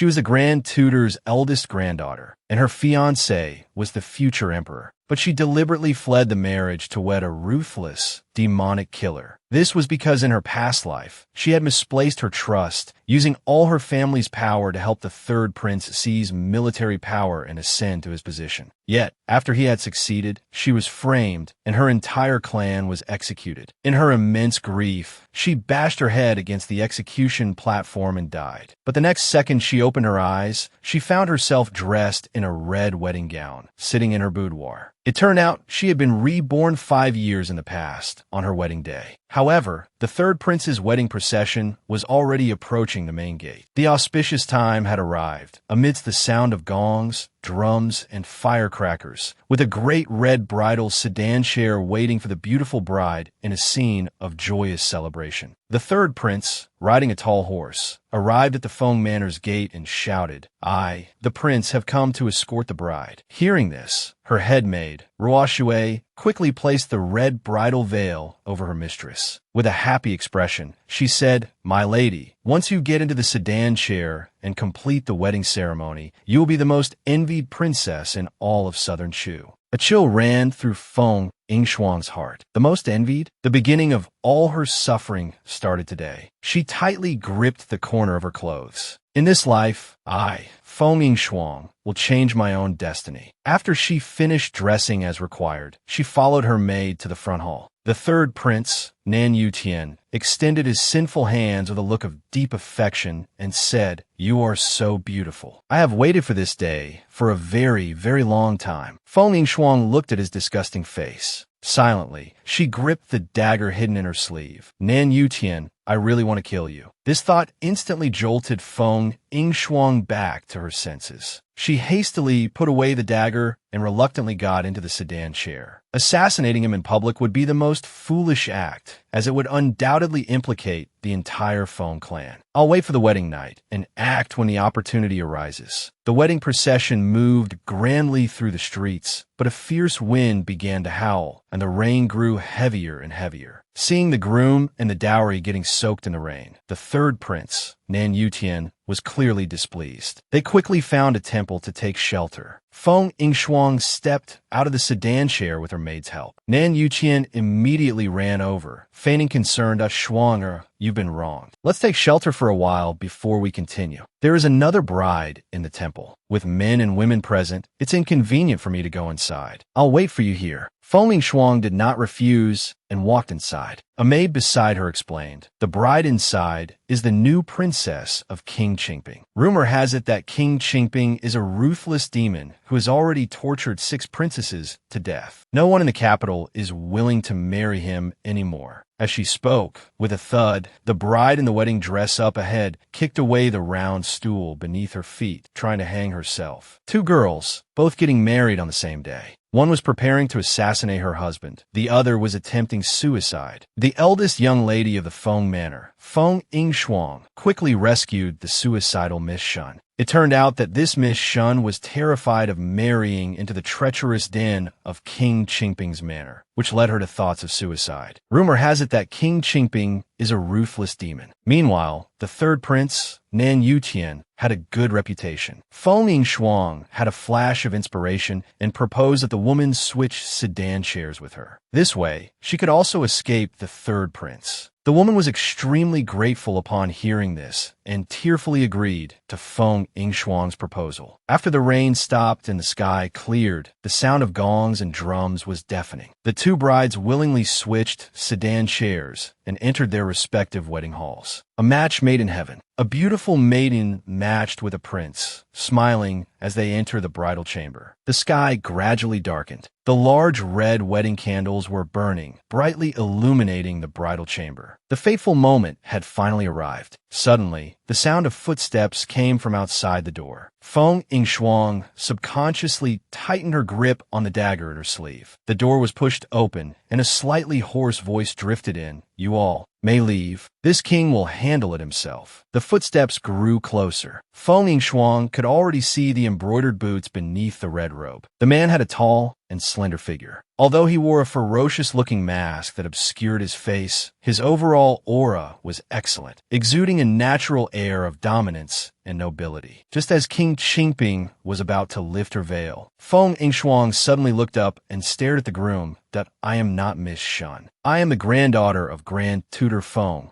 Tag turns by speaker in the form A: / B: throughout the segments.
A: She was the Grand Tutor's eldest granddaughter, and her fiancé was the future emperor. But she deliberately fled the marriage to wed a ruthless, demonic killer. This was because in her past life, she had misplaced her trust, using all her family's power to help the third prince seize military power and ascend to his position. Yet, after he had succeeded, she was framed, and her entire clan was executed. In her immense grief, she bashed her head against the execution platform and died. But the next second she opened her eyes, she found herself dressed in a red wedding gown, sitting in her boudoir. It turned out she had been reborn 5 years in the past, on her wedding day. However, the third prince's wedding procession was already approaching the main gate. The auspicious time had arrived, amidst the sound of gongs, drums, and firecrackers, with a great red bridal sedan chair waiting for the beautiful bride in a scene of joyous celebration. The third prince, riding a tall horse, arrived at the Feng Manor's gate and shouted, "I, the prince, have come to escort the bride." Hearing this, her head maid, Ruoshui, quickly placed the red bridal veil over her mistress. With a happy expression, she said, "My lady, once you get into the sedan chair and complete the wedding ceremony, you will be the most envied princess in all of southern Shu." A chill ran through Feng Yingshuang's heart. The most envied? The beginning of all her suffering started today. She tightly gripped the corner of her clothes. In this life, I, Feng Yingshuang, will change my own destiny. After she finished dressing as required, she followed her maid to the front hall. The third prince, Nan Yutian, extended his sinful hands with a look of deep affection and said, "You are so beautiful. I have waited for this day for a very, very long time." Feng Yingshuang looked at his disgusting face. Silently, she gripped the dagger hidden in her sleeve. "Nan Yutian, I really want to kill you." This thought instantly jolted Feng Yingshuang back to her senses. She hastily put away the dagger and reluctantly got into the sedan chair. Assassinating him in public would be the most foolish act, as it would undoubtedly implicate the entire Feng clan. I'll wait for the wedding night and act when the opportunity arises. The wedding procession moved grandly through the streets, but a fierce wind began to howl, and the rain grew heavier and heavier. Seeing the groom and the dowry getting soaked in the rain, the third prince, Nan Yutian, was clearly displeased. They quickly found a temple to take shelter. Feng Yingshuang stepped out of the sedan chair with her maid's help. Nan Yutian immediately ran over, feigning concern. "Shuang, you've been wronged. Let's take shelter for a while before we continue. There is another bride in the temple. With men and women present, it's inconvenient for me to go inside. I'll wait for you here." Feng Yingshuang did not refuse and walked inside. A maid beside her explained, "The bride inside is the new princess of King Qingping. Rumor has it that King Qingping is a ruthless demon who has already tortured 6 princesses to death. No one in the capital is willing to marry him anymore." As she spoke, with a thud, the bride in the wedding dress up ahead kicked away the round stool beneath her feet, trying to hang herself. 2 girls, both getting married on the same day. One was preparing to assassinate her husband. The other was attempting suicide. The eldest young lady of the Feng Manor, Feng Yingshuang, quickly rescued the suicidal Miss Shun. It turned out that this Miss Shun was terrified of marrying into the treacherous den of King Qingping's manor, which led her to thoughts of suicide. Rumor has it that King Qingping is a ruthless demon. Meanwhile, the third prince, Nan Yutian, had a good reputation. Feng Yingshuang had a flash of inspiration and proposed that the woman switch sedan chairs with her. This way, she could also escape the third prince. The woman was extremely grateful upon hearing this and tearfully agreed to Feng Yingshuang's proposal. After the rain stopped and the sky cleared, the sound of gongs and drums was deafening. The 2 brides willingly switched sedan chairs and entered their respective wedding halls. A match made in heaven. A beautiful maiden matched with a prince, smiling as they enter the bridal chamber. The sky gradually darkened. The large red wedding candles were burning, brightly illuminating the bridal chamber. The fateful moment had finally arrived. Suddenly, the sound of footsteps came from outside the door. Feng Yingshuang subconsciously tightened her grip on the dagger at her sleeve. The door was pushed open, and a slightly hoarse voice drifted in. "You all may leave. This king will handle it himself." The footsteps grew closer. Feng Yingshuang could already see the embroidered boots beneath the red robe. The man had a tall and slender figure. Although he wore a ferocious-looking mask that obscured his face, his overall aura was excellent, exuding a natural air of dominance and nobility. Just as King Qingping was about to lift her veil, Feng Yingshuang suddenly looked up and stared at the groom. I am not Miss Shun. I am the granddaughter of Grand Tutor Feng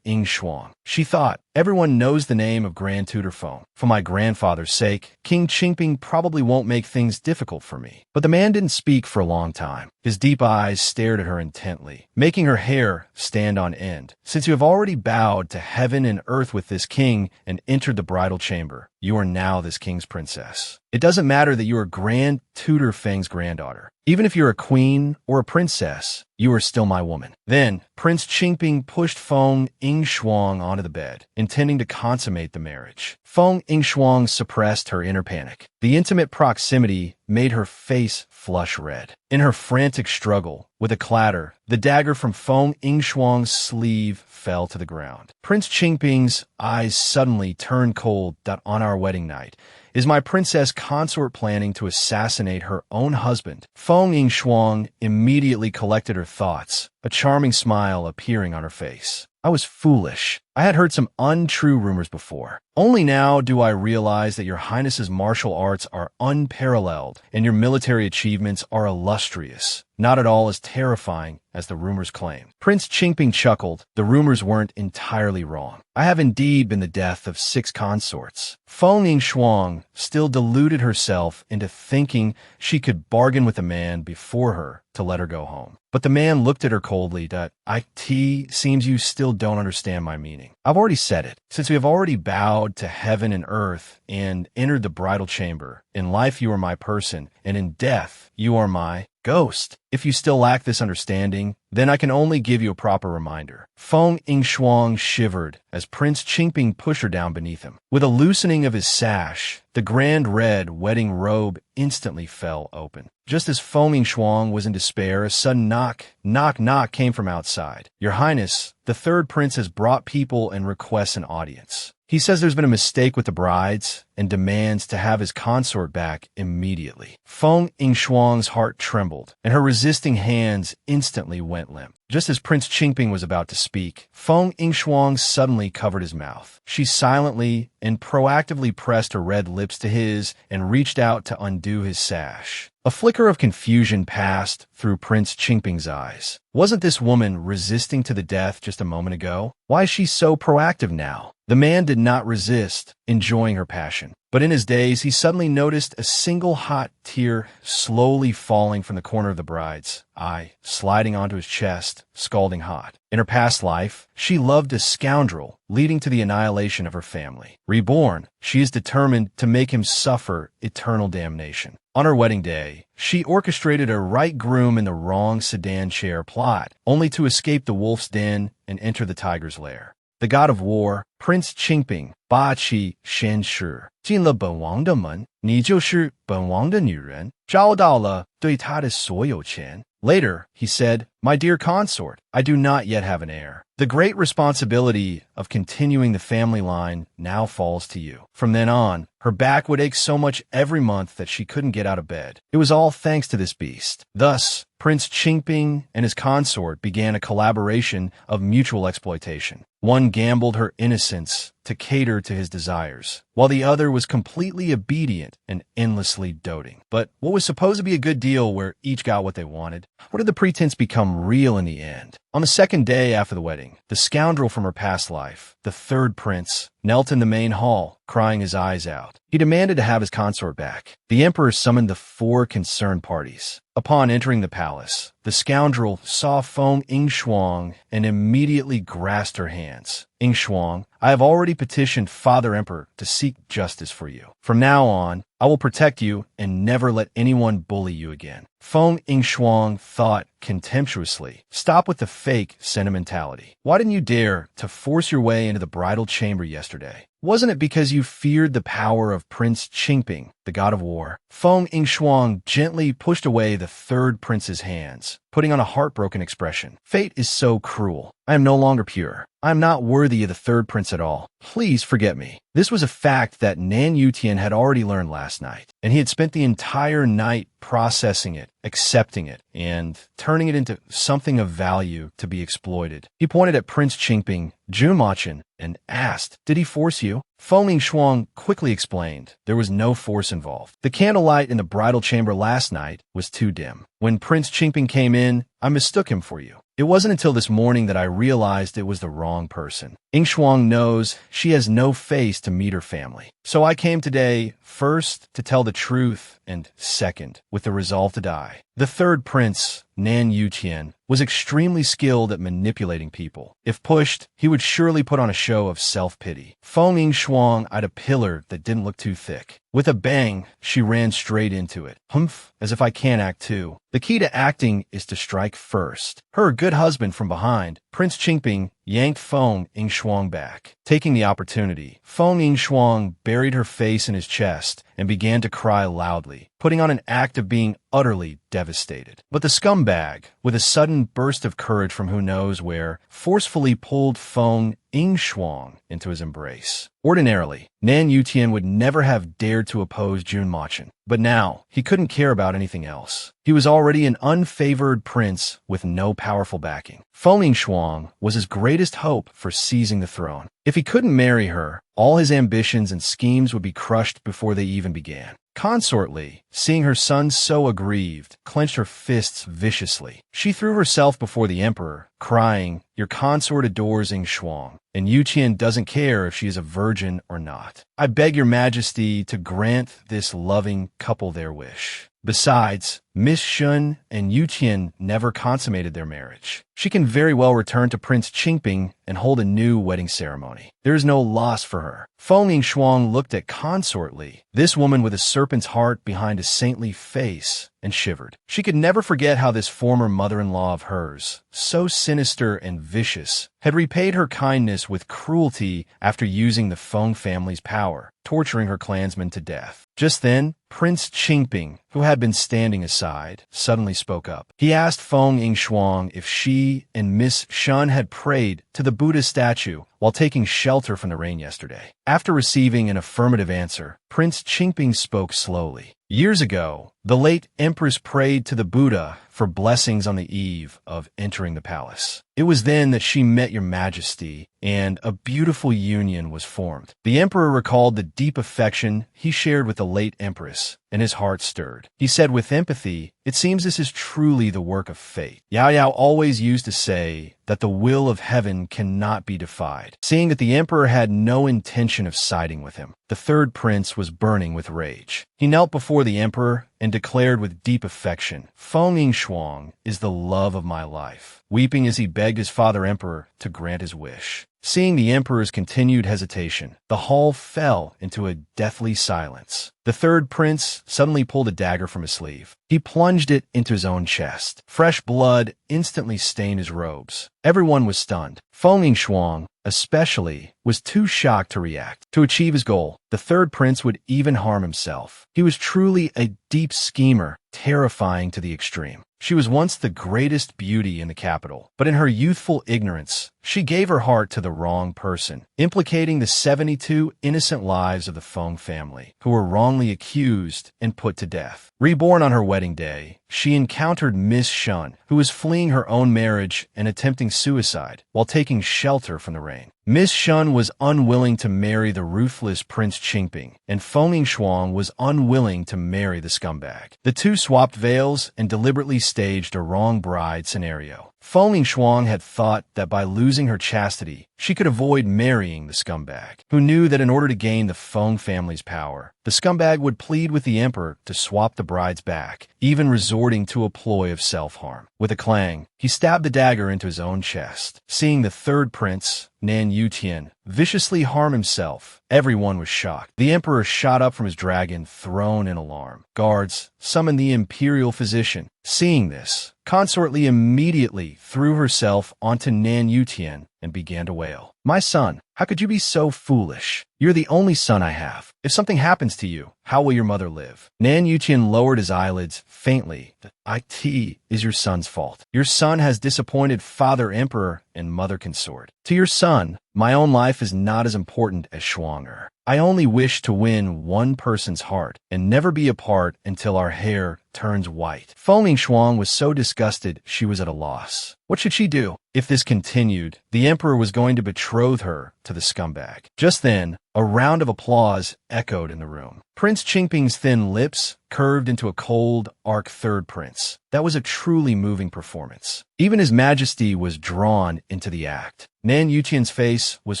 A: Yingshuang. She thought, everyone knows the name of Grand Tutor Feng. For my grandfather's sake, King Qingping probably won't make things difficult for me. But the man didn't speak for a long time. His deep eyes stared at her intently, making her hair stand on end. Since you have already bowed to heaven and earth with this king and entered the bridal chamber, you are now this king's princess. It doesn't matter that you are Grand Tutor Feng's granddaughter. Even if you're a queen or a princess, you are still my woman. Then, Prince Qingping pushed Feng Yingshuang onto the bed, intending to consummate the marriage. Feng Yingshuang suppressed her inner panic. The intimate proximity made her face flush red. In her frantic struggle, with a clatter, the dagger from Feng Yingshuang's sleeve fell to the ground. Prince Qingping's eyes suddenly turned cold. On our wedding night, is my princess consort planning to assassinate her own husband? Feng Yingshuang immediately collected her thoughts, a charming smile appearing on her face. I was foolish. I had heard some untrue rumors before. Only now do I realize that your highness's martial arts are unparalleled and your military achievements are illustrious, not at all as terrifying as the rumors claim. Prince Qingping chuckled. The rumors weren't entirely wrong. I have indeed been the death of 6 consorts. Feng Yingshuang still deluded herself into thinking she could bargain with the man before her to let her go home. But the man looked at her coldly. It seems you still don't understand my meaning. I've already said it. Since we have already bowed to heaven and earth and entered the bridal chamber, in life you are my person, and in death you are my ghost. If you still lack this understanding, then I can only give you a proper reminder. Feng Yingshuang shivered as Prince Qingping pushed her down beneath him. With a loosening of his sash, the grand red wedding robe instantly fell open. Just as Feng Yingshuang was in despair, a sudden knock came from outside. Your Highness, the third prince has brought people and requests an audience. He says there's been a mistake with the brides and demands to have his consort back immediately. Feng Yingshuang's heart trembled, and her resisting hands instantly went limp. Just as Prince Qingping was about to speak, Feng Yingshuang suddenly covered his mouth. She silently and proactively pressed her red lips to his and reached out to undo his sash. A flicker of confusion passed through Prince Qingping's eyes. Wasn't this woman resisting to the death just a moment ago? Why is she so proactive now? The man did not resist, enjoying her passion. But in his daze, he suddenly noticed a single hot tear slowly falling from the corner of the bride's eye, sliding onto his chest, scalding hot. In her past life, she loved a scoundrel, leading to the annihilation of her family. Reborn, she is determined to make him suffer eternal damnation. On her wedding day, she orchestrated a right groom in the wrong sedan chair plot, only to escape the wolf's den and enter the tiger's lair. The god of war, Prince Qingping, 八气先逝，进了本王的门，你就是本王的女人，招到了对他的所有权。Later, he said, My dear consort, I do not yet have an heir. The great responsibility of continuing the family line now falls to you. From then on, her back would ache so much every month that she couldn't get out of bed. It was all thanks to this beast. Thus, Prince Qingping and his consort began a collaboration of mutual exploitation. One gambled her innocence to cater to his desires, while the other was completely obedient and endlessly doting. But what was supposed to be a good deal where each got what they wanted? What did the pretense become real in the end? On the second day after the wedding, the scoundrel from her past life, the third prince, knelt in the main hall, crying his eyes out. He demanded to have his consort back. The emperor summoned the 4 concerned parties. Upon entering the palace, the scoundrel saw Feng Yingshuang and immediately grasped her hands. Yingshuang, I have already petitioned Father Emperor to seek justice for you. From now on, I will protect you and never let anyone bully you again. Feng Yingshuang thought contemptuously. Stop with the fake sentimentality. Why didn't you dare to force your way into the bridal chamber yesterday? Wasn't it because you feared the power of Prince Qingping, the god of war? Feng Yingshuang gently pushed away the third prince's hands, putting on a heartbroken expression. Fate is so cruel. I am no longer pure. I am not worthy of the third prince at all. Please forget me. This was a fact that Nan Yutian had already learned last night, and he had spent the entire night processing it accepting it and turning it into something of value to be exploited. He pointed at Prince Qingping, Junmachin, and asked, "Did he force you?" Feng Shuang quickly explained there was no force involved. The candlelight in the bridal chamber last night was too dim. When Prince Qingping came in, I mistook him for you. It wasn't until this morning that I realized it was the wrong person. Shuang knows she has no face to meet her family. So I came today, first, to tell the truth, and second, with the resolve to die. The third prince, Nan Yutian, was extremely skilled at manipulating people. If pushed, he would surely put on a show of self-pity. Feng Shuang eyed a pillar that didn't look too thick. With a bang, she ran straight into it. Humph, as if I can't act too. The key to acting is to strike first. Her good husband from behind, Prince Qingping, yanked Feng Shuang back. Taking the opportunity, Feng Shuang buried her face in his chest and began to cry loudly, putting on an act of being utterly devastated. But the scumbag, with a sudden burst of courage from who knows where, forcefully pulled Feng Shuang into his embrace. Ordinarily, Nan Yutian would never have dared to oppose Junmachin, but now he couldn't care about anything else. He was already an unfavored prince with no powerful backing. Feng Shuang was his greatest hope for seizing the throne. If he couldn't marry her, all his ambitions and schemes would be crushed before they even began. Consortly, seeing her son so aggrieved, clenched her fists viciously. She threw herself before the emperor, crying, "Your consort adores Shuang, and Yutian doesn't care if she is a virgin or not. I beg your majesty to grant this loving couple their wish." Besides, Miss Shun and Yutian never consummated their marriage. She can very well return to Prince Qingping and hold a new wedding ceremony. There is no loss for her. Feng Shuang looked at Consortly, this woman with a serpent's heart behind a saintly face, and shivered. She could never forget how this former mother-in-law of hers, so sinister and vicious, had repaid her kindness with cruelty after using the Feng family's power, torturing her clansmen to death. Just then, Prince Qingping, who had been standing aside, suddenly spoke up. He asked Feng Shuang if she and Miss Shun had prayed to the Buddha statue while taking shelter from the rain yesterday. After receiving an affirmative answer, Prince Qingping spoke slowly. Years ago, the late Empress prayed to the Buddha for blessings on the eve of entering the palace. It was then that she met your majesty, and a beautiful union was formed. The emperor recalled the deep affection he shared with the late empress, and his heart stirred. He said with empathy, "It seems this is truly the work of fate." Yao Yao always used to say that the will of heaven cannot be defied. Seeing that the emperor had no intention of siding with him, the third prince was burning with rage. He knelt before the emperor and declared with deep affection, "Feng Shuang is the love of my life," weeping as he begged his father emperor to grant his wish. Seeing the emperor's continued hesitation, the hall fell into a deathly silence. The third prince suddenly pulled a dagger from his sleeve. He plunged it into his own chest. Fresh blood instantly stained his robes. Everyone was stunned. Feng Shuang, especially, was too shocked to react. To achieve his goal, the third prince would even harm himself. He was truly a deep schemer, terrifying to the extreme. She was once the greatest beauty in the capital, but in her youthful ignorance, she gave her heart to the wrong person, implicating the 72 innocent lives of the Feng family, who were wrongly accused and put to death. Reborn on her wedding day, she encountered Miss Shun, who was fleeing her own marriage and attempting suicide while taking shelter from the rain. Miss Shun was unwilling to marry the ruthless Prince Qingping, and Feng Shuang was unwilling to marry the scumbag. The two swapped veils and deliberately staged a wrong bride scenario. Feng Shuang had thought that by losing her chastity, she could avoid marrying the scumbag, who knew that in order to gain the Feng family's power, the scumbag would plead with the emperor to swap the brides back, even resorting to a ploy of self-harm. With a clang, he stabbed the dagger into his own chest. Seeing the third prince, Nan Yutian, viciously harm himself, everyone was shocked. The emperor shot up from his dragon, thrown in alarm. Guards summoned the imperial physician. Seeing this, Consortly immediately threw herself onto Nan Yutian and began to wail. "My son, how could you be so foolish? You're the only son I have. If something happens to you, how will your mother live?" Nan Yutian lowered his eyelids faintly. "It is your son's fault. Your son has disappointed Father Emperor and mother consort. To your son, my own life is not as important as Schwanger. I only wish to win one person's heart and never be apart until our hair turns white. Feng Shuang was so disgusted she was at a loss. What should she do? If this continued, the emperor was going to betroth her to the scumbag. Just then, a round of applause echoed in the room. Prince Qingping's thin lips curved into a cold, arc third prince. That was a truly moving performance. Even His Majesty was drawn into the act. Nan Yuqian's face was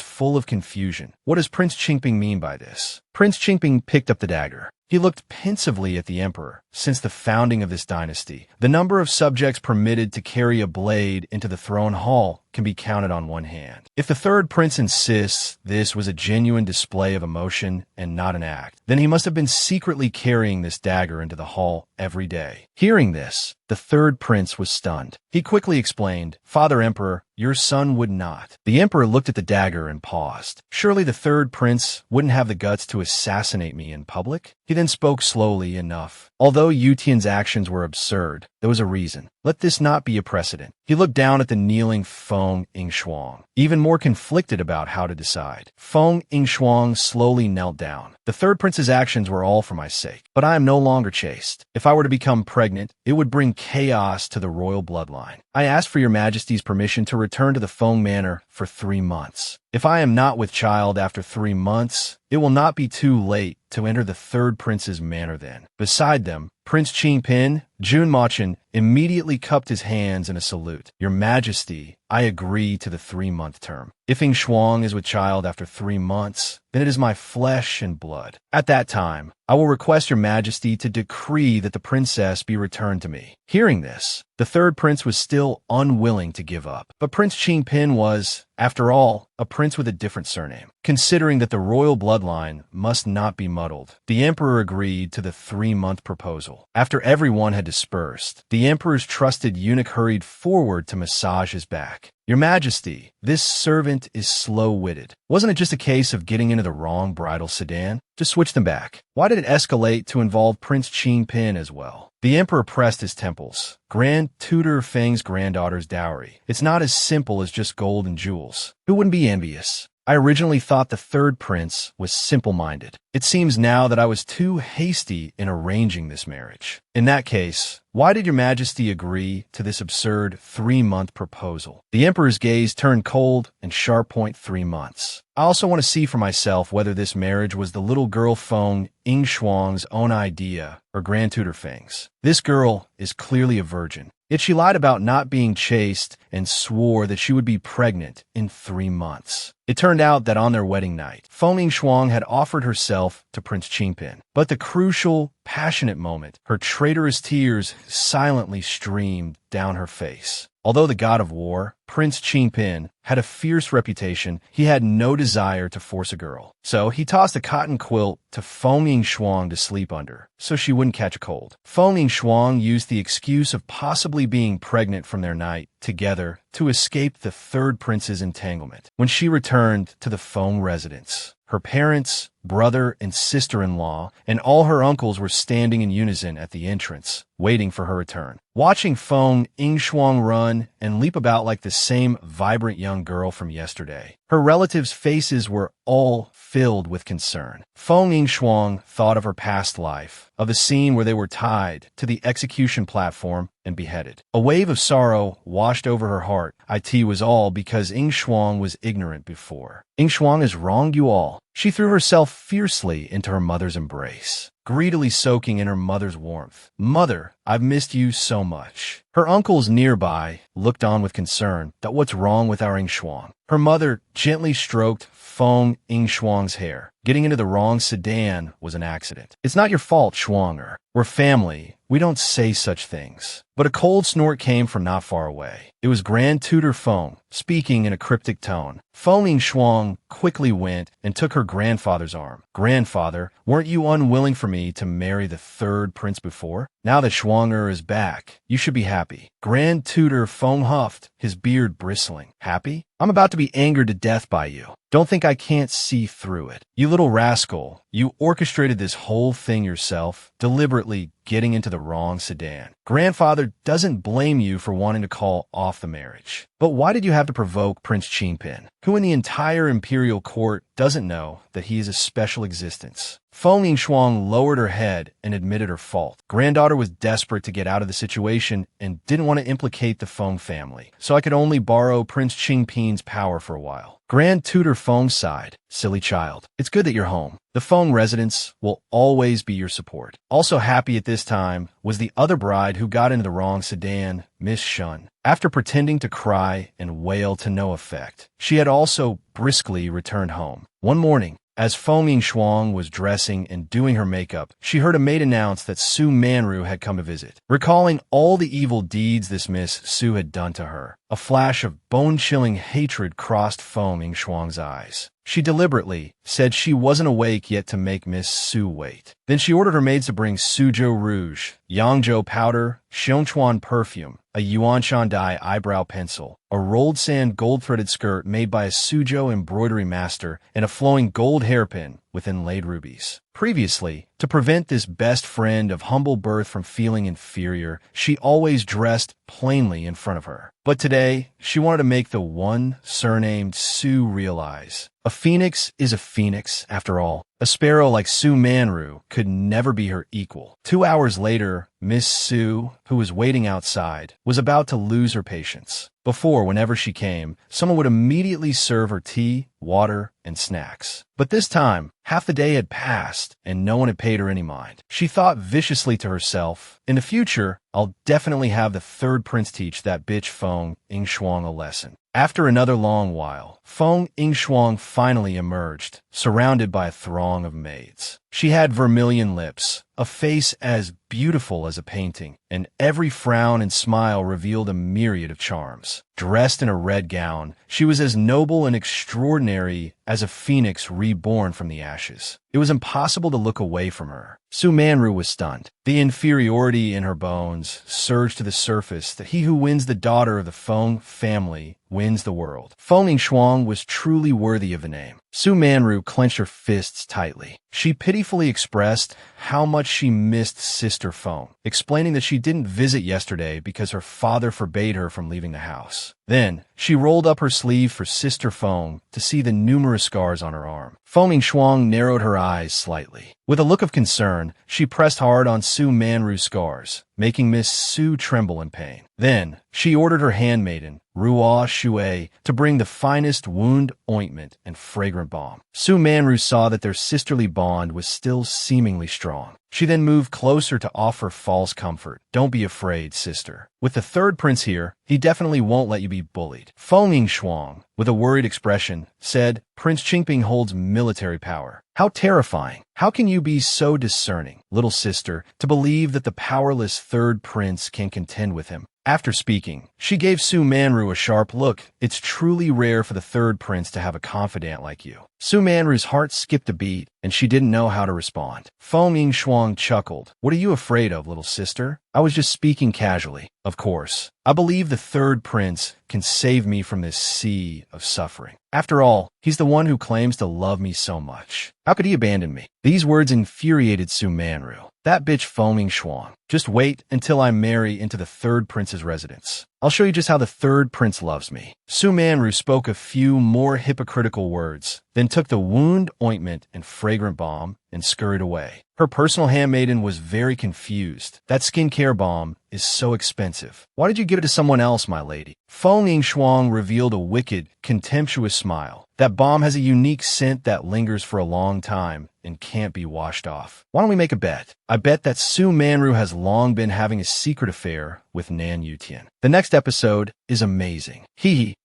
A: full of confusion. What does Prince Qingping mean by this? Prince Qingping picked up the dagger. He looked pensively at the emperor. Since the founding of this dynasty, the number of subjects permitted to carry a blade into the throne hall can be counted on one hand. If the third prince insists this was a genuine display of emotion and not an act, then he must have been secretly carrying this dagger into the hall every day. Hearing this, the third prince was stunned. He quickly explained, "Father Emperor, your son would not." The emperor looked at the dagger and paused. Surely the third prince wouldn't have the guts to assassinate me in public? He then spoke slowly enough. Although Yu Tian's actions were absurd, there was a reason. Let this not be a precedent. He looked down at the kneeling Feng Yngshuang, even more conflicted about how to decide. Feng Yngshuang slowly knelt down. The third prince's actions were all for my sake, but I am no longer chaste. If I were to become pregnant, it would bring chaos to the royal bloodline. I ask for your majesty's permission to return to the Feng Manor for 3 months. If I am not with child after 3 months, it will not be too late to enter the third prince's manor then. Beside them, Prince Qingpin, Jun Machin, immediately cupped his hands in a salute. Your Majesty, I agree to the 3-month term. If Yngshuang is with child after 3 months, then it is my flesh and blood. At that time, I will request your Majesty to decree that the princess be returned to me. Hearing this, the third prince was still unwilling to give up. But Prince Qingpin was, after all, a prince with a different surname. Considering that the royal bloodline must not be muddled, the emperor agreed to the 3-month proposal. After everyone had dispersed, the emperor's trusted eunuch hurried forward to massage his back. Your Majesty, this servant is slow-witted. Wasn't it just a case of getting into the wrong bridal sedan? Just switch them back. Why did it escalate to involve Prince Qingpin as well? The emperor pressed his temples. Grand Tutor Feng's granddaughter's dowry. It's not as simple as just gold and jewels. Who wouldn't be envious? I originally thought the third prince was simple-minded. It seems now that I was too hasty in arranging this marriage. In that case, why did your Majesty agree to this absurd 3-month proposal? The emperor's gaze turned cold and sharp. 3 months. I also want to see for myself whether this marriage was the little girl Feng Yngshuang's own idea or Grand Tutor Feng's. This girl is clearly a virgin. Yet she lied about not being chaste and swore that she would be pregnant in 3 months. It turned out that on their wedding night, Feng Yngshuang had offered herself to Prince Qingpin. But the crucial, passionate moment, her traitorous tears silently streamed down her face. Although the god of war, Prince Qingpin, had a fierce reputation, he had no desire to force a girl. So he tossed a cotton quilt to Feng Yngshuang to sleep under, so she wouldn't catch a cold. Feng Yngshuang used the excuse of possibly being pregnant from their night together to escape the third prince's entanglement. When she returned to the Feng residence, her parents, brother, and sister-in-law, and all her uncles were standing in unison at the entrance, waiting for her return. Watching Feng Yngshuang run and leap about like the same vibrant young girl from yesterday, her relatives' faces were all filled with concern. Feng Yngshuang thought of her past life, of the scene where they were tied to the execution platform and beheaded. A wave of sorrow washed over her heart. It was all because Yngshuang was ignorant before. Yngshuang has wronged you all. She threw herself fiercely into her mother's embrace, greedily soaking in her mother's warmth. Mother, I've missed you so much. Her uncles nearby looked on with concern that what's wrong with our Yngshuang. Her mother gently stroked Feng Yngshuang's hair. Getting into the wrong sedan was an accident. It's not your fault, Shuanger. We're family. We don't say such things. But a cold snort came from not far away. It was Grand Tutor Feng, speaking in a cryptic tone. Feng Yngshuang quickly went and took her grandfather's arm. Grandfather, weren't you unwilling for me to marry the third prince before? Now that Shuanger is back, you should be happy. Grand Tutor Feng huffed, his beard bristling. Happy? I'm about to be angered to death by you. Don't think I can't see through it. You little rascal, you orchestrated this whole thing yourself, deliberately getting into the wrong sedan. Grandfather father doesn't blame you for wanting to call off the marriage. But why did you have to provoke Prince Qingpin, who in the entire imperial court doesn't know that he is a special existence? Feng Yingshuang lowered her head and admitted her fault. Granddaughter was desperate to get out of the situation and didn't want to implicate the Feng family, so I could only borrow Prince Qingpin's power for a while. Grand Tutor Feng sighed. Silly child. It's good that you're home. The Feng residents will always be your support. Also happy at this time was the other bride who got into the wrong sedan, Miss Shun. After pretending to cry and wail to no effect, she had also briskly returned home. One morning, as Feng Yingshuang was dressing and doing her makeup, she heard a maid announce that Su Manru had come to visit. Recalling all the evil deeds this Miss Su had done to her, a flash of bone-chilling hatred crossed Feng Yingshuang's eyes. She deliberately said she wasn't awake yet to make Miss Su wait. Then she ordered her maids to bring Suzhou rouge, Yangzhou powder, Xiongchuan perfume, a Yuanshan dye eyebrow pencil, a rolled sand gold-threaded skirt made by a Suzhou embroidery master, and a flowing gold hairpin with inlaid rubies. Previously, to prevent this best friend of humble birth from feeling inferior, she always dressed plainly in front of her. But today, she wanted to make the one surnamed Su realize. A phoenix is a phoenix, after all. A sparrow like Su Manru could never be her equal. 2 hours later, Miss Su, who was waiting outside, was about to lose her patience. Before, whenever she came, someone would immediately serve her tea, water, and snacks. But this time, half the day had passed, and no one had paid her any mind. She thought viciously to herself, in the future, I'll definitely have the third prince teach that bitch Feng Yingshuang a lesson. After another long while, Feng Yingshuang finally emerged, surrounded by a throng of maids. She had vermilion lips, a face as beautiful as a painting, and every frown and smile revealed a myriad of charms. Dressed in a red gown, she was as noble and extraordinary as a phoenix reborn from the ashes. It was impossible to look away from her. Su Manru was stunned. The inferiority in her bones surged to the surface that he who wins the daughter of the Feng family wins the world. Feng Yingshuang was truly worthy of the name. Su Manru clenched her fists tightly. She pitifully expressed how much she missed Sister Feng, explaining that she didn't visit yesterday because her father forbade her from leaving the house. Then, she rolled up her sleeve for Sister Feng to see the numerous scars on her arm. Feng Yingshuang narrowed her eyes slightly. With a look of concern, she pressed hard on Su Manru's scars, making Miss Su tremble in pain. Then, she ordered her handmaiden, Ruo Shui, to bring the finest wound ointment and fragrant balm. Su Manru saw that their sisterly bond was still seemingly strong. She then moved closer to offer false comfort. Don't be afraid, sister. With the third prince here, he definitely won't let you be bullied. Feng Yingshuang, with a worried expression, said, Prince Qingping holds military power. How terrifying. How can you be so discerning, little sister, to believe that the powerless third prince can contend with him? After speaking, she gave Su Manru a sharp look. It's truly rare for the third prince to have a confidant like you. Su Manru's heart skipped a beat, and she didn't know how to respond. Feng Yingshuang chuckled. What are you afraid of, little sister? I was just speaking casually. Of course. I believe the third prince can save me from this sea of suffering. After all, he's the one who claims to love me so much. How could he abandon me? These words infuriated Su Manru. That bitch Feng Yingshuang. Just wait until I marry into the third prince's residence. I'll show you just how the third prince loves me. Su Manru spoke a few more hypocritical words, then took the wound ointment and fragrant balm and scurried away. Her personal handmaiden was very confused. That skincare balm is so expensive. Why did you give it to someone else, my lady? Feng Yingshuang revealed a wicked, contemptuous smile. That balm has a unique scent that lingers for a long time and can't be washed off. Why don't we make a bet? I bet that Su Manru has long been having a secret affair with Nan Yutian. The next episode is amazing.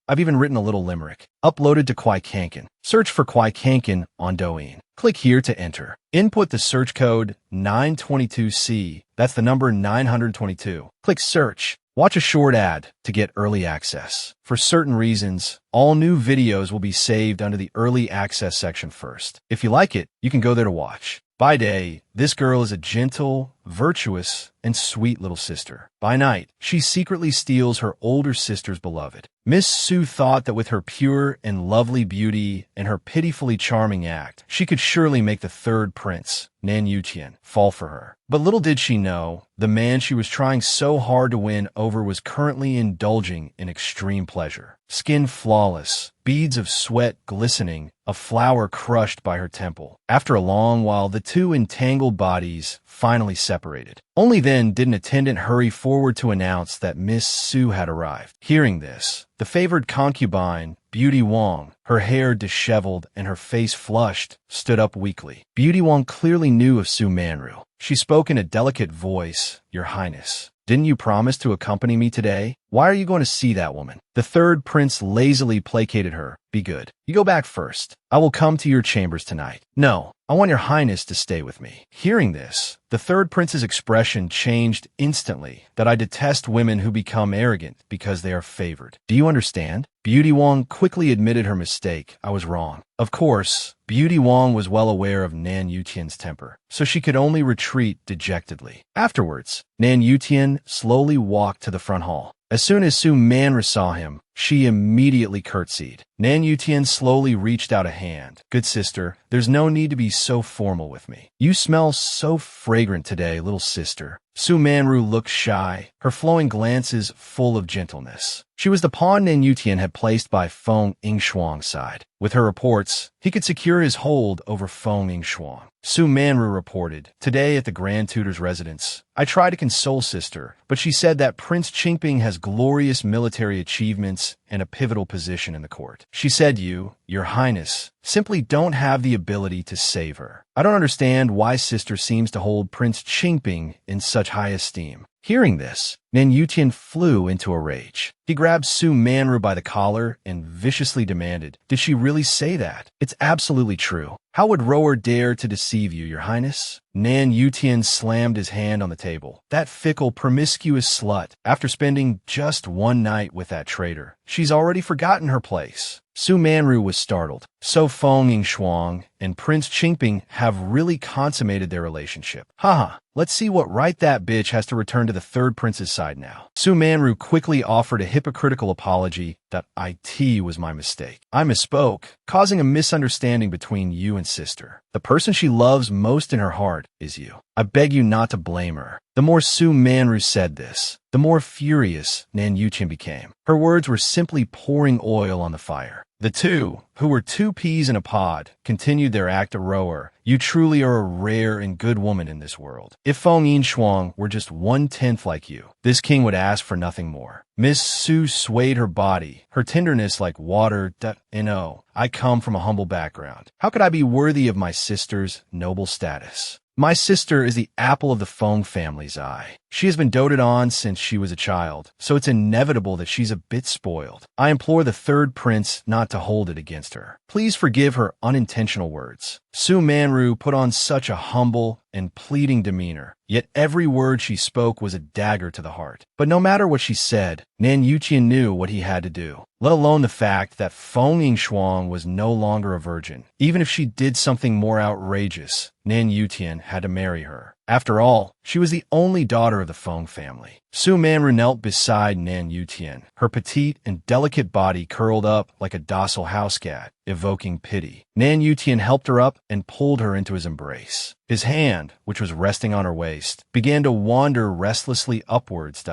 A: I've even written a little limerick. Uploaded to Kwai Kanken. Search for Kwai Kanken on Douyin. Click here to enter. Input the search code 922C. That's the number 922. Click search. Watch a short ad to get early access. For certain reasons, all new videos will be saved under the early access section first. If you like it, you can go there to watch. By day, This girl is a gentle, virtuous, and sweet little sister. By night, she secretly steals her older sister's beloved. Miss Su thought that with her pure and lovely beauty and her pitifully charming act, she could surely make the third prince, Nan Yuqian, fall for her. But little did she know, the man she was trying so hard to win over was currently indulging in extreme pleasure. Skin flawless, beads of sweat glistening, a flower crushed by her temple. After a long while, the two entangled bodies finally separated. Only then did an attendant hurry forward to announce that Miss Su had arrived. Hearing this, the favored concubine, Beauty Wong, her hair disheveled and her face flushed, stood up weakly. Beauty Wong clearly knew of Su Manru. She spoke in a delicate voice, "Your Highness, didn't you promise to accompany me today? Why are you going to see that woman?" The third prince lazily placated her. "Be good. You go back first. I will come to your chambers tonight." "No, I want your highness to stay with me." Hearing this, the third prince's expression changed instantly. "That I detest women who become arrogant because they are favored. Do you understand?" Beauty Wong quickly admitted her mistake. "I was wrong." Of course, Beauty Wong was well aware of Nan Yuqian's temper, so she could only retreat dejectedly. Afterwards, Nan Yuqian slowly walked to the front hall. As soon as Su Manru saw him, she immediately curtsied. Nan Yuqian slowly reached out a hand. "Good sister, there's no need to be so formal with me. You smell so fragrant today, little sister." Su Manru looked shy, her flowing glances full of gentleness. She was the pawn Nan Yuqian had placed by Feng Yingshuang's side. With her reports, he could secure his hold over Feng Yingshuang. Su Manru reported, "Today at the Grand Tutor's residence, I tried to console sister, but she said that Prince Qingping has glorious military achievements and a pivotal position in the court. She said you, your highness, simply don't have the ability to save her. I don't understand why sister seems to hold Prince Qingping in such high esteem." Hearing this, Nan Yuqian flew into a rage. He grabbed Su Manru by the collar and viciously demanded, "Did she really say that? It's absolutely true. How would Rower dare to deceive you, your highness?" Nan Yuqian slammed his hand on the table. "That fickle, promiscuous slut. After spending just one night with that traitor, she's already forgotten her place." Su Manru was startled. So Feng Yingshuang and Prince Qingping have really consummated their relationship. Haha, let's see what right that bitch has to return to the third prince's side now. Su Manru quickly offered a hypocritical apology that "It was my mistake. I misspoke, causing a misunderstanding between you and sister. The person she loves most in her heart is you. I beg you not to blame her." The more Su Manru said this, the more furious Nan Yuqian became. Her words were simply pouring oil on the fire. The two, who were two peas in a pod, continued their act of rower. "You truly are a rare and good woman in this world. If Feng Yinshuang were just 1/10 like you, this king would ask for nothing more." Miss Su swayed her body, her tenderness like water. I come from a humble background. How could I be worthy of my sister's noble status? My sister is the apple of the Feng family's eye. She has been doted on since she was a child, so it's inevitable that she's a bit spoiled. I implore the third prince not to hold it against her. Please forgive her unintentional words. Su Manru put on such a humble and pleading demeanor, yet every word she spoke was a dagger to the heart. But no matter what she said, Nan Yuqian knew what he had to do, let alone the fact that Feng Yingshuang was no longer a virgin. Even if she did something more outrageous, Nan Yuqian had to marry her. After all, she was the only daughter of the Feng family. Su Manru knelt beside Nan Yuqian, her petite and delicate body curled up like a docile house cat, evoking pity. Nan Yuqian helped her up and pulled her into his embrace. His hand, which was resting on her waist, began to wander restlessly upwards.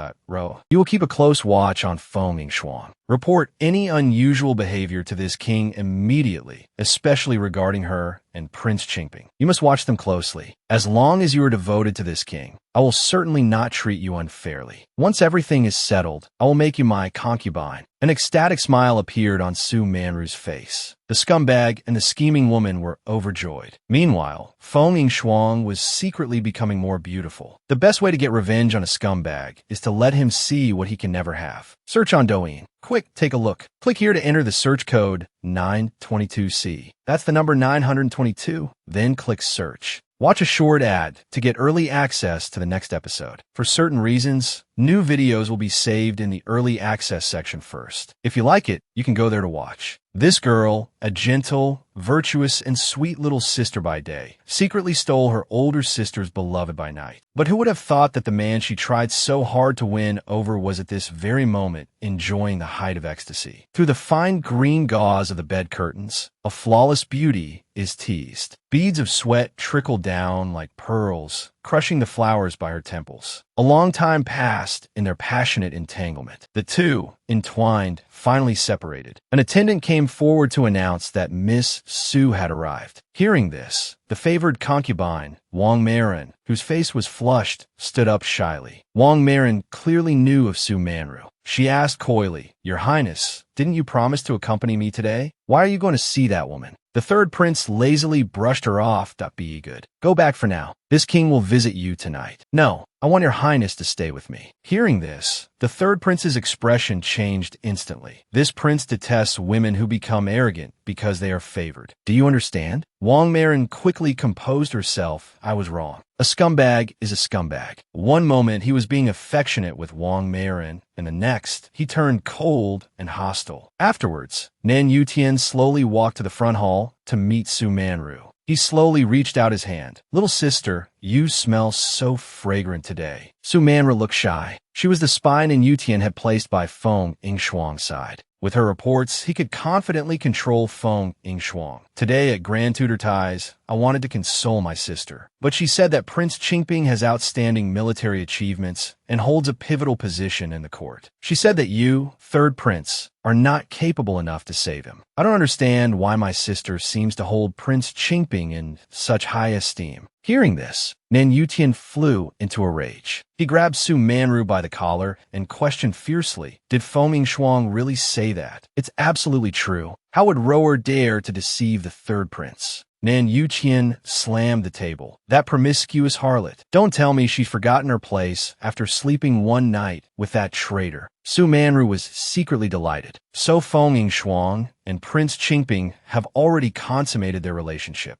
A: You will keep a close watch on Feng Yingshuang. Report any unusual behavior to this king immediately, especially regarding her and Prince Qingping. You must watch them closely. As long as you are devoted to this king, I will certainly not treat you unfairly. Once everything is settled, I will make you my concubine." An ecstatic smile appeared on Su Manru's face. The scumbag and the scheming woman were overjoyed. Meanwhile, Feng Yingshuang was secretly becoming more beautiful. The best way to get revenge on a scumbag is to let him see what he can never have. Search on Douyin. Quick, take a look. Click here to enter the search code 922C. That's the number 922. Then click search. Watch a short ad to get early access to the next episode. For certain reasons, new videos will be saved in the early access section first. If you like it, you can go there to watch. This girl, a gentle, virtuous, and sweet little sister by day, secretly stole her older sister's beloved by night. But who would have thought that the man she tried so hard to win over was at this very moment enjoying the height of ecstasy? Through the fine green gauze of the bed curtains, a flawless beauty is teased. Beads of sweat trickle down like pearls, crushing the flowers by her temples. A long time passed in their passionate entanglement. The two, entwined, finally separated. An attendant came forward to announce that Miss Su had arrived. Hearing this, the favored concubine, Wang Marin, whose face was flushed, stood up shyly. Wang Marin clearly knew of Su Manru. She asked coyly, "Your Highness, didn't you promise to accompany me today? Why are you going to see that woman?" The third prince lazily brushed her off. "Be good. Go back for now. This king will visit you tonight." "No, I want your highness to stay with me." Hearing this, the third prince's expression changed instantly. This prince detests women who become arrogant because they are favored. Do you understand? Wang Marin quickly composed herself. "I was wrong. A scumbag is a scumbag." One moment he was being affectionate with Wang Marin, and the next he turned cold and hostile. Afterwards, Nan Yutian slowly walked to the front hall to meet Su Manru. He slowly reached out his hand. "Little sister, you smell so fragrant today." Su Manru looked shy. She was the spy Nan Yutian had placed by Feng Yingshuang's side. With her reports, he could confidently control Feng Yingshuang. Today at Grand Tutor Ties, I wanted to console my sister, but she said that Prince Qingping has outstanding military achievements and holds a pivotal position in the court. She said that you, third prince, are not capable enough to save him. I don't understand why my sister seems to hold Prince Qingping in such high esteem. Hearing this, Nan Yutian flew into a rage. He grabbed Su Manru by the collar and questioned fiercely, "Did Feng Yingshuang really say that?" "It's absolutely true. How would Rower dare to deceive the third prince?" Nan Yutian slammed the table. "That promiscuous harlot. Don't tell me she's forgotten her place after sleeping one night with that traitor." Su Manru was secretly delighted. So Feng Yingshuang and Prince Qingping have already consummated their relationship.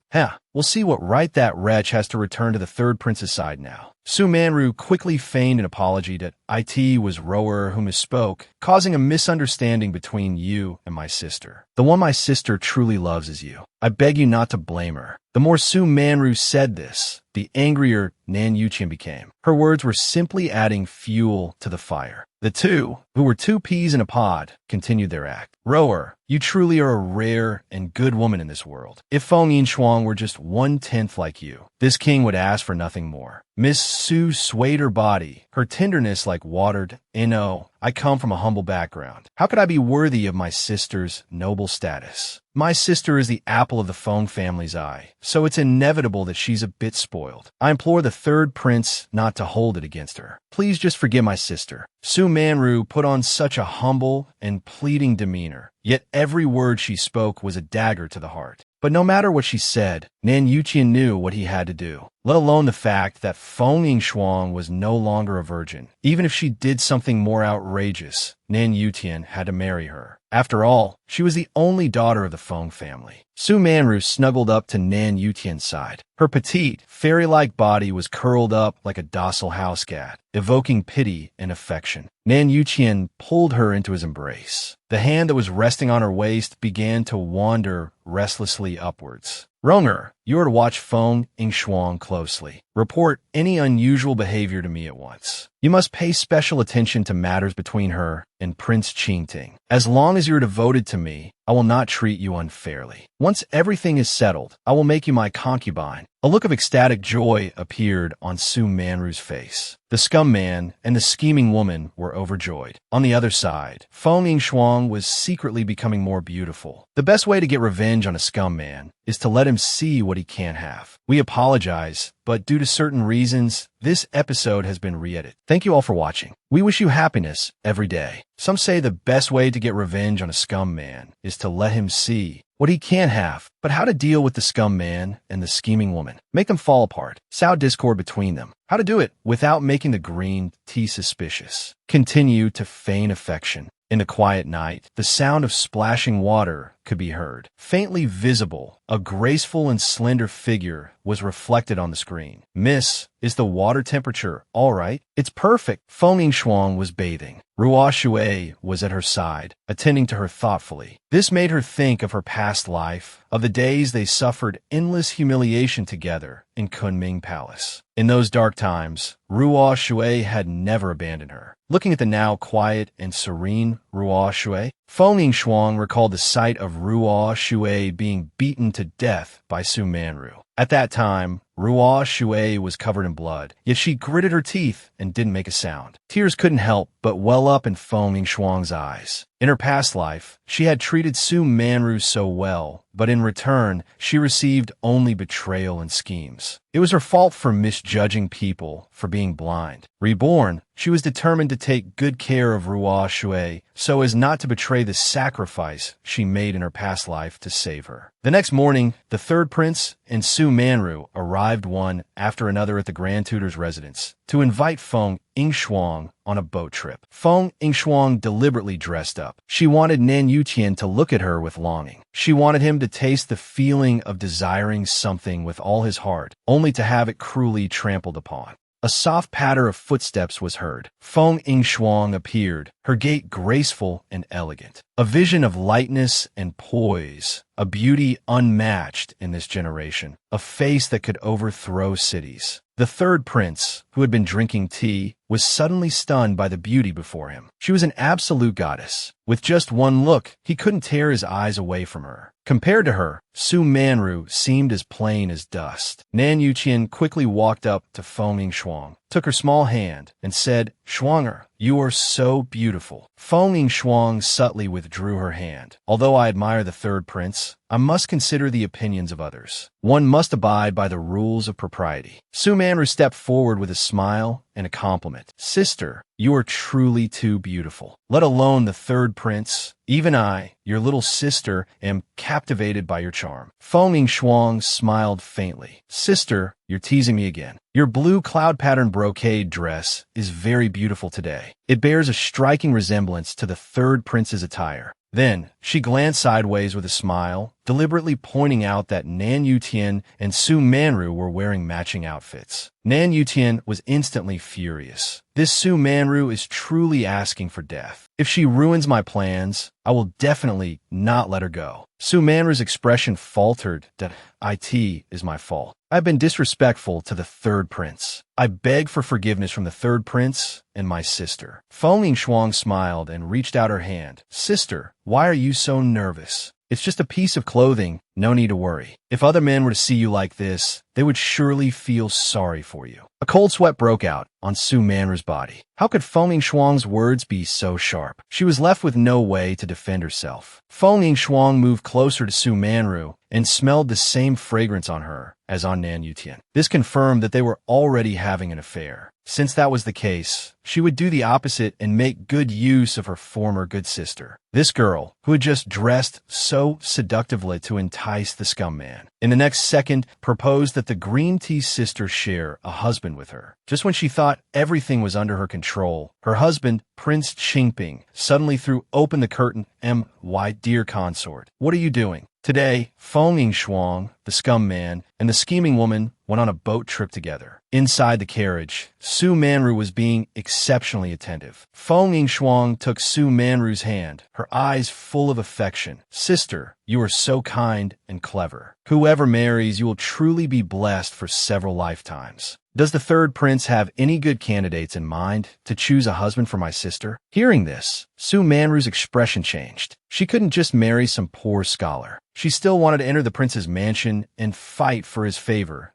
A: We'll see what right that wretch has to return to the third prince's side now. Su Manru quickly feigned an apology that it was Rower who misspoke, causing a misunderstanding between you and my sister. The one my sister truly loves is you. I beg you not to blame her. The more Su Manru said this, the angrier Nan Yutian became. Her words were simply adding fuel to the fire. The two, who were two peas in a pod, continued their act. "Rower, you truly are a rare and good woman in this world. If Feng Yinshuang were just 1/10 like you, this king would ask for nothing more." Miss Su swayed her body, her tenderness like watered. I come from a humble background. How could I be worthy of my sister's noble status? My sister is the apple of the Feng family's eye, so it's inevitable that she's a bit spoiled. I implore the third prince not to hold it against her. Please just forgive my sister. Su Manru put on such a humble and pleading demeanor, yet every word she spoke was a dagger to the heart. But no matter what she said, Nan Yutian knew what he had to do, let alone the fact that Feng Yingshuang was no longer a virgin. Even if she did something more outrageous, Nan Yutian had to marry her. After all, she was the only daughter of the Feng family. Su Manru snuggled up to Nan Yutian's side. Her petite, fairy-like body was curled up like a docile house cat, evoking pity and affection. Nan Yutian pulled her into his embrace. The hand that was resting on her waist began to wander restlessly upwards. "Ronger, you are to watch Feng Yingshuang closely. Report any unusual behavior to me at once. You must pay special attention to matters between her and Prince Qingting. As long as you are devoted to me, I will not treat you unfairly. Once everything is settled, I will make you my concubine." A look of ecstatic joy appeared on Su Manru's face. The scum man and the scheming woman were overjoyed. On the other side, Feng Yingshuang was secretly becoming more beautiful. The best way to get revenge on a scum man is to let him see what he can't have. We apologize, but due to certain reasons, this episode has been re-edited. Thank you all for watching. We wish you happiness every day. Some say the best way to get revenge on a scum man is to let him see what he can't have, but how to deal with the scum man and the scheming woman. Make them fall apart. Sow discord between them. How to do it without making the green tea suspicious. Continue to feign affection. In the quiet night, the sound of splashing water could be heard. Faintly visible, a graceful and slender figure was reflected on the screen. "Miss, is the water temperature all right?" "It's perfect." Feng Yingxuang was bathing. Ruo Shui was at her side, attending to her thoughtfully. This made her think of her past life, of the days they suffered endless humiliation together in Kunming Palace. In those dark times, Ruo Shui had never abandoned her. Looking at the now quiet and serene Ruo Shui, Feng Yingxuang recalled the sight of Ruo Shui being beaten to death by Su Manru. At that time, Ruo Shui was covered in blood, yet she gritted her teeth and didn't make a sound. Tears couldn't help but well up in Feng Yingxuang's eyes. In her past life, she had treated Su Manru so well, but in return, she received only betrayal and schemes. It was her fault for misjudging people, for being blind. Reborn, she was determined to take good care of Ruo Shui so as not to betray the sacrifice she made in her past life to save her. The next morning, the third prince and Su Manru arrived one after another at the Grand Tutor's residence to invite Feng Yingxuang on a boat trip. Feng Yingxuang deliberately dressed up. She wanted Nan Yutian to look at her with longing. She wanted him to taste the feeling of desiring something with all his heart, only to have it cruelly trampled upon. A soft patter of footsteps was heard. Feng Yingxuang appeared, her gait graceful and elegant. A vision of lightness and poise, a beauty unmatched in this generation, a face that could overthrow cities. The third prince, who had been drinking tea, was suddenly stunned by the beauty before him. She was an absolute goddess. With just one look, he couldn't tear his eyes away from her. Compared to her, Su Manru seemed as plain as dust. Nan Yuqian quickly walked up to Feng Yingxuang, took her small hand, and said, "Shuanger, you are so beautiful." Feng Yingxuang subtly withdrew her hand. "Although I admire the third prince, I must consider the opinions of others. One must abide by the rules of propriety." Su Manru stepped forward with a smile and a compliment. "Sister, you are truly too beautiful. Let alone the third prince. Even I, your little sister, am captivated by your charm." Feng Yingxuang smiled faintly. "Sister, you're teasing me again. Your blue cloud-patterned brocade dress is very beautiful today. It bears a striking resemblance to the third prince's attire." Then, she glanced sideways with a smile, deliberately pointing out that Nan Yutian and Su Manru were wearing matching outfits. Nan Yutian was instantly furious. "This Su Manru is truly asking for death. If she ruins my plans, I will definitely not let her go." Su Manru's expression faltered. "That it is my fault. I've been disrespectful to the third prince. I beg for forgiveness from the third prince and my sister." Feng Yingxuang smiled and reached out her hand. "Sister, why are you so nervous? It's just a piece of clothing, no need to worry. If other men were to see you like this, they would surely feel sorry for you." A cold sweat broke out on Su Manru's body. How could Feng Yingxuang's words be so sharp? She was left with no way to defend herself. Feng Yingxuang moved closer to Su Manru and smelled the same fragrance on her as on Nan Yutian. This confirmed that they were already having an affair. Since that was the case, she would do the opposite and make good use of her former good sister. This girl, who had just dressed so seductively to entice the scum man, in the next second proposed that the green tea sister share a husband with her. Just when she thought everything was under her control, her husband, Prince Qingping, suddenly threw open the curtain. "My dear consort, what are you doing?" Today, Feng Yingxuang, the scum man, and the scheming woman went on a boat trip together. Inside the carriage, Su Manru was being exceptionally attentive. Feng Yingxuang took Su Manru's hand, her eyes full of affection. "Sister, you are so kind and clever. Whoever marries you will truly be blessed for several lifetimes. Does the third prince have any good candidates in mind to choose a husband for my sister?" Hearing this, Su Manru's expression changed. She couldn't just marry some poor scholar. She still wanted to enter the prince's mansion and fight for his favor.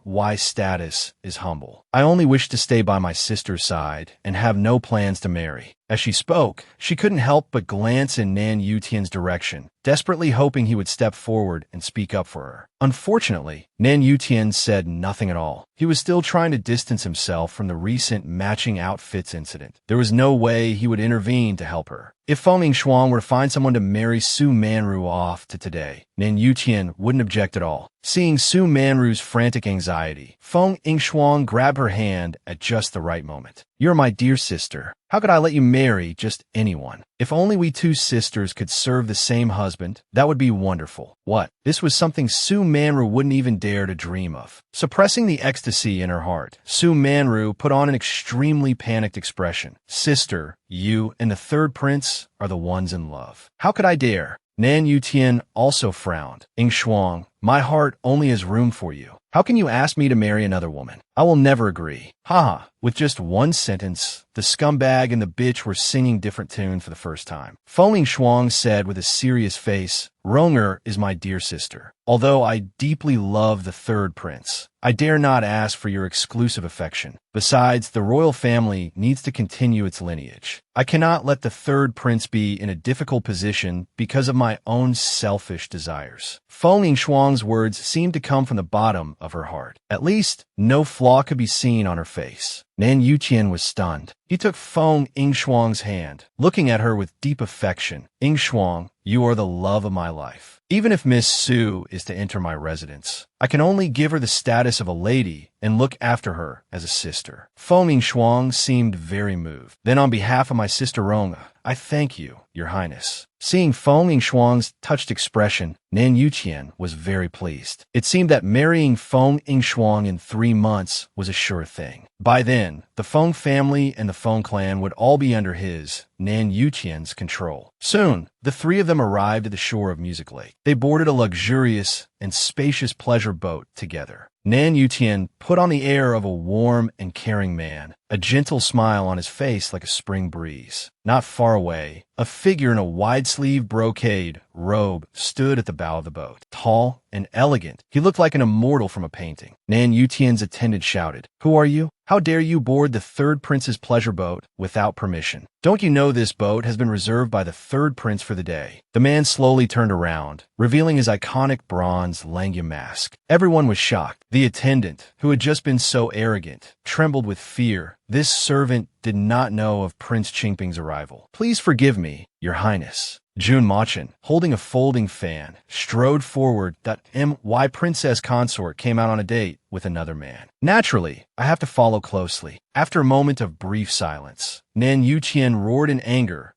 A: My status is humble. I only wish to stay by my sister's side and have no plans to marry. As she spoke, she couldn't help but glance in Nan Yutian's direction, desperately hoping he would step forward and speak up for her. Unfortunately, Nan Yutian said nothing at all. He was still trying to distance himself from the recent matching outfits incident. There was no way he would intervene to help her. If Feng Yingxuang were to find someone to marry Su Manru off to today, Nan Yutian wouldn't object at all. Seeing Su Manru's frantic anxiety, Feng Yingxuang grabbed her hand at just the right moment. "You're my dear sister. How could I let you marry just anyone? If only we two sisters could serve the same husband, that would be wonderful. What? This was something Su Manru wouldn't even dare to dream of. Suppressing the ecstasy in her heart, Su Manru put on an extremely panicked expression. Sister, you and the third prince are the ones in love. How could I dare? Nan Yutian also frowned. Shuang, my heart only has room for you. How can you ask me to marry another woman? I will never agree. Haha. With just one sentence, the scumbag and the bitch were singing different tune for the first time. Feng Shuang said with a serious face, Ronger is my dear sister. Although I deeply love the third prince, I dare not ask for your exclusive affection. Besides, the royal family needs to continue its lineage. I cannot let the third prince be in a difficult position because of my own selfish desires. Feng Shuang's words seemed to come from the bottom of her heart. At least, no flaw could be seen on her face. Nan Yuqian was stunned. He took Feng Shuang's hand, looking at her with deep affection. Shuang, you are the love of my life. Even if Miss Su is to enter my residence, I can only give her the status of a lady and look after her as a sister. Feng Shuang seemed very moved. Then on behalf of my sister Ronga, I thank you, Your Highness. Seeing Feng Shuang's touched expression, Nan Yuqian was very pleased. It seemed that marrying Feng Shuang in 3 months was a sure thing. By then, the Feng family and the Feng clan would all be under his, Nan Yuqian's, control. Soon, the three of them arrived at the shore of Music Lake. They boarded a luxurious and spacious pleasure boat together. Nan Yuqian put on the air of a warm and caring man, a gentle smile on his face like a spring breeze. Not far away, a figure in a wide-sleeved brocade robe stood at the bow of the boat. Tall and elegant, he looked like an immortal from a painting. Nan Yuqian's attendant shouted, "Who are you? How dare you board the third prince's pleasure boat without permission? Don't you know this boat has been reserved by the third prince for the day?" The man slowly turned around, revealing his iconic bronze Langya mask. Everyone was shocked. The attendant, who had just been so arrogant, trembled with fear. This servant did not know of Prince Qingping's arrival. "Please forgive me, Your Highness." Jun Machin, holding a folding fan, strode forward that my princess consort came out on a date with another man. Naturally, I have to follow closely. After a moment of brief silence, Nan Yuqian roared in anger.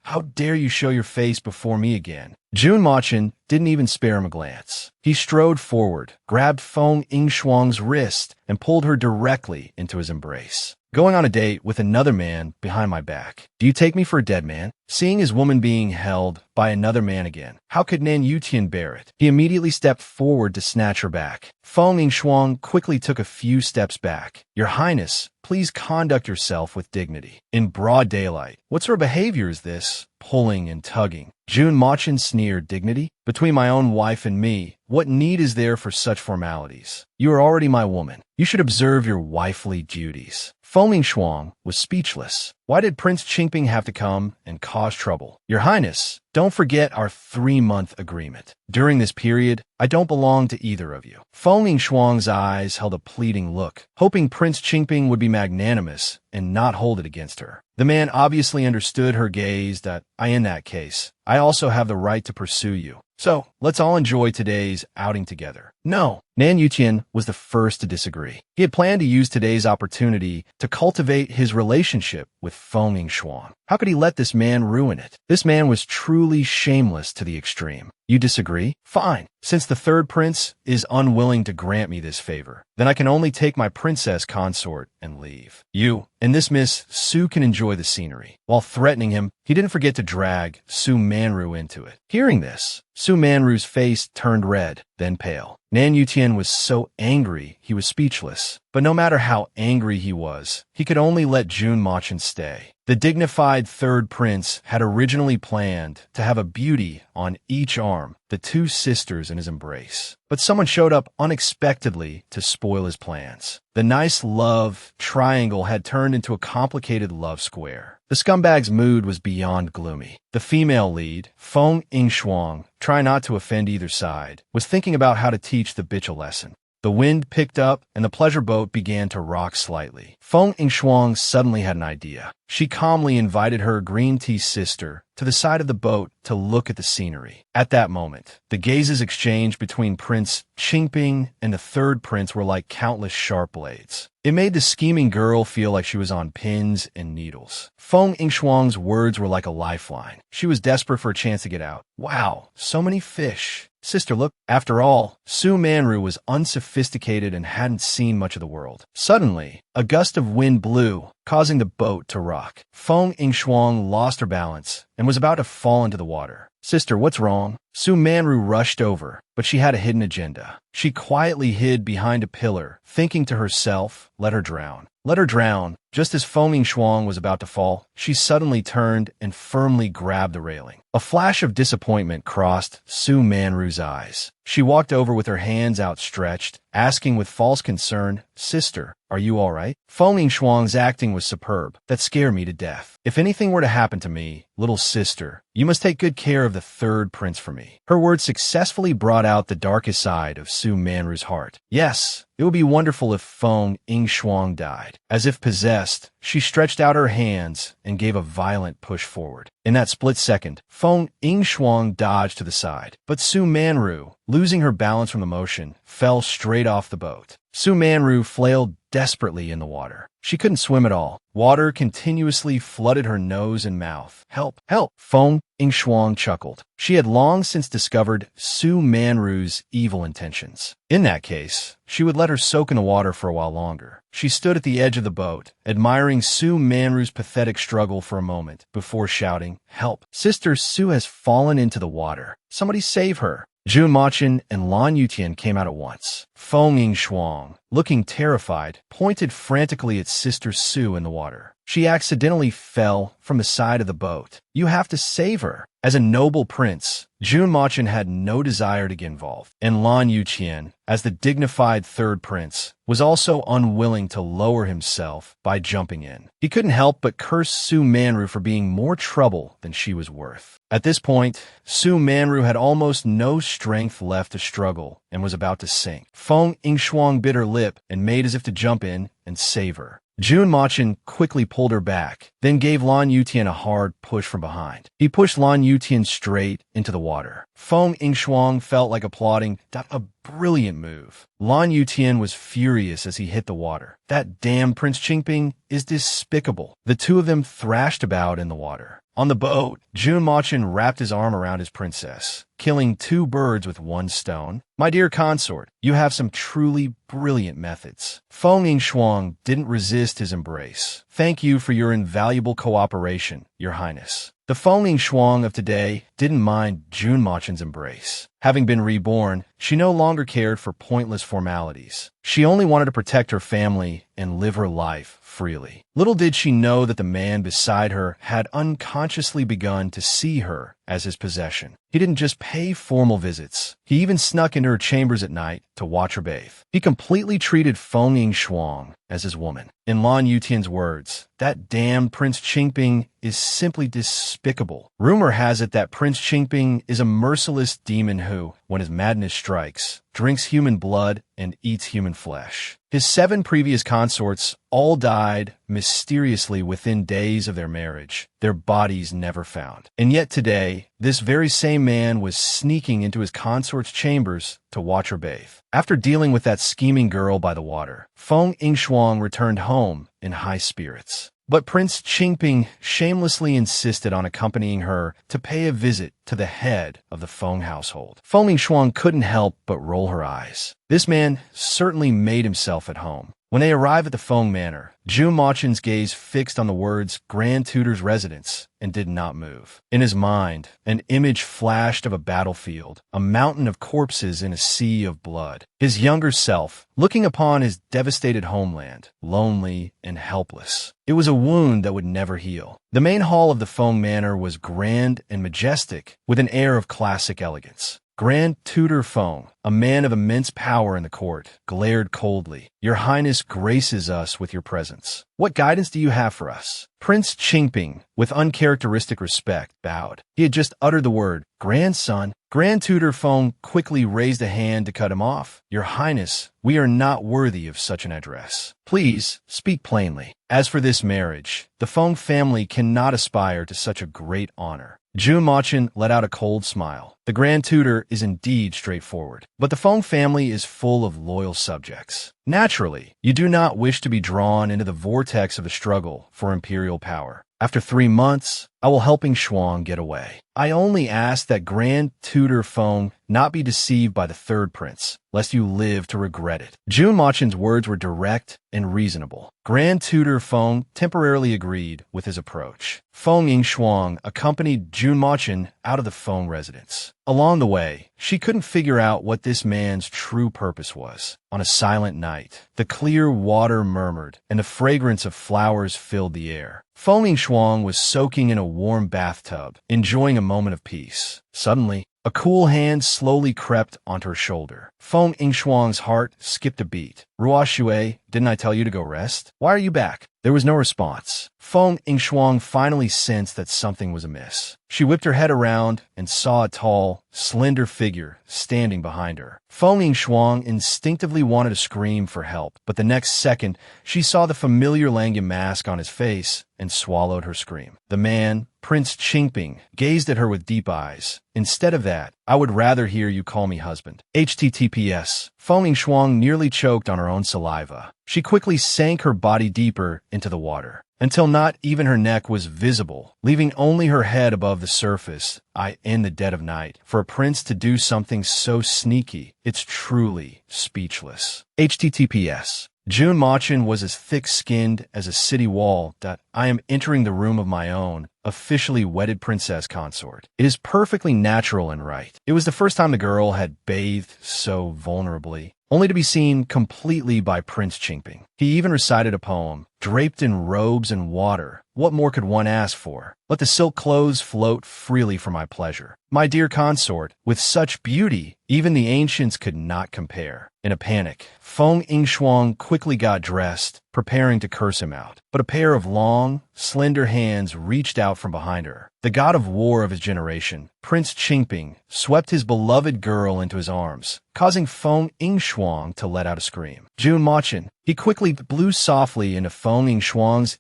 A: How dare you show your face before me again?" Jun Machin didn't even spare him a glance. He strode forward, grabbed Feng Shuang's wrist, and pulled her directly into his embrace. "Going on a date with another man behind my back. Do you take me for a dead man?" Seeing his woman being held by another man again, how could Nan Yuqian bear it? He immediately stepped forward to snatch her back. Feng Shuang quickly took a few steps back. "Your Highness, please conduct yourself with dignity." In broad daylight, what sort of behavior is this? Pulling and tugging. Jun Machin sneered. "Dignity? Between my own wife and me, what need is there for such formalities? You are already my woman. You should observe your wifely duties." Feng Shuang was speechless. Why did Prince Qingping have to come and cause trouble? "Your Highness, don't forget our 3-month agreement. During this period, I don't belong to either of you." Feng Shuang's eyes held a pleading look, hoping Prince Qingping would be magnanimous and not hold it against her. The man obviously understood her gaze that, in that case, I also have the right to pursue you. So, let's all enjoy today's outing together. "No." Nan Yuqian was the first to disagree. He had planned to use today's opportunity to cultivate his relationship with Feng Shuang. How could he let this man ruin it? This man was truly shameless to the extreme. "You disagree? Fine. Since the third prince is unwilling to grant me this favor, then I can only take my princess consort and leave. You and this Miss Su can enjoy the scenery." While threatening him, he didn't forget to drag Su Manru into it. Hearing this, Su Manru's face turned red, then pale. Nan Yuqian was so angry he was speechless. But no matter how angry he was, he could only let Jun Machin stay. The dignified third prince had originally planned to have a beauty on each arm, the two sisters in his embrace. But someone showed up unexpectedly to spoil his plans. The nice love triangle had turned into a complicated love square. The scumbag's mood was beyond gloomy. The female lead, Feng Shuang, try not to offend either side, was thinking about how to teach the bitch a lesson. The wind picked up, and the pleasure boat began to rock slightly. Feng Yngshuang suddenly had an idea. She calmly invited her green tea sister to the side of the boat to look at the scenery. At that moment, the gazes exchanged between Prince Qingping and the third prince were like countless sharp blades. It made the scheming girl feel like she was on pins and needles. Feng Yngshuang's words were like a lifeline. She was desperate for a chance to get out. Wow, so many fish. Sister, look. After all, Su Manru was unsophisticated and hadn't seen much of the world. Suddenly, a gust of wind blew, causing the boat to rock. Feng Yngshuang lost her balance and was about to fall into the water. Sister, what's wrong? Su Manru rushed over, but she had a hidden agenda. She quietly hid behind a pillar, thinking to herself, let her drown. Let her drown. Just as Feng Yngshuang was about to fall, she suddenly turned and firmly grabbed the railing. A flash of disappointment crossed Su Manru's eyes. She walked over with her hands outstretched, asking with false concern, Sister, are you all right? Feng Yngshuang's acting was superb. That scared me to death. If anything were to happen to me, little sister, you must take good care of the third prince for me. Her words successfully brought out the darkest side of Su Manru's heart. Yes, it would be wonderful if Feng Yngshuang died. As if possessed, she stretched out her hands and gave a violent push forward. In that split second, Feng Yngshuang dodged to the side, but Su Manru, losing her balance from the motion, fell straight off the boat. Su Manru flailed desperately in the water. She couldn't swim at all. Water continuously flooded her nose and mouth. Help! Help! Feng Yngshuang chuckled. She had long since discovered Su Manru's evil intentions. In that case, she would let her soak in the water for a while longer. She stood at the edge of the boat, admiring Su Manru's pathetic struggle for a moment, before shouting, Help! Sister Su has fallen into the water. Somebody save her! Jun Machun and Lan Yutian came out at once. Feng Yngshuang, looking terrified, pointed frantically at Sister Su in the water. She accidentally fell from the side of the boat. You have to save her. As a noble prince, Jun Machun had no desire to get involved, and Lan Yutian, as the dignified third prince, was also unwilling to lower himself by jumping in. He couldn't help but curse Su Manru for being more trouble than she was worth. At this point, Su Manru had almost no strength left to struggle and was about to sink. Feng Yngshuang bit her lip and made as if to jump in and save her. Jun Machun quickly pulled her back, then gave Lan Yutian a hard push from behind. He pushed Lan Yutian straight into the water. Feng Yngshuang felt like applauding. A brilliant move. Lan Yutian was furious as he hit the water. That damn Prince Qingping is despicable. The two of them thrashed about in the water. On the boat, Jun Machun wrapped his arm around his princess, killing two birds with one stone. My dear consort, you have some truly brilliant methods. Feng Yngshuang didn't resist his embrace. Thank you for your invaluable cooperation, Your Highness. The Feng Yngshuang of today didn't mind Jun Machun's embrace. Having been reborn, she no longer cared for pointless formalities. She only wanted to protect her family and live her life freely. Little did she know that the man beside her had unconsciously begun to see her as his possession. He didn't just pay formal visits. He even snuck into her chambers at night to watch her bathe. He completely treated Feng Yngshuang as his woman. In Lan Yutian's words, that damn Prince Qingping is simply despicable. Rumor has it that Prince Qingping is a merciless demon who, when his madness strikes, drinks human blood and eats human flesh. His 7 previous consorts all died mysteriously within days of their marriage, their bodies never found. And yet today, this very same man was sneaking into his consort's chambers to watch her bathe. After dealing with that scheming girl by the water, Feng Yngshuang returned home in high spirits. But Prince Qingping shamelessly insisted on accompanying her to pay a visit to the head of the Feng household. Feng Yngshuang couldn't help but roll her eyes. This man certainly made himself at home. When they arrived at the Feng manor, Jun Machun's gaze fixed on the words Grand Tutor's residence and did not move. In his mind, an image flashed of a battlefield, a mountain of corpses in a sea of blood. His younger self, looking upon his devastated homeland, lonely and helpless. It was a wound that would never heal. The main hall of the Feng manor was grand and majestic, with an air of classic elegance. Grand Tutor Feng, a man of immense power in the court, glared coldly. Your Highness graces us with your presence. What guidance do you have for us? Prince Qingping, with uncharacteristic respect, bowed. He had just uttered the word, grandson, Grand Tutor Feng quickly raised a hand to cut him off. Your Highness, we are not worthy of such an address. Please, speak plainly. As for this marriage, the Feng family cannot aspire to such a great honor. Jun Machin let out a cold smile. The Grand Tutor is indeed straightforward, but the Feng family is full of loyal subjects. Naturally, you do not wish to be drawn into the vortex of a struggle for imperial power. After 3 months, I will helping Shuang get away. I only ask that Grand Tutor Feng not be deceived by the third prince, lest you live to regret it. Jun Machin's words were direct and reasonable. Grand Tutor Feng temporarily agreed with his approach. Feng Yingshuang accompanied Jun Machin out of the Feng residence. Along the way, she couldn't figure out what this man's true purpose was. On a silent night, the clear water murmured, and the fragrance of flowers filled the air. Feng Yingshuang was soaking in a warm bathtub, enjoying a moment of peace. Suddenly, a cool hand slowly crept onto her shoulder. Feng Yingshuang's heart skipped a beat. Ruo Shui, didn't I tell you to go rest? Why are you back? There was no response. Feng Yingshuang finally sensed that something was amiss. She whipped her head around and saw a tall, slender figure standing behind her. Feng Yingshuang instinctively wanted to scream for help, but the next second, she saw the familiar Langan mask on his face and swallowed her scream. The man, Prince Qingping, gazed at her with deep eyes. Instead of that, I would rather hear you call me husband. HTTPS. Feng Yingshuang nearly choked on her own saliva. She quickly sank her body deeper into the water, until not even her neck was visible, leaving only her head above the surface. In the dead of night, for a prince to do something so sneaky, it's truly speechless. HTTPS. Jun Machin was as thick-skinned as a city wall. I am entering the room of my own, officially wedded princess consort. It is perfectly natural and right. It was the first time the girl had bathed so vulnerably, only to be seen completely by Prince Qingping. He even recited a poem, draped in robes and water. What more could one ask for? Let the silk clothes float freely for my pleasure. My dear consort, with such beauty, even the ancients could not compare. In a panic, Feng Yingshuang quickly got dressed, preparing to curse him out. But a pair of long, slender hands reached out from behind her. The god of war of his generation, Prince Qingping, swept his beloved girl into his arms, causing Feng Yingshuang to let out a scream. Jun Machin, he quickly blew softly into Feng Yingshuang's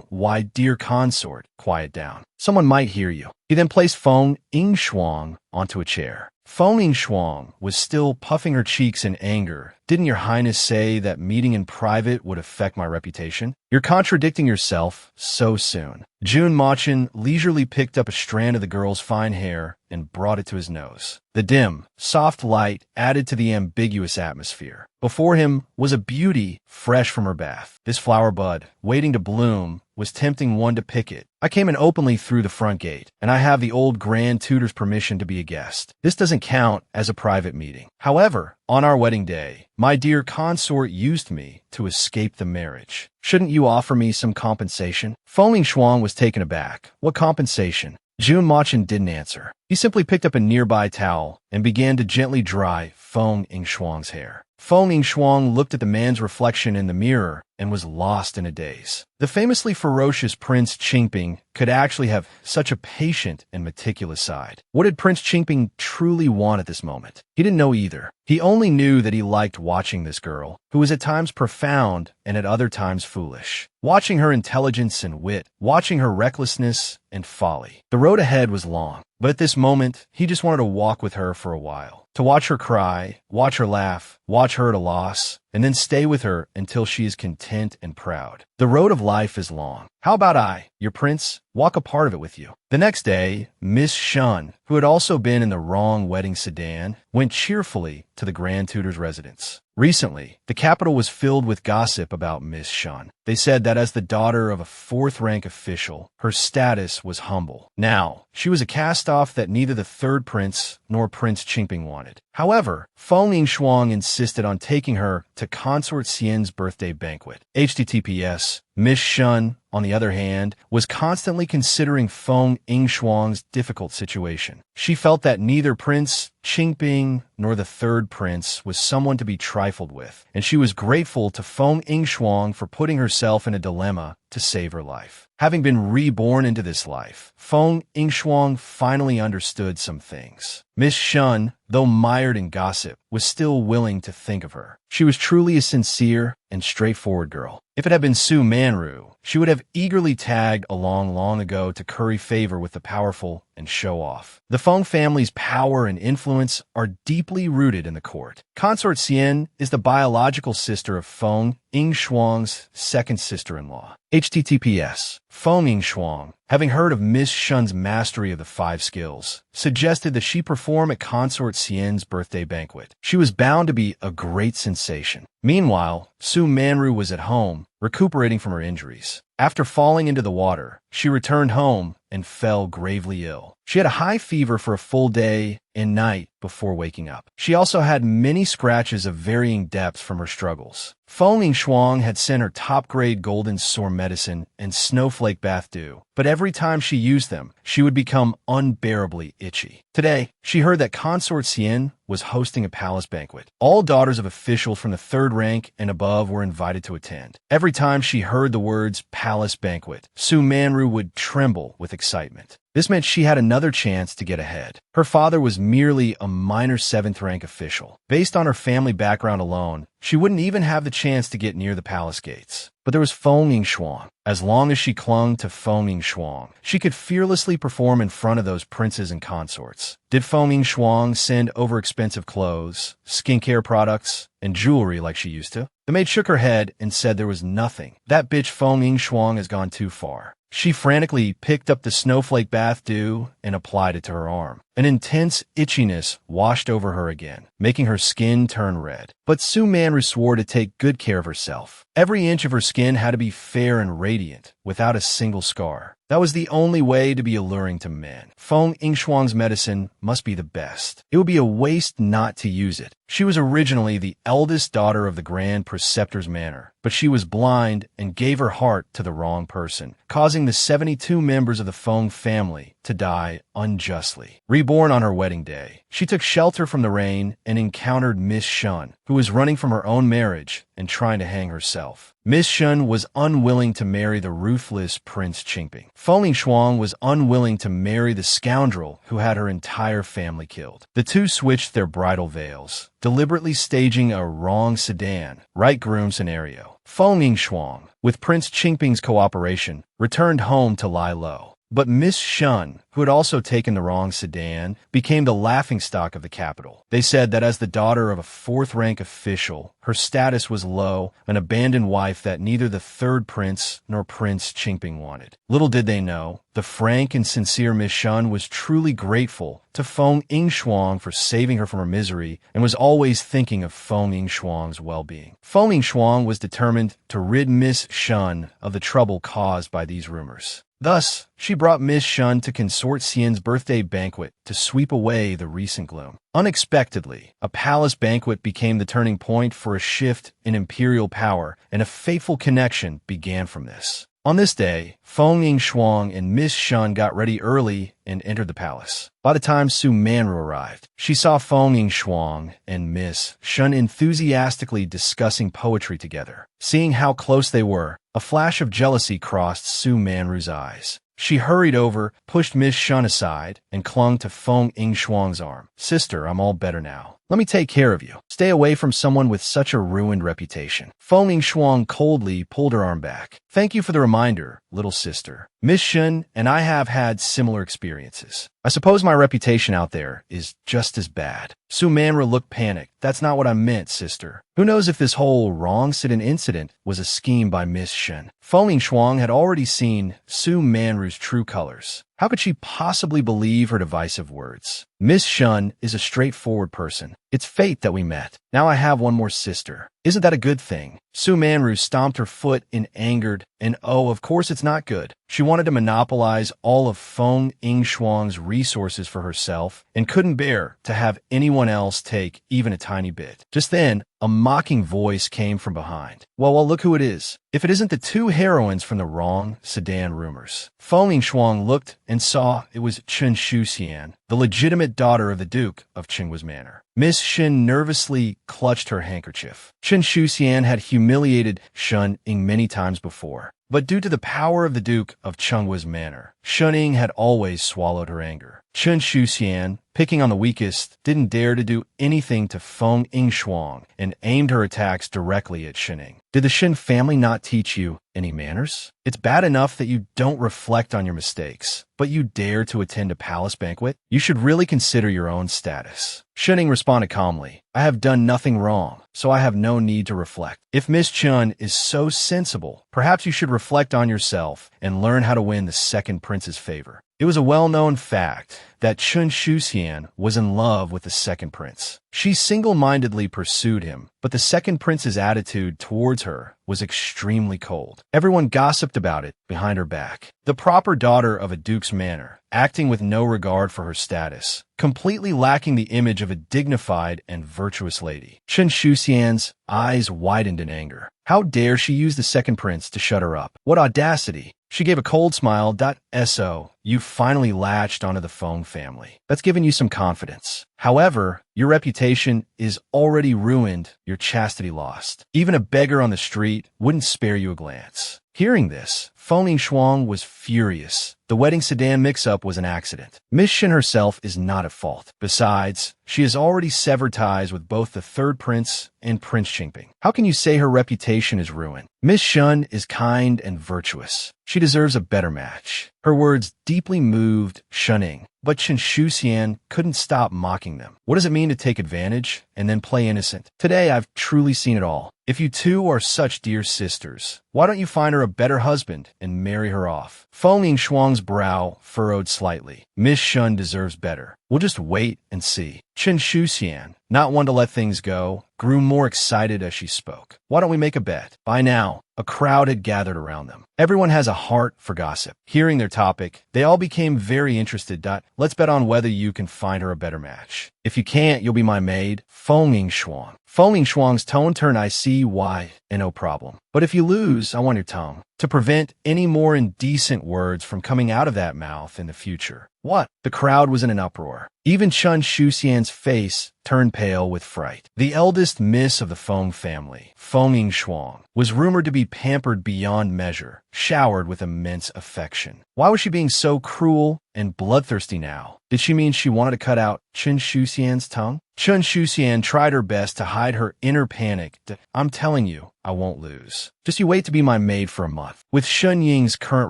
A: my dear consort. Quiet down. Someone might hear you. He then placed Feng Yingshuang onto a chair. Feng Yingshuang was still puffing her cheeks in anger. Didn't your highness say that meeting in private would affect my reputation? You're contradicting yourself so soon. Jun Machin leisurely picked up a strand of the girl's fine hair and brought it to his nose. The dim, soft light added to the ambiguous atmosphere. Before him was a beauty fresh from her bath. This flower bud, waiting to bloom, was tempting one to pick it. I came in openly through the front gate, and I have the old Grand Tutor's permission to be a guest. This doesn't count as a private meeting. However, on our wedding day, my dear consort used me to escape the marriage. Shouldn't you offer me some compensation? Feng Yingshuang was taken aback. What compensation? Jun Machin didn't answer. He simply picked up a nearby towel and began to gently dry Feng Yingshuang's hair. Feng Yingshuang looked at the man's reflection in the mirror and was lost in a daze. The famously ferocious Prince Qingping could actually have such a patient and meticulous side. What did Prince Qingping truly want at this moment? He didn't know either. He only knew that he liked watching this girl, who was at times profound and at other times foolish. Watching her intelligence and wit, watching her recklessness and folly. The road ahead was long, but at this moment, he just wanted to walk with her for a while. To watch her cry, watch her laugh, watch her at a loss, and then stay with her until she is content and proud. The road of life is long. How about I, your prince, walk a part of it with you? The next day, Miss Shun, who had also been in the wrong wedding sedan, went cheerfully to the Grand Tutor's residence. Recently, the capital was filled with gossip about Miss Shun. They said that as the daughter of a fourth-rank official, her status was humble. Now, she was a cast-off that neither the third prince nor Prince Qingping wanted. However, Feng Yingshuang insisted on taking her to Consort Xian's birthday banquet. HTTPS. Miss Shun, on the other hand, was constantly considering Feng Yingshuang's difficult situation. She felt that neither Prince Qingping nor the third prince was someone to be trifled with, and she was grateful to Feng Yingshuang for putting her herself in a dilemma to save her life. Having been reborn into this life, Feng Yingxuang finally understood some things. Miss Shun, though mired in gossip, was still willing to think of her. She was truly a sincere and straightforward girl. If it had been Su Manru, she would have eagerly tagged along long ago to curry favor with the powerful and show off. The Feng family's power and influence are deeply rooted in the court. Consort Xian is the biological sister of Feng Yingxuang's second sister-in-law. HTTPS. Feng Yingxuang, having heard of Miss Shun's mastery of the 5 skills, suggested that she perform at Consort Xian's birthday banquet. She was bound to be a great sensation. Meanwhile, Su Manru was at home, recuperating from her injuries. After falling into the water, she returned home and fell gravely ill. She had a high fever for a full day and night before waking up. She also had many scratches of varying depths from her struggles. Feng Yingxuang had sent her top-grade golden sore medicine and snowflake bath dew, but every time she used them, she would become unbearably itchy. Today, she heard that Consort Xian was hosting a palace banquet. All daughters of officials from the 3rd rank and above were invited to attend. Every time she heard the words palace banquet, Su Manru would tremble with excitement. This meant she had another chance to get ahead. Her father was merely a minor 7th rank official. Based on her family background alone, she wouldn't even have the chance to get near the palace gates. But there was Feng Yingxuang. As long as she clung to Feng Yingxuang, she could fearlessly perform in front of those princes and consorts. Did Feng Yingxuang send overexpensive clothes, skincare products, and jewelry like she used to? The maid shook her head and said there was nothing. That bitch Feng Yingxuang has gone too far. She frantically picked up the snowflake bath dew and applied it to her arm. An intense itchiness washed over her again, making her skin turn red. But Su Manru swore to take good care of herself. Every inch of her skin had to be fair and radiant, without a single scar. That was the only way to be alluring to men. Feng Yingxuang's medicine must be the best. It would be a waste not to use it. She was originally the eldest daughter of the Grand Preceptor's manor, but she was blind and gave her heart to the wrong person, causing the 72 members of the Feng family to die unjustly. Reborn on her wedding day, she took shelter from the rain and encountered Miss Shun, who was running from her own marriage and trying to hang herself. Miss Shun was unwilling to marry the ruthless Prince Qingping. Feng Yingxuang was unwilling to marry the scoundrel who had her entire family killed. The two switched their bridal veils, deliberately staging a wrong sedan, right groom scenario. Feng Yingxuang, with Prince Qingping's cooperation, returned home to lie low. But Miss Shun, who had also taken the wrong sedan, became the laughingstock of the capital. They said that as the daughter of a 4th-rank official, her status was low, an abandoned wife that neither the 3rd prince nor Prince Qingping wanted. Little did they know, the frank and sincere Miss Shun was truly grateful to Feng Yingxuang for saving her from her misery and was always thinking of Feng Yingxuang's well-being. Feng Yingxuang was determined to rid Miss Shun of the trouble caused by these rumors. Thus, she brought Miss Shun to Consort Xian's birthday banquet to sweep away the recent gloom. Unexpectedly, a palace banquet became the turning point for a shift in imperial power, and a fateful connection began from this. On this day, Feng Yingxuang and Miss Shun got ready early and entered the palace. By the time Su Manru arrived, she saw Feng Yingxuang and Miss Shun enthusiastically discussing poetry together. Seeing how close they were, a flash of jealousy crossed Su Manru's eyes. She hurried over, pushed Miss Shun aside, and clung to Feng Yingxuang's arm. "Sister, I'm all better now. Let me take care of you. Stay away from someone with such a ruined reputation." Feng Yingxuang coldly pulled her arm back. "Thank you for the reminder, little sister. Miss Shun and I have had similar experiences. I suppose my reputation out there is just as bad." Su Manru looked panicked. "That's not what I meant, sister. Who knows if this whole wrong sit-in incident was a scheme by Miss Shun?" Feng Yingxuang had already seen Su Manru's true colors. How could she possibly believe her divisive words? Miss Shun is a straightforward person. It's fate that we met. Now I have one more sister. Isn't that a good thing? Su Manru stomped her foot in anger, and oh, of course it's not good. She wanted to monopolize all of Feng Yingxuang's resources for herself and couldn't bear to have anyone else take even a tiny bit. Just then, a mocking voice came from behind. Well, look who it is. if it isn't the two heroines from the wrong sedan rumors. Feng Yingshuang looked and saw it was Chen Shuxian, the legitimate daughter of the Duke of Qinghua's manor. Miss Shen nervously clutched her handkerchief. Chen Shuxian had humiliated Shen Ying many times before, but due to the power of the Duke of Qinghua's manor, Shen Ying had always swallowed her anger. Chen Shuxian, picking on the weakest, didn't dare to do anything to Feng Yingshuang and aimed her attacks directly at Shen Ying. Did the Shen family not teach you any manners? It's bad enough that you don't reflect on your mistakes, but you dare to attend a palace banquet? You should really consider your own status. Shen Ying responded calmly, I have done nothing wrong, so I have no need to reflect. If Miss Chen is so sensible, perhaps you should reflect on yourself and learn how to win the second prince's favor. It was a well-known fact that Chen Shuxian was in love with the second prince. She single-mindedly pursued him, but the second prince's attitude towards her was extremely cold. Everyone gossiped about it behind her back. The proper daughter of a duke's manor, acting with no regard for her status, completely lacking the image of a dignified and virtuous lady. Chen Shuxian's eyes widened in anger. How dare she use the second prince to shut her up? What audacity! She gave a cold smile. So, you finally latched onto the Feng family. That's given you some confidence. However, your reputation is already ruined, your chastity lost. Even a beggar on the street wouldn't spare you a glance. Hearing this, Feng Yingshuang was furious. The wedding sedan mix-up was an accident. Miss Shen herself is not at fault. Besides, she has already severed ties with both the third prince and Prince Qingping. How can you say her reputation is ruined? Miss Shen is kind and virtuous. She deserves a better match. Her words deeply moved Shen Ying, but Chen Shuxian couldn't stop mocking them. What does it mean to take advantage and then play innocent? Today I've truly seen it all. If you two are such dear sisters, why don't you find her a better husband and marry her off? Feng Yingshuang's brow furrowed slightly. Miss Shen deserves better. We'll just wait and see. Chen Shuxian, not one to let things go, grew more excited as she spoke. Why don't we make a bet? By now, a crowd had gathered around them. Everyone has a heart for gossip. Hearing their topic, they all became very interested. Let's bet on whether you can find her a better match. If you can't, you'll be my maid, Feng Yingshuang. Feng Yingshuang's tone turned, I see why, and no problem. But if you lose, I want your tongue, to prevent any more indecent words from coming out of that mouth in the future. What? The crowd was in an uproar. Even Chen Shuxian's face turned pale with fright. The eldest miss of the Feng family, Feng Yingshuang, was rumored to be pampered beyond measure, showered with immense affection. Why was she being so cruel and bloodthirsty now? Did she mean she wanted to cut out Chen Shuxian's tongue? Chen Shuxian tried her best to hide her inner panic. I'm telling you, I won't lose. Just you wait to be my maid for a month. With Shen Ying's current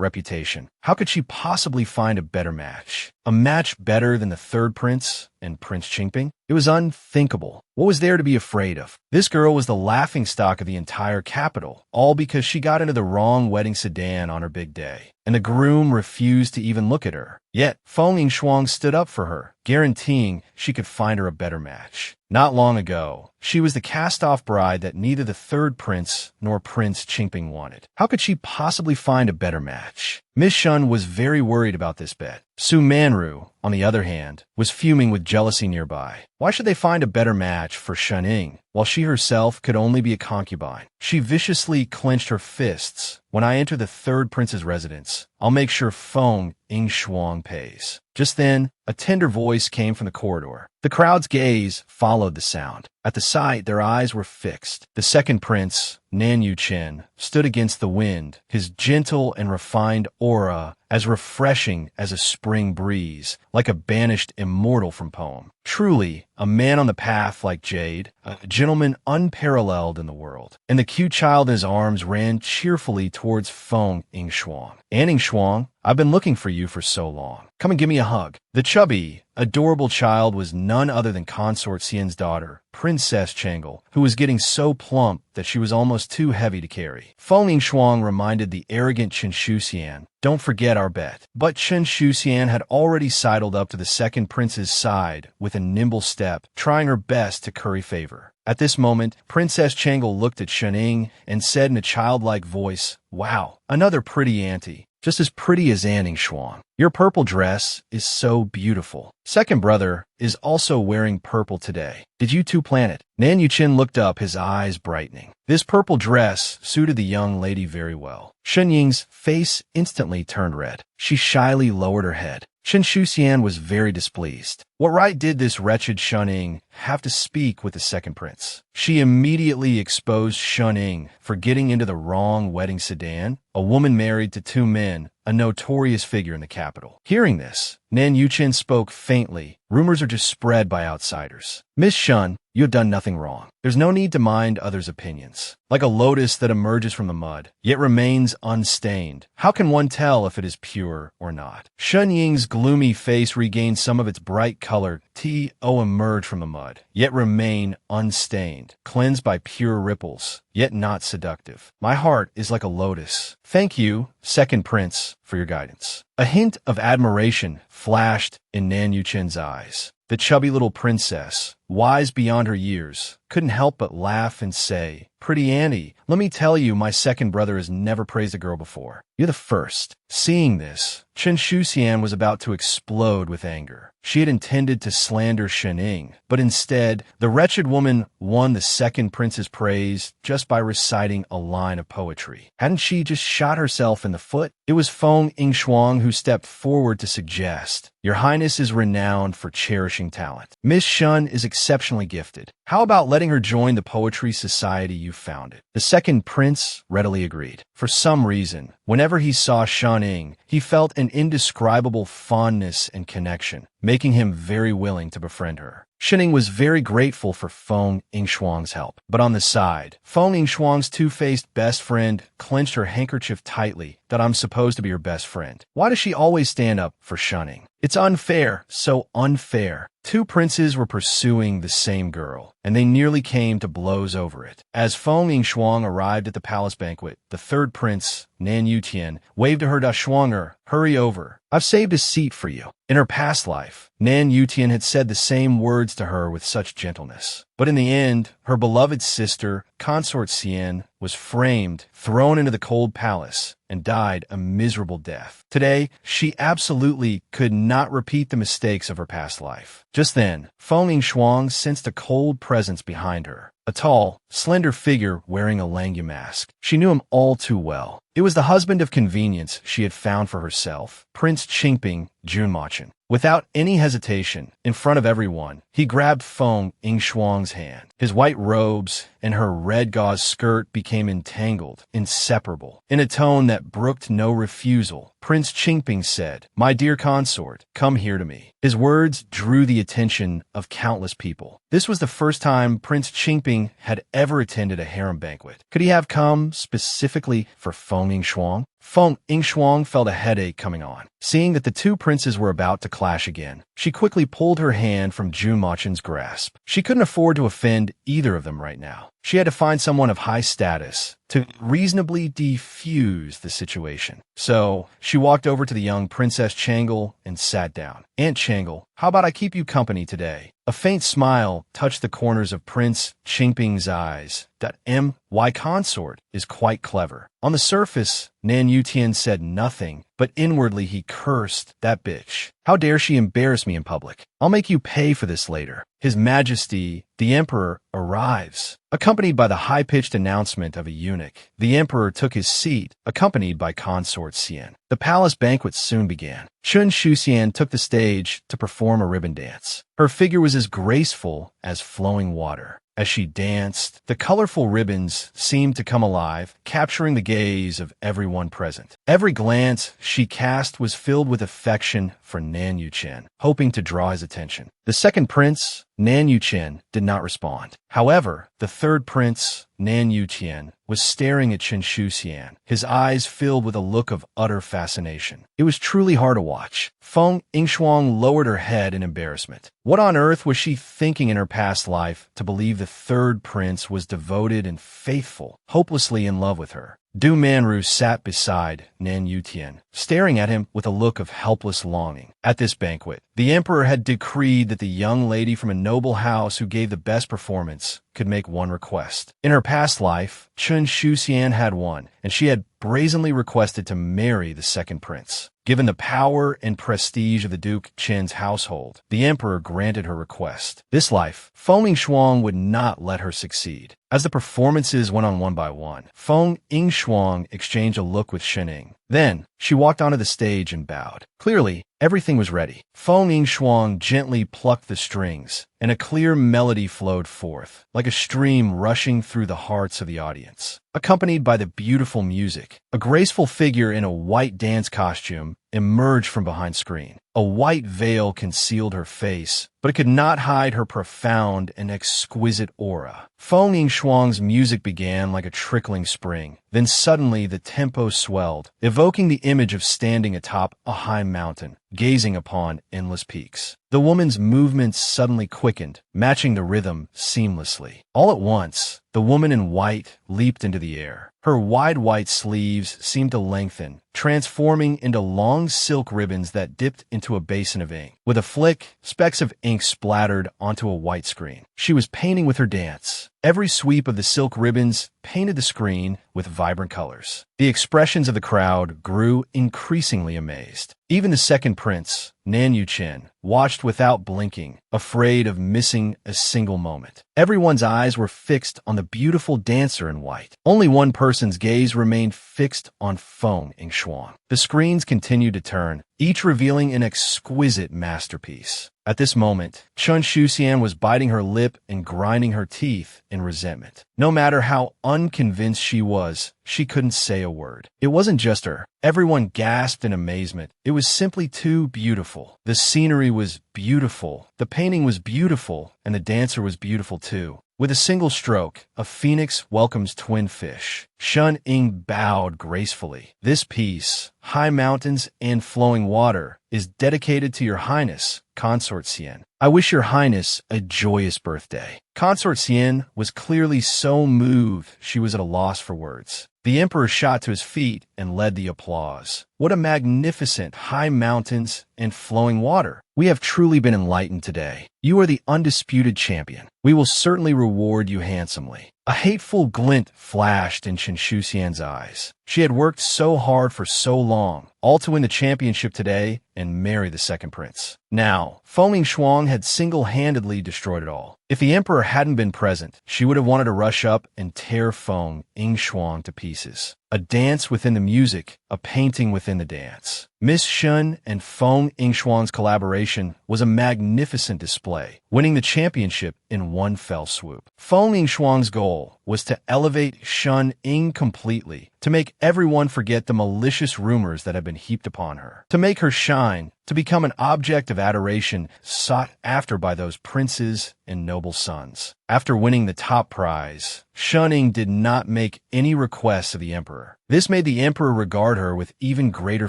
A: reputation, how could she possibly find a better match? A match better than the third prince and Prince Qingping? It was unthinkable. What was there to be afraid of? This girl was the laughingstock of the entire capital, all because she got into the wrong wedding sedan on her big day, and the groom refused to even look at her. Yet, Feng Yingshuang stood up for her, guaranteeing she could find her a better match. Not long ago, she was the cast-off bride that neither the third prince nor Prince Qingping wanted. How could she possibly find a better match? Miss Shen was very worried about this bet. Su Manru, on the other hand, was fuming with jealousy nearby. Why should they find a better match for Shen Ying, while she herself could only be a concubine? She viciously clenched her fists. When I enter the third prince's residence, I'll make sure Feng Yingshuang pays. Just then, a tender voice came from the corridor. The crowd's gaze followed the sound. At the sight, their eyes were fixed. The second prince, Nan Yuchen, stood against the wind, his gentle and refined aura as refreshing as a spring breeze, like a banished immortal from poem. Truly, a man on the path like Jade, a gentleman unparalleled in the world. And the cute child in his arms ran cheerfully towards Feng Yingshuang. Anne Yingshuang, I've been looking for you for so long. Come and give me a hug. The chubby, adorable child was none other than Consort Xian's daughter, Princess Changle, who was getting so plump that she was almost too heavy to carry. Feng Yingshuang reminded the arrogant Chen Shuxian, don't forget our bet. But Chen Shuxian had already sidled up to the second prince's side with a nimble step, trying her best to curry favor. At this moment, Princess Changle looked at Shen Ying and said in a childlike voice, wow, another pretty auntie. Just as pretty as Anne Yingshuang. Your purple dress is so beautiful. Second brother is also wearing purple today. Did you two plan it? Nan Yuchen looked up, his eyes brightening. This purple dress suited the young lady very well. Shen Ying's face instantly turned red. She shyly lowered her head. Chen Shuxian was very displeased. What right did this wretched Shen Ying have to speak with the second prince? She immediately exposed Shen Ying for getting into the wrong wedding sedan, a woman married to two men, a notorious figure in the capital. Hearing this, Nan Yuchen spoke faintly. Rumors are just spread by outsiders. Miss Shun, you have done nothing wrong. There's no need to mind others' opinions. Like a lotus that emerges from the mud, yet remains unstained, how can one tell if it is pure or not? Shen Ying's gloomy face regained some of its bright color. To emerge from the mud, yet remain unstained, cleansed by pure ripples, yet not seductive. My heart is like a lotus. Thank you, second prince, for your guidance. A hint of admiration flashed in Nan Yuchen's eyes. The chubby little princess, wise beyond her years, couldn't help but laugh and say, "Pretty Annie, let me tell you, my second brother has never praised a girl before. You're the first." Seeing this, Chen Shuxian was about to explode with anger. She had intended to slander Shen Ying, but instead, the wretched woman won the second prince's praise just by reciting a line of poetry. Hadn't she just shot herself in the foot? It was Feng Yingshuang who stepped forward to suggest, "Your Highness is renowned for cherishing talent. Miss Shun is exceptionally gifted. How about letting her join the poetry society you founded?" The second prince readily agreed. For some reason, whenever he saw Shen Ying, he felt an indescribable fondness and connection, making him very willing to befriend her. Shen Ying was very grateful for Feng Yingshuang's help. But on the side, Feng Yingshuang's two-faced best friend clenched her handkerchief tightly that I'm supposed to be her best friend. Why does she always stand up for Shen Ying? It's unfair, so unfair. Two princes were pursuing the same girl, and they nearly came to blows over it. As Feng Yingshuang arrived at the palace banquet, the third prince, Nan Yutian, waved to her Da Shuanger, "Hurry over. I've saved a seat for you." In her past life, Nan Yutian had said the same words to her with such gentleness. But in the end, her beloved sister, Consort Xian, was framed, thrown into the cold palace, and died a miserable death. Today, she absolutely could not repeat the mistakes of her past life. Just then, Feng Yingshuang sensed a cold presence behind her. A tall, slender figure wearing a Langya mask. She knew him all too well. It was the husband of convenience she had found for herself, Prince Qingping Junmachin. Without any hesitation, in front of everyone, he grabbed Feng Yingshuang's hand. His white robes and her red gauze skirt became entangled, inseparable. In a tone that brooked no refusal, Prince Qingping said, "My dear consort, come here to me." His words drew the attention of countless people. This was the first time Prince Qingping had ever attended a harem banquet. Could he have come specifically for Feng Yingshuang? Feng Yingshuang felt a headache coming on. Seeing that the two princes were about to clash again, she quickly pulled her hand from Junmachin's grasp. She couldn't afford to offend either of them right now. She had to find someone of high status to reasonably defuse the situation. So she walked over to the young Princess Changle and sat down. "Aunt Changle, how about I keep you company today?" A faint smile touched the corners of Prince Qingping's eyes. That M.Y. consort is quite clever. On the surface, Nan Yutian said nothing, but inwardly he cursed, "That bitch. How dare she embarrass me in public? I'll make you pay for this later." His Majesty, the Emperor, arrives. Accompanied by the high-pitched announcement of a eunuch, the Emperor took his seat, accompanied by Consort Xian. The palace banquet soon began. Chen Shuxian took the stage to perform a ribbon dance. Her figure was as graceful as flowing water. As she danced, the colorful ribbons seemed to come alive, capturing the gaze of everyone present. Every glance she cast was filled with affection for Nan Yuchen, hoping to draw his attention. The second prince, Nan Yuchen, did not respond. However, the third prince, Nan Yutian, was staring at Chen Shuxian, his eyes filled with a look of utter fascination. It was truly hard to watch. Feng Yingshuang lowered her head in embarrassment. What on earth was she thinking in her past life to believe the third prince was devoted and faithful, hopelessly in love with her? Du Manru sat beside Nan Yutian, staring at him with a look of helpless longing. At this banquet, the emperor had decreed that the young lady from a noble house who gave the best performance could make one request. In her past life, Chun Shuxian had one, and she had brazenly requested to marry the second prince. Given the power and prestige of the Duke Qin's household, the emperor granted her request. This life, Feng Yingshuang would not let her succeed. As the performances went on one by one, Feng Yingshuang exchanged a look with Shening. Then, she walked onto the stage and bowed. Clearly, everything was ready. Feng Yingshuang gently plucked the strings, and a clear melody flowed forth, like a stream rushing through the hearts of the audience. Accompanied by the beautiful music, a graceful figure in a white dance costume emerged from behind screen. A white veil concealed her face, but it could not hide her profound and exquisite aura. Feng Yingshuang's music began like a trickling spring. Then suddenly the tempo swelled, evoking the image of standing atop a high mountain, gazing upon endless peaks. The woman's movements suddenly quickened, matching the rhythm seamlessly. All at once, the woman in white leaped into the air. Her wide white sleeves seemed to lengthen, transforming into long silk ribbons that dipped into a basin of ink. With a flick, specks of ink splattered onto a white screen. She was painting with her dance. Every sweep of the silk ribbons painted the screen with vibrant colors. The expressions of the crowd grew increasingly amazed. Even the second prince, Nan Yuchen, watched without blinking, afraid of missing a single moment. Everyone's eyes were fixed on the beautiful dancer in white. Only one person's gaze remained fixed on Feng Yingshuang. The screens continued to turn, each revealing an exquisite masterpiece. At this moment, Chun Shuxian was biting her lip and grinding her teeth in resentment. No matter how unconvinced she was, she couldn't say a word. It wasn't just her. Everyone gasped in amazement. It was simply too beautiful. The scenery was beautiful, the painting was beautiful, and the dancer was beautiful too. With a single stroke, a phoenix welcomes twin fish. Shun Ying bowed gracefully. This piece, High Mountains and Flowing Water, is dedicated to Your Highness, Consort Xian. I wish Your Highness a joyous birthday. Consort Xian was clearly so moved she was at a loss for words. The emperor shot to his feet and led the applause. What a magnificent High Mountains and Flowing Water. We have truly been enlightened today. You are the undisputed champion. We will certainly reward you handsomely. A hateful glint flashed in Chen Shuxian's eyes. She had worked so hard for so long, all to win the championship today and marry the second prince. Now, Feng Yingshuang had single-handedly destroyed it all. If the emperor hadn't been present, she would have wanted to rush up and tear Feng Yingshuang to pieces. A dance within the music, a painting within the dance. Miss Shun and Feng Yingshuang's collaboration was a magnificent display, winning the championship in one fell swoop. Feng Yingshuang's goal was to elevate Shun Ying completely, to make everyone forget the malicious rumors that had been heaped upon her, to make her shine, to become an object of adoration sought after by those princes and noble sons. After winning the top prize, Shun Ying did not make any requests of the emperor. This made the emperor regard her with even greater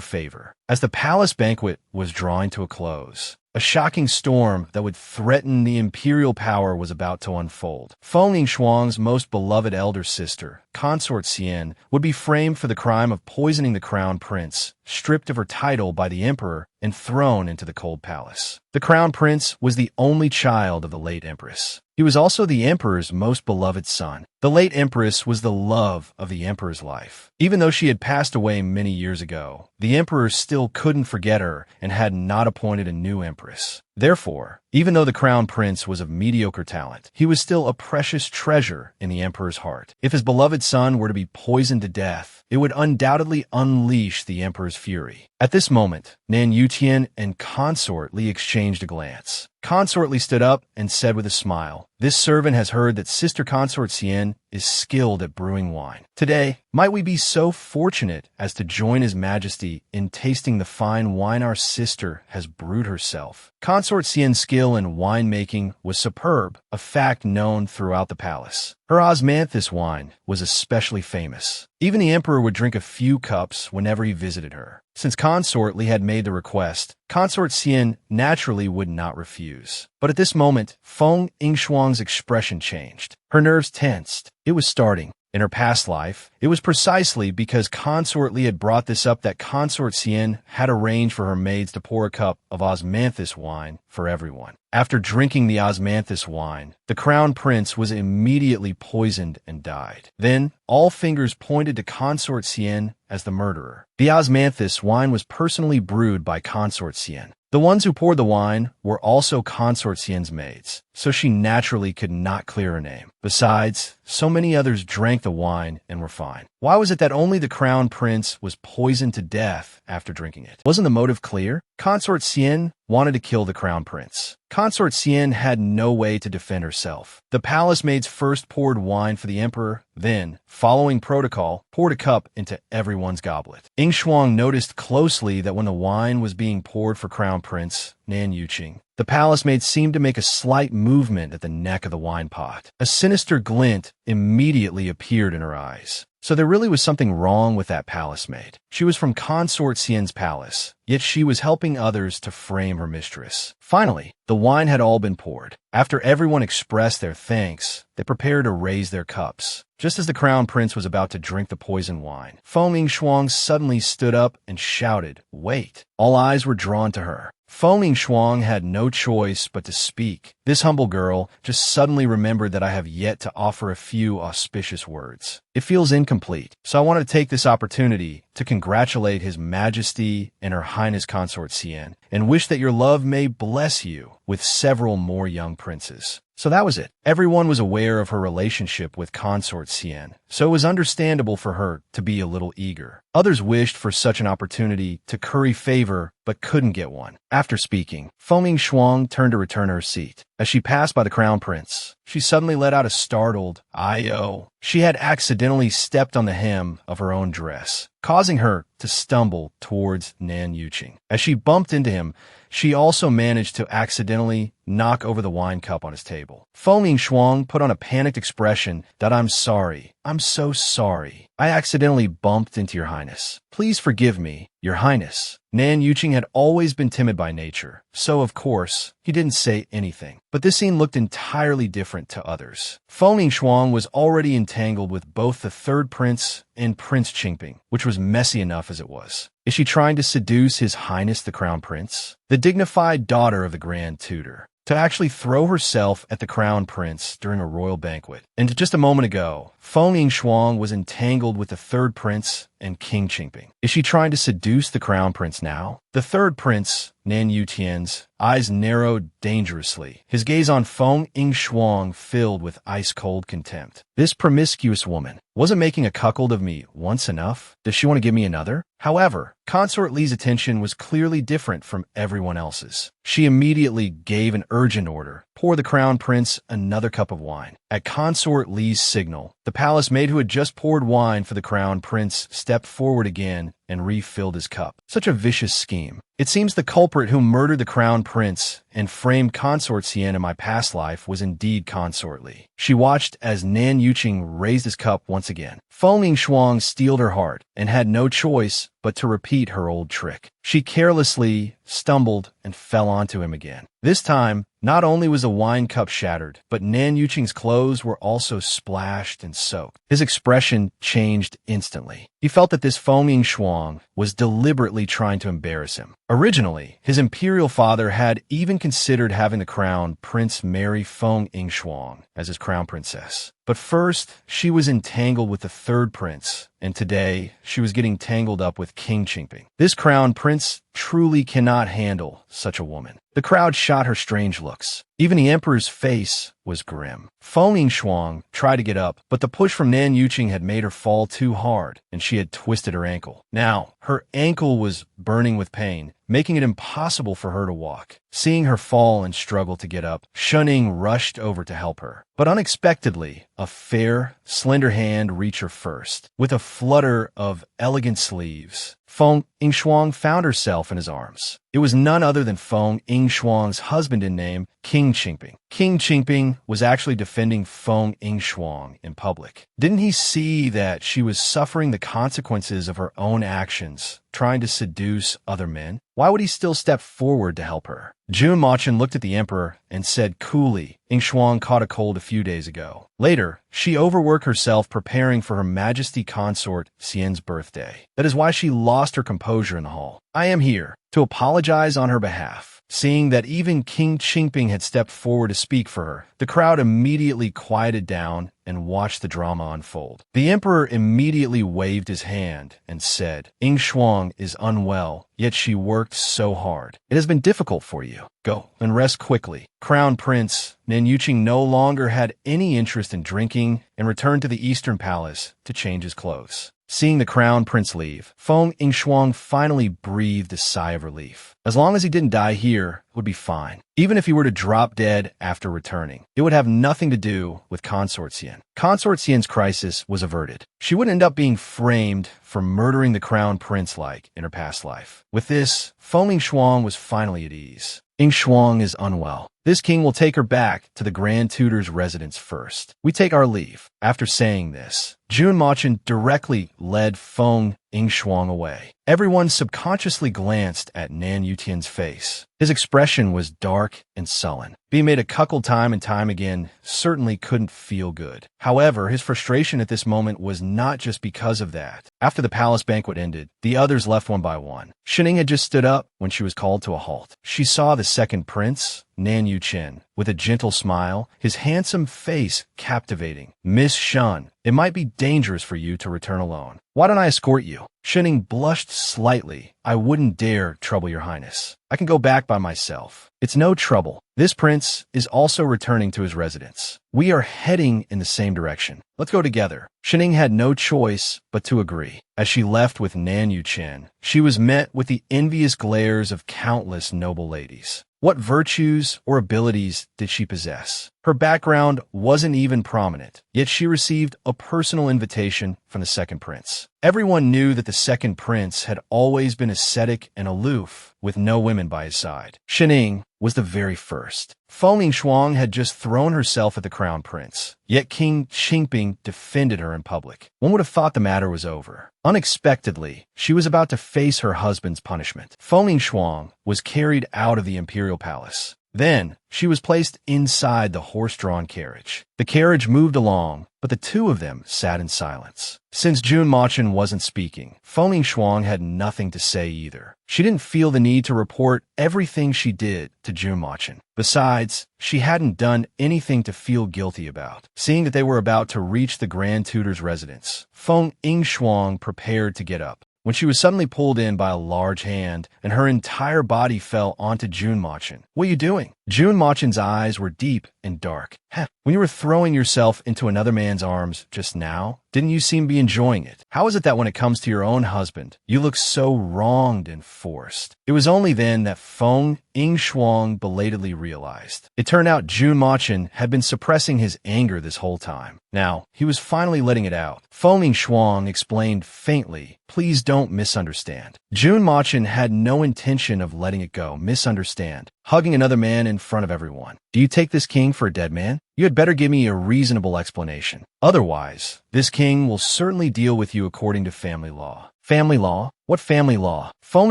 A: favor. As the palace banquet was drawing to a close, a shocking storm that would threaten the imperial power was about to unfold. Feng Yingshuang's most beloved elder sister, Consort Xian, would be framed for the crime of poisoning the crown prince, stripped of her title by the emperor, and thrown into the cold palace. The crown prince was the only child of the late empress. He was also the emperor's most beloved son. The late empress was the love of the emperor's life. Even though she had passed away many years ago, the emperor still couldn't forget her and had not appointed a new empress. Therefore, even though the crown prince was of mediocre talent, he was still a precious treasure in the emperor's heart. If his beloved son were to be poisoned to death, it would undoubtedly unleash the emperor's fury. At this moment, Nan Yutian and Consort Li exchanged a glance. Consort Li stood up and said with a smile, "This servant has heard that Sister Consort Xian is skilled at brewing wine. Today, might we be so fortunate as to join His Majesty in tasting the fine wine our sister has brewed herself." Consort Xian's skill in winemaking was superb, a fact known throughout the palace. Her osmanthus wine was especially famous. Even the emperor would drink a few cups whenever he visited her. Since Consort Li had made the request, Consort Xian naturally would not refuse. But at this moment, Feng Yingshuang's expression changed. Her nerves tensed. It was starting. In her past life, It was precisely because Consort Li had brought this up that Consort Cien had arranged for her maids to pour a cup of osmanthus wine for everyone. After drinking the osmanthus wine, the crown prince was immediately poisoned and died. Then, all fingers pointed to Consort Cien as the murderer. The osmanthus wine was personally brewed by Consort Cien. The ones who poured the wine were also Consort Cien's maids, so she naturally could not clear her name. Besides, so many others drank the wine and were fine. Why was it that only the crown prince was poisoned to death after drinking it? Wasn't the motive clear? Consort Cien wanted to kill the crown prince. Consort Cien had no way to defend herself. The palace maids first poured wine for the emperor, then, following protocol, poured a cup into everyone's goblet. Ying Shuang noticed closely that when the wine was being poured for crown prince Nan Yuqing, the palace maid seemed to make a slight movement at the neck of the wine pot. A sinister glint immediately appeared in her eyes. So there really was something wrong with that palace maid. She was from Consort Cien's palace, yet she was helping others to frame her mistress. Finally, the wine had all been poured. After everyone expressed their thanks, they prepared to raise their cups. Just as the crown prince was about to drink the poison wine, Feng Yingxuang suddenly stood up and shouted, "Wait!" All eyes were drawn to her. Feng Yingxuang had no choice but to speak. This humble girl just suddenly remembered that I have yet to offer a few auspicious words. It feels incomplete, so I wanted to take this opportunity to congratulate His Majesty and Her Highness Consort Cien, and wish that your love may bless you with several more young princes. So that was it. Everyone was aware of her relationship with Consort Cien, so it was understandable for her to be a little eager. Others wished for such an opportunity to curry favor, but couldn't get one. After speaking, Feng Yingxuang turned to return to her seat. As she passed by the crown prince, she suddenly let out a startled, "Ayo." She had accidentally stepped on the hem of her own dress, causing her to stumble towards Nan Yuqing. As she bumped into him, she also managed to accidentally knock over the wine cup on his table. Feng Yingxuang put on a panicked expression that "I'm sorry. I'm so sorry. I accidentally bumped into your highness. Please forgive me, your highness." Nan Yuqing had always been timid by nature, so of course, he didn't say anything. But this scene looked entirely different to others. Feng Yingxuang was already entangled with both the third prince and Prince Qingping, which was messy enough as it was. Is she trying to seduce His Highness the Crown Prince, the dignified daughter of the Grand Tutor, to actually throw herself at the Crown Prince during a royal banquet? And just a moment ago, Feng Yingxuang was entangled with the third prince and King Qingping. Is she trying to seduce the Crown Prince now? The third prince, Nan Yutian's eyes narrowed dangerously, his gaze on Feng Yingxuang filled with ice-cold contempt. This promiscuous woman wasn't making a cuckold of me once enough. Does she want to give me another? However, Consort Li's attention was clearly different from everyone else's. She immediately gave an urgent order: pour the Crown Prince another cup of wine. At Consort Li's signal, the palace maid who had just poured wine for the Crown Prince stepped forward again and refilled his cup. Such a vicious scheme. It seems the culprit who murdered the Crown Prince and framed Consort Cien in my past life was indeed Consort Li. She watched as Nan Yuqing raised his cup once again. Feng Yingxuang steeled her heart and had no choice but to repeat her old trick. She carelessly stumbled and fell onto him again. This time, not only was the wine cup shattered, but Nan Yuqing's clothes were also splashed and soaked. His expression changed instantly. He felt that this Feng Yingxuang was deliberately trying to embarrass him. Originally, his imperial father had even considered having the crown prince marry Feng Yingxuang as his crown princess. But first, she was entangled with the third prince, and today, she was getting tangled up with King Qingping. This crown prince truly cannot handle such a woman. The crowd shot her strange looks. Even the emperor's face was grim. Feng Yingxuang tried to get up, but the push from Nan Yuqing had made her fall too hard, and she had twisted her ankle. Now, her ankle was burning with pain, making it impossible for her to walk. Seeing her fall and struggle to get up, Shuning rushed over to help her. But unexpectedly, a fair, slender hand reached her first. With a flutter of elegant sleeves, Feng Yingxuang found herself in his arms. It was none other than Feng Yingxuang's husband in name, King Qingping. King Qingping was actually defending Feng Yingshuang in public. Didn't he see that she was suffering the consequences of her own actions, trying to seduce other men? Why would he still step forward to help her? Jun Machun looked at the emperor and said coolly, Yingshuang caught a cold a few days ago. Later, she overworked herself preparing for Her Majesty Consort Xian's birthday. That is why she lost her composure in the hall. I am here to apologize on her behalf. Seeing that even King Qingping had stepped forward to speak for her, the crowd immediately quieted down and watched the drama unfold. The emperor immediately waved his hand and said, Yingshuang is unwell, yet she worked so hard. It has been difficult for you. Go and rest quickly. Crown Prince Nan Yuqing no longer had any interest in drinking and returned to the Eastern Palace to change his clothes. Seeing the crown prince leave, Feng Yingshuang finally breathed a sigh of relief. As long as he didn't die here, it would be fine. Even if he were to drop dead after returning, it would have nothing to do with Consort Xian. Consort Xian's crisis was averted. She would end up being framed for murdering the crown prince like in her past life. With this, Feng Yingshuang was finally at ease. Yingshuang is unwell. This king will take her back to the Grand Tutor's residence first. We take our leave. After saying this, Jun Machun directly led Feng Yingshuang away. Everyone subconsciously glanced at Nan Yutian's face. His expression was dark and sullen. Being made a cuckold time and time again certainly couldn't feel good. However, his frustration at this moment was not just because of that. After the palace banquet ended, the others left one by one. Shining had just stood up when she was called to a halt. She saw the second prince, Nan Yuqian, with a gentle smile, his handsome face captivating. Miss Shun, it might be dangerous for you to return alone. Why don't I escort you? Shining blushed slightly. I wouldn't dare trouble your highness. I can go back by myself. It's no trouble. This prince is also returning to his residence. We are heading in the same direction. Let's go together. Shining had no choice but to agree. As she left with Nan Yuqian, she was met with the envious glares of countless noble ladies. What virtues or abilities did she possess? Her background wasn't even prominent, yet she received a personal invitation from the second prince. Everyone knew that the second prince had always been ascetic and aloof, with no women by his side. Shining was the very first. Feng Yingshuang had just thrown herself at the crown prince, yet King Qingping defended her in public. One would have thought the matter was over. Unexpectedly, she was about to face her husband's punishment. Feng Yingshuang was carried out of the imperial palace. Then, she was placed inside the horse-drawn carriage. The carriage moved along, but the two of them sat in silence. Since Jun Machun wasn't speaking, Feng Yingshuang had nothing to say either. She didn't feel the need to report everything she did to Jun Machun. Besides, she hadn't done anything to feel guilty about. Seeing that they were about to reach the Grand Tutor's residence, Feng Yingshuang prepared to get up, when she was suddenly pulled in by a large hand, and her entire body fell onto Jun Machun. What are you doing? Jun Machun's eyes were deep and dark. When you were throwing yourself into another man's arms just now, didn't you seem to be enjoying it? How is it that when it comes to your own husband, you look so wronged and forced? It was only then that Feng Yingshuang belatedly realized. It turned out Jun Machun had been suppressing his anger this whole time. Now, he was finally letting it out. Feng Yingshuang explained faintly, "Please don't misunderstand." Jun Machun had no intention of letting it go. Misunderstand. Hugging another man in front of everyone. Do you take this king for a dead man? You had better give me a reasonable explanation. Otherwise, this king will certainly deal with you according to family law. Family law? What family law? Feng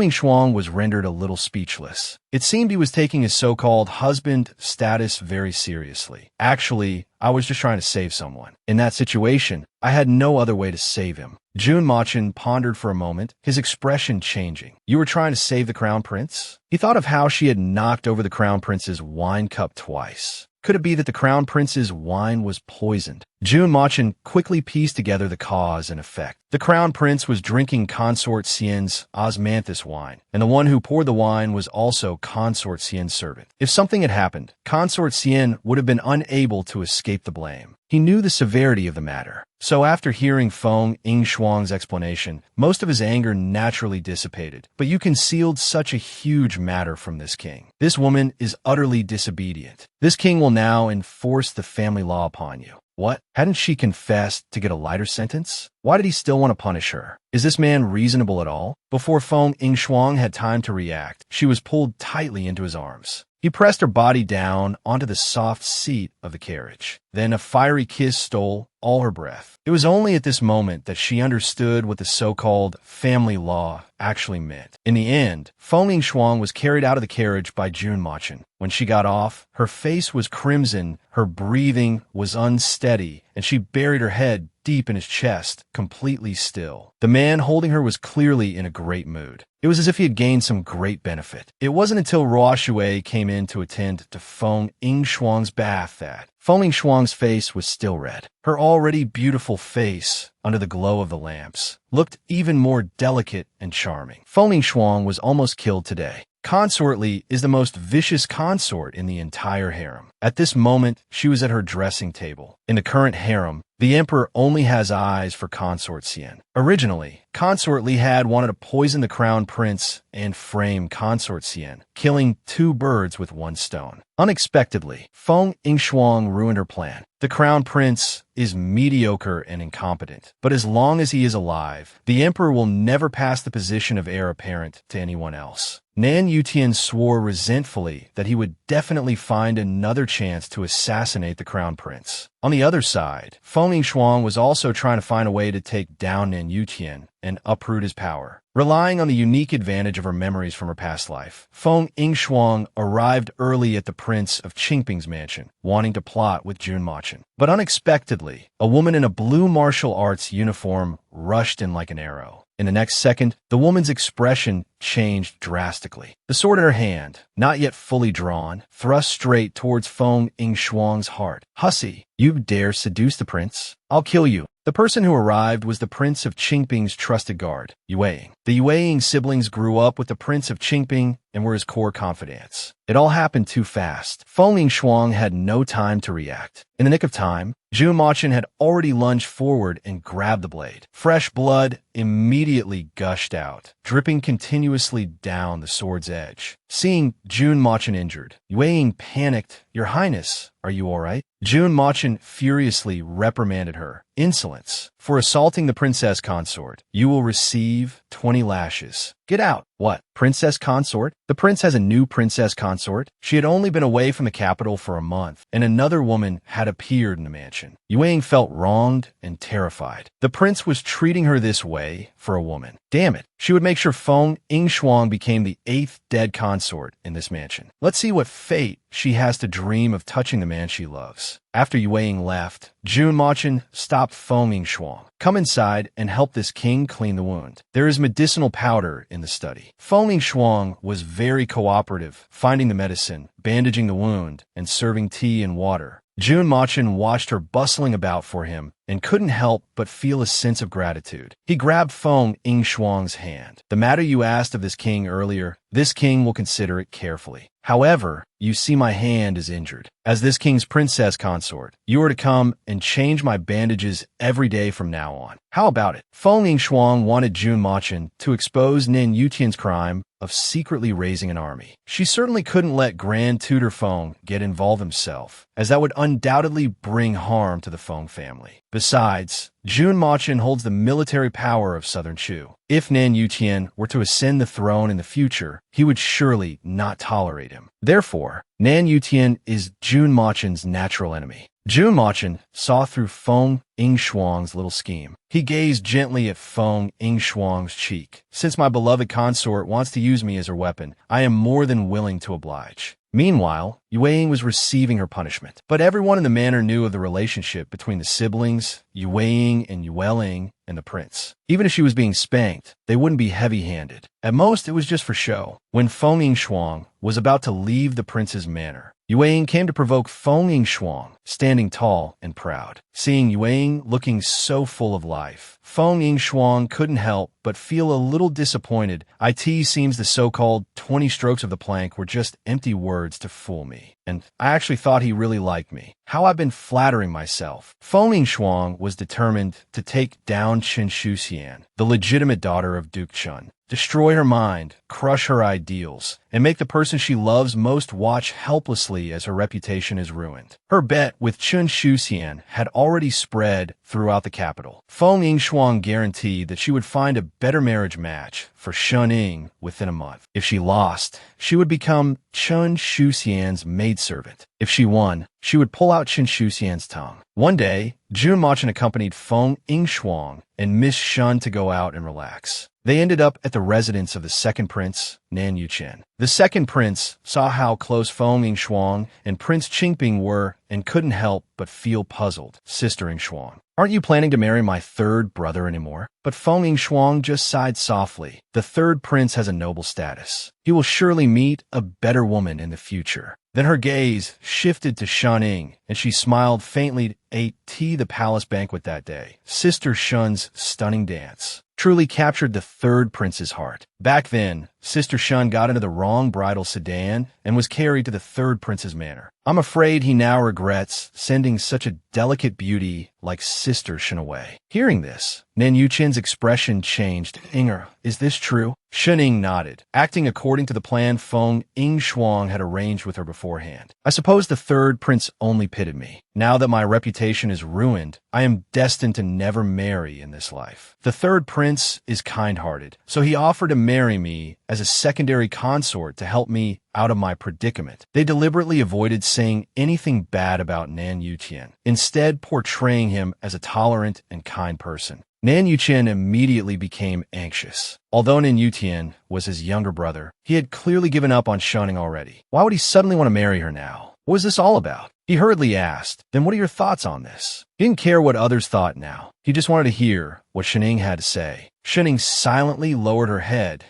A: Yingshuang was rendered a little speechless. It seemed he was taking his so-called husband status very seriously. Actually, I was just trying to save someone. In that situation, I had no other way to save him. Jun Machun pondered for a moment, his expression changing. You were trying to save the crown prince? He thought of how she had knocked over the crown prince's wine cup twice. Could it be that the crown prince's wine was poisoned? Jun Machun quickly pieced together the cause and effect. The crown prince was drinking Consort Xian's osmanthus wine, and the one who poured the wine was also Consort Xian's servant. If something had happened, Consort Xian would have been unable to escape the blame. He knew the severity of the matter. So after hearing Feng Yingshuang's explanation, most of his anger naturally dissipated. But you concealed such a huge matter from this king. This woman is utterly disobedient. This king will now enforce the family law upon you. What? Hadn't she confessed to get a lighter sentence? Why did he still want to punish her? Is this man reasonable at all? Before Feng Yingshuang had time to react, she was pulled tightly into his arms. He pressed her body down onto the soft seat of the carriage. Then a fiery kiss stole all her breath. It was only at this moment that she understood what the so-called family law actually meant. In the end, Feng Yingxuang was carried out of the carriage by Jun Machin. When she got off, her face was crimson, her breathing was unsteady, and she buried her head deep in his chest, completely still. The man holding her was clearly in a great mood. It was as if he had gained some great benefit. It wasn't until Ruo Shui came in to attend to Feng Yingxuang's bath that Feng Yingxuang's face was still red. Her already beautiful face, under the glow of the lamps, looked even more delicate and charming. Feng Yingxuang was almost killed today. Consort Li is the most vicious consort in the entire harem. At this moment, she was at her dressing table. In the current harem, the emperor only has eyes for Consort Xian. Originally, Consort Li had wanted to poison the crown prince and frame Consort Xian, killing two birds with one stone. Unexpectedly, Feng Yingxuang ruined her plan. The crown prince is mediocre and incompetent, but as long as he is alive, the emperor will never pass the position of heir apparent to anyone else. Nan Yutian swore resentfully that he would definitely find another chance to assassinate the crown prince. On the other side, Feng Yingxuang was also trying to find a way to take down Nan Yutian and uproot his power. Relying on the unique advantage of her memories from her past life, Feng Yingxuang arrived early at the Prince of Qingping's mansion, wanting to plot with Jun Machin. But unexpectedly, a woman in a blue martial arts uniform rushed in like an arrow. In the next second, the woman's expression changed drastically. The sword in her hand, not yet fully drawn, thrust straight towards Feng Yingxuang's heart. "Hussy, you dare seduce the prince? I'll kill you." The person who arrived was the Prince of Qingping's trusted guard, Yue. The Yue siblings grew up with the Prince of Qingping and were his core confidants. It all happened too fast. Feng Yingxuang had no time to react. In the nick of time, Jun Machin had already lunged forward and grabbed the blade. Fresh blood immediately gushed out, dripping continuously down the sword's edge. Seeing Jun Machin injured, Yue panicked. "Your Highness, are you all right?" Jun Machin furiously reprimanded her. "Insolence. For assaulting the princess consort, you will receive 20 lashes. Get out." "What? Princess consort?" The prince has a new princess consort. She had only been away from the capital for a month, and another woman had appeared in the mansion. Yue felt wronged and terrified. The prince was treating her this way for a woman. Damn it. She would make sure Feng Yingxuang became the 8th dead consort in this mansion. Let's see what fate she has to dream of touching the man she loves. After Yue left, Jun Machin stopped Feng Yingxuang. "Come inside and help this king clean the wound. There is medicinal powder in the study." Feng Yingxuang was very cooperative, finding the medicine, bandaging the wound, and serving tea and water. Jun Machin watched her bustling about for him and couldn't help but feel a sense of gratitude. He grabbed Feng Yingxuang's hand. "The matter you asked of this king earlier, this king will consider it carefully. However, you see my hand is injured. As this king's princess consort, you are to come and change my bandages every day from now on. How about it?" Feng Yingxuang wanted Jun Machin to expose Nan Yutian's crime of secretly raising an army. She certainly couldn't let Grand Tutor Feng get involved himself, as that would undoubtedly bring harm to the Feng family. Besides, Jun Machin holds the military power of Southern Chu. If Nan Yutian were to ascend the throne in the future, he would surely not tolerate him. Therefore, Nan Yutian is Jun Machin's natural enemy. Jun Machin saw through Feng Yingxuang's little scheme. He gazed gently at Feng Yingxuang's cheek. "Since my beloved consort wants to use me as her weapon, I am more than willing to oblige." Meanwhile, Yue was receiving her punishment. But everyone in the manor knew of the relationship between the siblings, Yue and Yueling, and the prince. Even if she was being spanked, they wouldn't be heavy-handed. At most, it was just for show. When Feng Yingxuang was about to leave the prince's manor, Yue came to provoke Feng Yingxuang, standing tall and proud. Seeing Yue looking so full of life, Feng Yingxuang couldn't help but feel a little disappointed. "It seems the so-called 20 strokes of the plank were just empty words to fool me. And I actually thought he really liked me. How I've been flattering myself." Feng Yingxuang was determined to take down Chen Shuxian Xian, the legitimate daughter of Duke Chun. Destroy her mind, crush her ideals, and make the person she loves most watch helplessly as her reputation is ruined. Her bet with Chun Shuxian had already spread throughout the capital. Feng Yingshuang guaranteed that she would find a better marriage match for Shun Ying within a month. If she lost, she would become Chun Shuxian's maidservant. If she won, she would pull out Chun Shuxian's tongue. One day, Jun Machin accompanied Feng Yingshuang and Miss Shun to go out and relax. They ended up at the residence of the second prince, Nan Yuchen. The second prince saw how close Feng Yingshuang and Prince Qingping were and couldn't help but feel puzzled. Sister Yingshuang, aren't you planning to marry my third brother anymore? But Feng Yingshuang just sighed softly. The third prince has a noble status. He will surely meet a better woman in the future. Then her gaze shifted to Shun Ying, and she smiled faintly at the palace banquet that day. Sister Shun's stunning dance truly captured the third prince's heart. Back then, Sister Shun got into the wrong bridal sedan and was carried to the third prince's manor. I'm afraid he now regrets sending such a delicate beauty like Sister Shun away. Hearing this, Nan Yuchen's expression changed. Inger, is this true? Shun Ying nodded, acting according to the plan Feng Yingshuang had arranged with her beforehand. I suppose the third prince only pitied me. Now that my reputation is ruined, I am destined to never marry in this life. The third prince is kind-hearted, so he offered to marry me as a secondary consort to help me out of my predicament. They deliberately avoided saying anything bad about Nan Yuchen, instead portraying him as a tolerant and kind person. Nan Yuchen immediately became anxious. Although Nan Yutian was his younger brother, he had clearly given up on Shunning already. Why would he suddenly want to marry her now? What was this all about? He hurriedly asked, then what are your thoughts on this? He didn't care what others thought now. He just wanted to hear what Shuning had to say. Shuning silently lowered her head.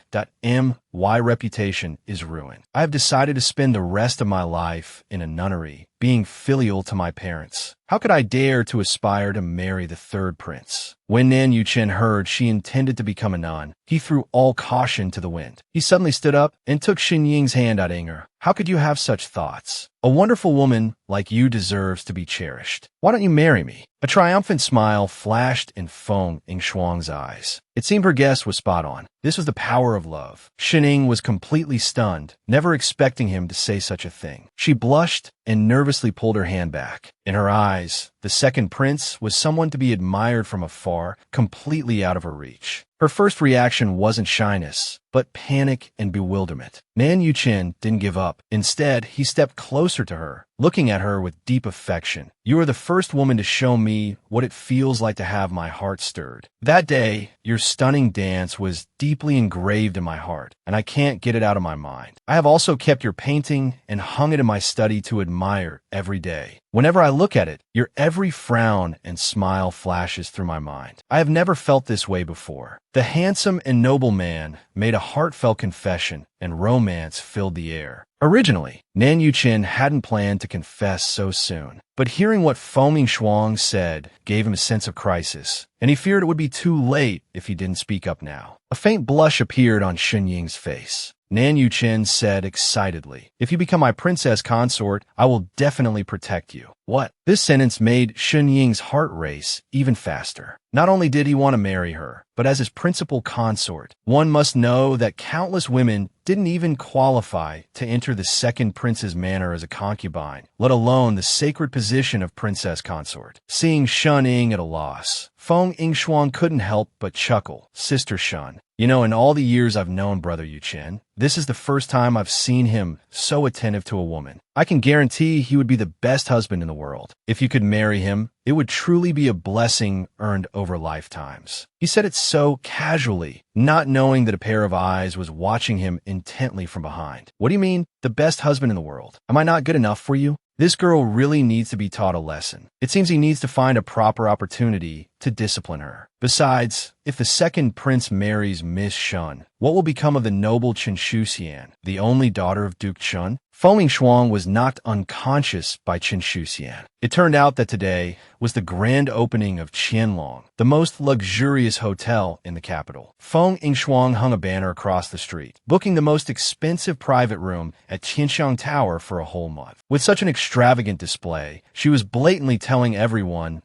A: My reputation is ruined. I have decided to spend the rest of my life in a nunnery, being filial to my parents. How could I dare to aspire to marry the third prince? When Nan Yuchen heard she intended to become a nun, he threw all caution to the wind. He suddenly stood up and took Xin Ying's hand out. Inger, how could you have such thoughts? A wonderful woman like you deserves to be cherished. Why don't you marry me? A triumphant smile flashed in Feng Yingshuang's eyes. It seemed her guess was spot on. This was the power of love. Xin Ying was completely stunned, never expecting him to say such a thing. She blushed and nervously pulled her hand back. In her eyes, the second prince was someone to be admired from afar, completely out of her reach. Her first reaction wasn't shyness, but panic and bewilderment. Nan Yuchen didn't give up. Instead, he stepped closer to her, looking at her with deep affection. You are the first woman to show me what it feels like to have my heart stirred. That day, your stunning dance was deeply engraved in my heart, and I can't get it out of my mind. I have also kept your painting and hung it in my study to admire every day. Whenever I look at it, your every frown and smile flashes through my mind. I have never felt this way before. The handsome and noble man made a heartfelt confession, and romance filled the air. Originally, Nan Yuchen hadn't planned to confess so soon, but hearing what Feng Yingshuang said gave him a sense of crisis, and he feared it would be too late if he didn't speak up now. A faint blush appeared on Shun Ying's face. Nan Yuchen said excitedly, if you become my princess consort, I will definitely protect you. What? This sentence made Shun Ying's heart race even faster. Not only did he want to marry her, but as his principal consort, one must know that countless women didn't even qualify to enter the second prince's manor as a concubine, let alone the sacred position of princess consort. Seeing Shun Ying at a loss, Feng Yingshuang couldn't help but chuckle. Sister Shun, you know, in all the years I've known Brother Yuchen, this is the first time I've seen him so attentive to a woman. I can guarantee he would be the best husband in the world. If you could marry him, it would truly be a blessing earned over lifetimes. He said it so casually, not knowing that a pair of eyes was watching him intently from behind. What do you mean, the best husband in the world? Am I not good enough for you? This girl really needs to be taught a lesson. It seems he needs to find a proper opportunity to discipline her. Besides, if the second prince marries Miss Shun, what will become of the noble Chen Shuxian, the only daughter of Duke Chun? Feng Yingshuang was knocked unconscious by Chen Shuxian. It turned out that today was the grand opening of Qianlong, the most luxurious hotel in the capital. Feng Yingshuang hung a banner across the street, booking the most expensive private room at Qianxiang Tower for a whole month. With such an extravagant display, she was blatantly telling everyone,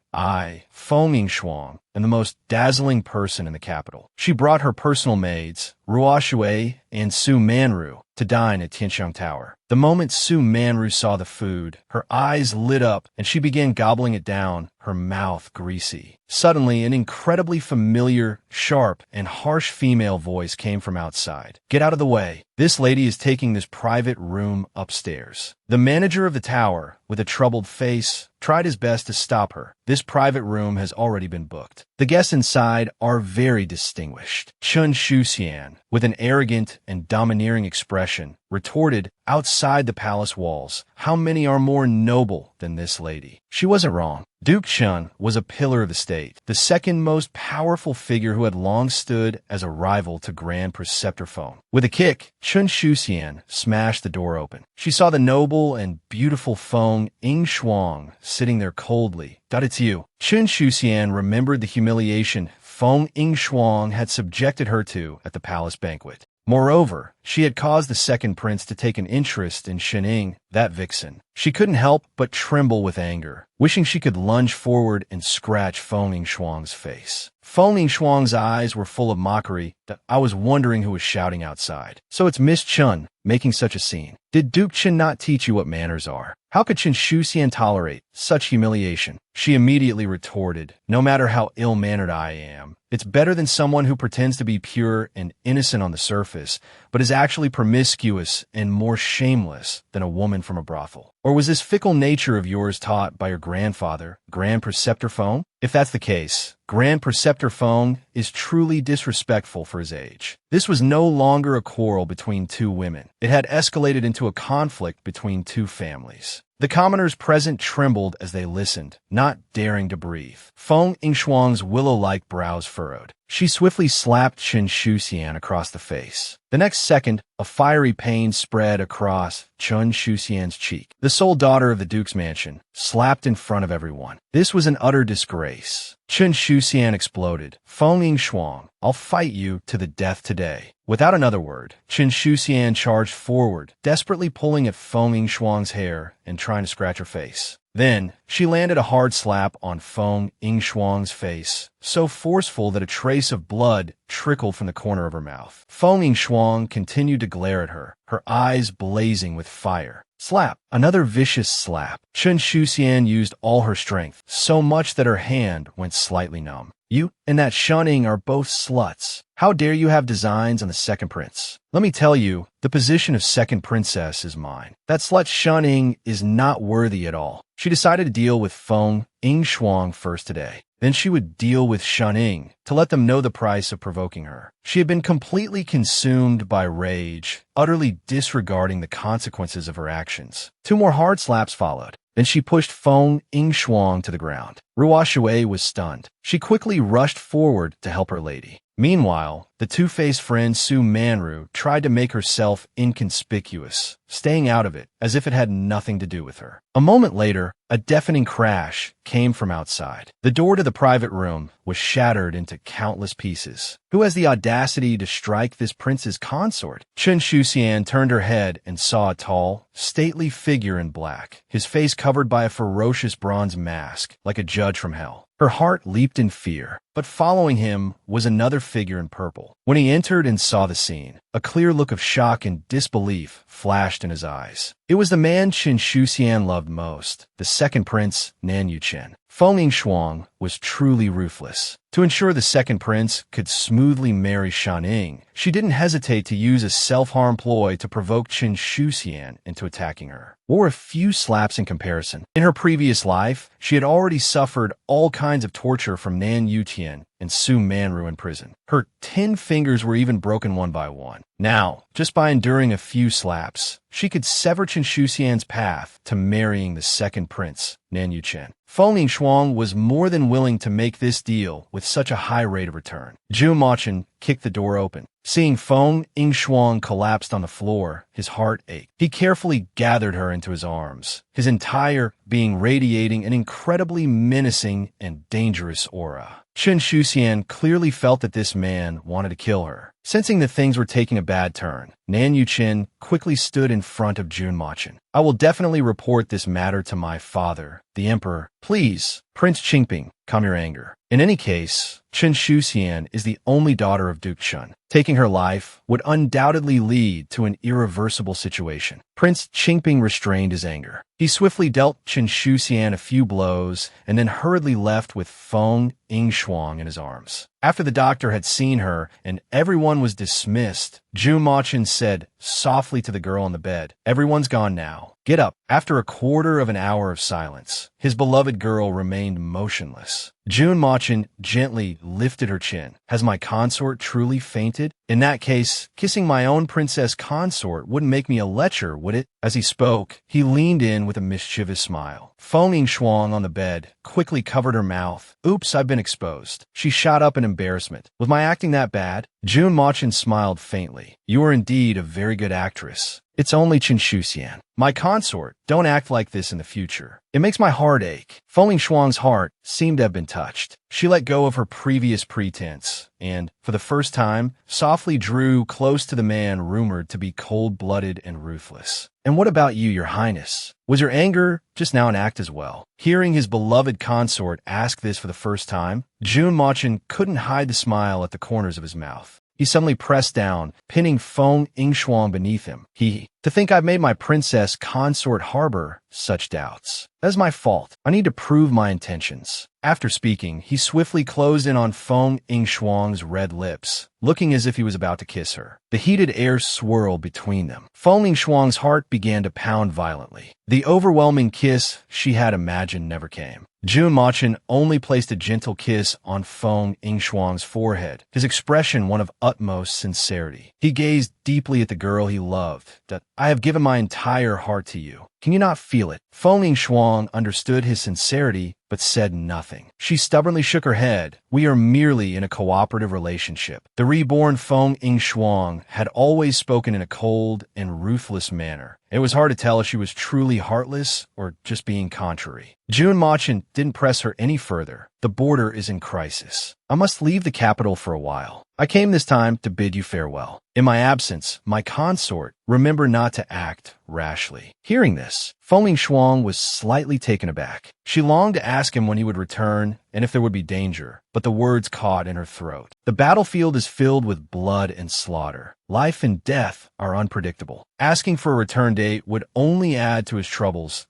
A: Feng Yingshuang, and the most dazzling person in the capital. She brought her personal maids, Ruo Shui and Su Manru, to dine at Tianxiang Tower. The moment Su Manru saw the food, her eyes lit up and she began gobbling it down, her mouth greasy. Suddenly, an incredibly familiar, sharp, and harsh female voice came from outside. "Get out of the way. This lady is taking this private room upstairs." The manager of the tower, with a troubled face, tried his best to stop her. "This private room has already been booked. The guests inside are very distinguished." Chun Shuxian, with an arrogant and domineering expression, retorted, "Outside the palace walls, how many are more noble than this lady?" She wasn't wrong. Duke Chun was a pillar of the state, the second most powerful figure who had long stood as a rival to Grand Preceptor Feng. With a kick, Chun Shuxian smashed the door open. She saw the noble and beautiful Feng Yingshuang sitting there coldly. "God, it's you." Chun Shuxian remembered the humiliation Feng Yingshuang had subjected her to at the palace banquet. Moreover, she had caused the second prince to take an interest in Shening, that vixen. She couldn't help but tremble with anger, wishing she could lunge forward and scratch Feng Yingshuang's face. Feng Yingshuang's eyes were full of mockery. "I was wondering who was shouting outside. So it's Miss Chun making such a scene. Did Duke Chen not teach you what manners are? How could Chen Shuxian tolerate such humiliation?" She immediately retorted, "No matter how ill-mannered I am, it's better than someone who pretends to be pure and innocent on the surface, but is actually promiscuous and more shameless than a woman from a brothel. Or was this fickle nature of yours taught by your grandfather, Grand Preceptor Feng? If that's the case, Grand Preceptor Feng is truly disrespectful for his age." This was no longer a quarrel between two women. It had escalated into a conflict between two families. The commoners present trembled as they listened, not daring to breathe. Feng Yingshuang's willow-like brows furrowed. She swiftly slapped Chen Shuxian across the face. The next second, a fiery pain spread across Chun Shuxian's cheek. The sole daughter of the Duke's mansion, slapped in front of everyone. This was an utter disgrace. Chun Shuxian exploded. "Feng Yingshuang, I'll fight you to the death today." Without another word, Chen Shuxian charged forward, desperately pulling at Feng Yingshuang's hair and trying to scratch her face. Then, she landed a hard slap on Feng Yingshuang's face, so forceful that a trace of blood trickled from the corner of her mouth. Feng Yingshuang continued to glare at her, her eyes blazing with fire. Slap. Another vicious slap. Chen Shuxian used all her strength, so much that her hand went slightly numb. "You and that Shunning are both sluts. How dare you have designs on the second prince? Let me tell you, the position of second princess is mine. That slut Shunning is not worthy at all." She decided to deal with Feng Yingshuang first today. Then she would deal with Shunning to let them know the price of provoking her. She had been completely consumed by rage, utterly disregarding the consequences of her actions. 2 more hard slaps followed. Then she pushed Feng Yingshuang to the ground. Ruo Shui was stunned. She quickly rushed forward to help her lady. Meanwhile, the two-faced friend Su Manru tried to make herself inconspicuous, staying out of it as if it had nothing to do with her. A moment later, a deafening crash came from outside. The door to the private room was shattered into countless pieces. Who has the audacity to strike this prince's consort? Chen Shuxian turned her head and saw a tall, stately figure in black, his face covered by a ferocious bronze mask, like a judge from hell. Her heart leaped in fear, but following him was another figure in purple. When he entered and saw the scene, a clear look of shock and disbelief flashed in his eyes. It was the man Chen Shuxian loved most, the second prince, Nan Yuchen. Feng Yingshuang was truly ruthless. To ensure the second prince could smoothly marry Shaning, she didn't hesitate to use a self-harm ploy to provoke Chen Shuxian into attacking her. What were a few slaps in comparison? In her previous life, she had already suffered all kinds of torture from Nan Yutian and Su Manru in prison. Her 10 fingers were even broken one by one. Now, just by enduring a few slaps, she could sever Chen Shuxian's path to marrying the second prince, Nan Yuchen. Feng Yingshuang was more than willing to make this deal with such a high rate of return. Zhu Machen kicked the door open. Seeing Feng Yingshuang collapsed on the floor, his heart ached. He carefully gathered her into his arms, his entire being radiating an incredibly menacing and dangerous aura. Chen Shuxian clearly felt that this man wanted to kill her. Sensing that things were taking a bad turn, Nan Yuqin quickly stood in front of Jun Machin. I will definitely report this matter to my father, the emperor. Please, Prince Qingping, calm your anger. In any case, Chen Shuxian is the only daughter of Duke Chun. Taking her life would undoubtedly lead to an irreversible situation. Prince Qingping restrained his anger. He swiftly dealt Chen Shuxian a few blows and then hurriedly left with Feng Yingshuang in his arms. After the doctor had seen her and everyone was dismissed, Jun Machin said softly to the girl on the bed, "Everyone's gone now. Get up." After a quarter of an hour of silence, his beloved girl remained motionless. Jun Machin gently lifted her chin. Has my consort truly fainted? In that case, kissing my own princess consort wouldn't make me a lecher, would it? As he spoke, he leaned in with a mischievous smile. Feng Yingshuang on the bed quickly covered her mouth. Oops, I've been exposed. She shot up in embarrassment. Was my acting that bad? Jun Machin smiled faintly. You are indeed a very good actress. It's only Chen Shuxian. My consort, don't act like this in the future. It makes my heart ache. Feng Yingshuang's heart seemed to have been touched. She let go of her previous pretense and, for the first time, softly drew close to the man rumored to be cold-blooded and ruthless. And what about you, your highness? Was your anger just now an act as well? Hearing his beloved consort ask this for the first time, Jun Machin couldn't hide the smile at the corners of his mouth. He suddenly pressed down, pinning Feng Yingshuang beneath him. To think I've made my princess consort harbor such doubts. That is my fault. I need to prove my intentions. After speaking, he swiftly closed in on Feng Yingshuang's red lips, looking as if he was about to kiss her. The heated air swirled between them. Feng Yingshuang's heart began to pound violently. The overwhelming kiss she had imagined never came. Jun Machin only placed a gentle kiss on Feng Yingshuang's forehead, his expression one of utmost sincerity. He gazed deeply at the girl he loved. I have given my entire heart to you. Can you not feel it? Feng Yingshuang understood his sincerity, but said nothing. She stubbornly shook her head. We are merely in a cooperative relationship. The reborn Feng Yingshuang had always spoken in a cold and ruthless manner. It was hard to tell if she was truly heartless or just being contrary. Jun Machin didn't press her any further. The border is in crisis. I must leave the capital for a while. I came this time to bid you farewell. In my absence, my consort, remember not to act rashly. Hearing this, Feng Yingshuang was slightly taken aback. She longed to ask him when he would return and if there would be danger, but the words caught in her throat. The battlefield is filled with blood and slaughter. Life and death are unpredictable. Asking for a return date would only add to his troubles.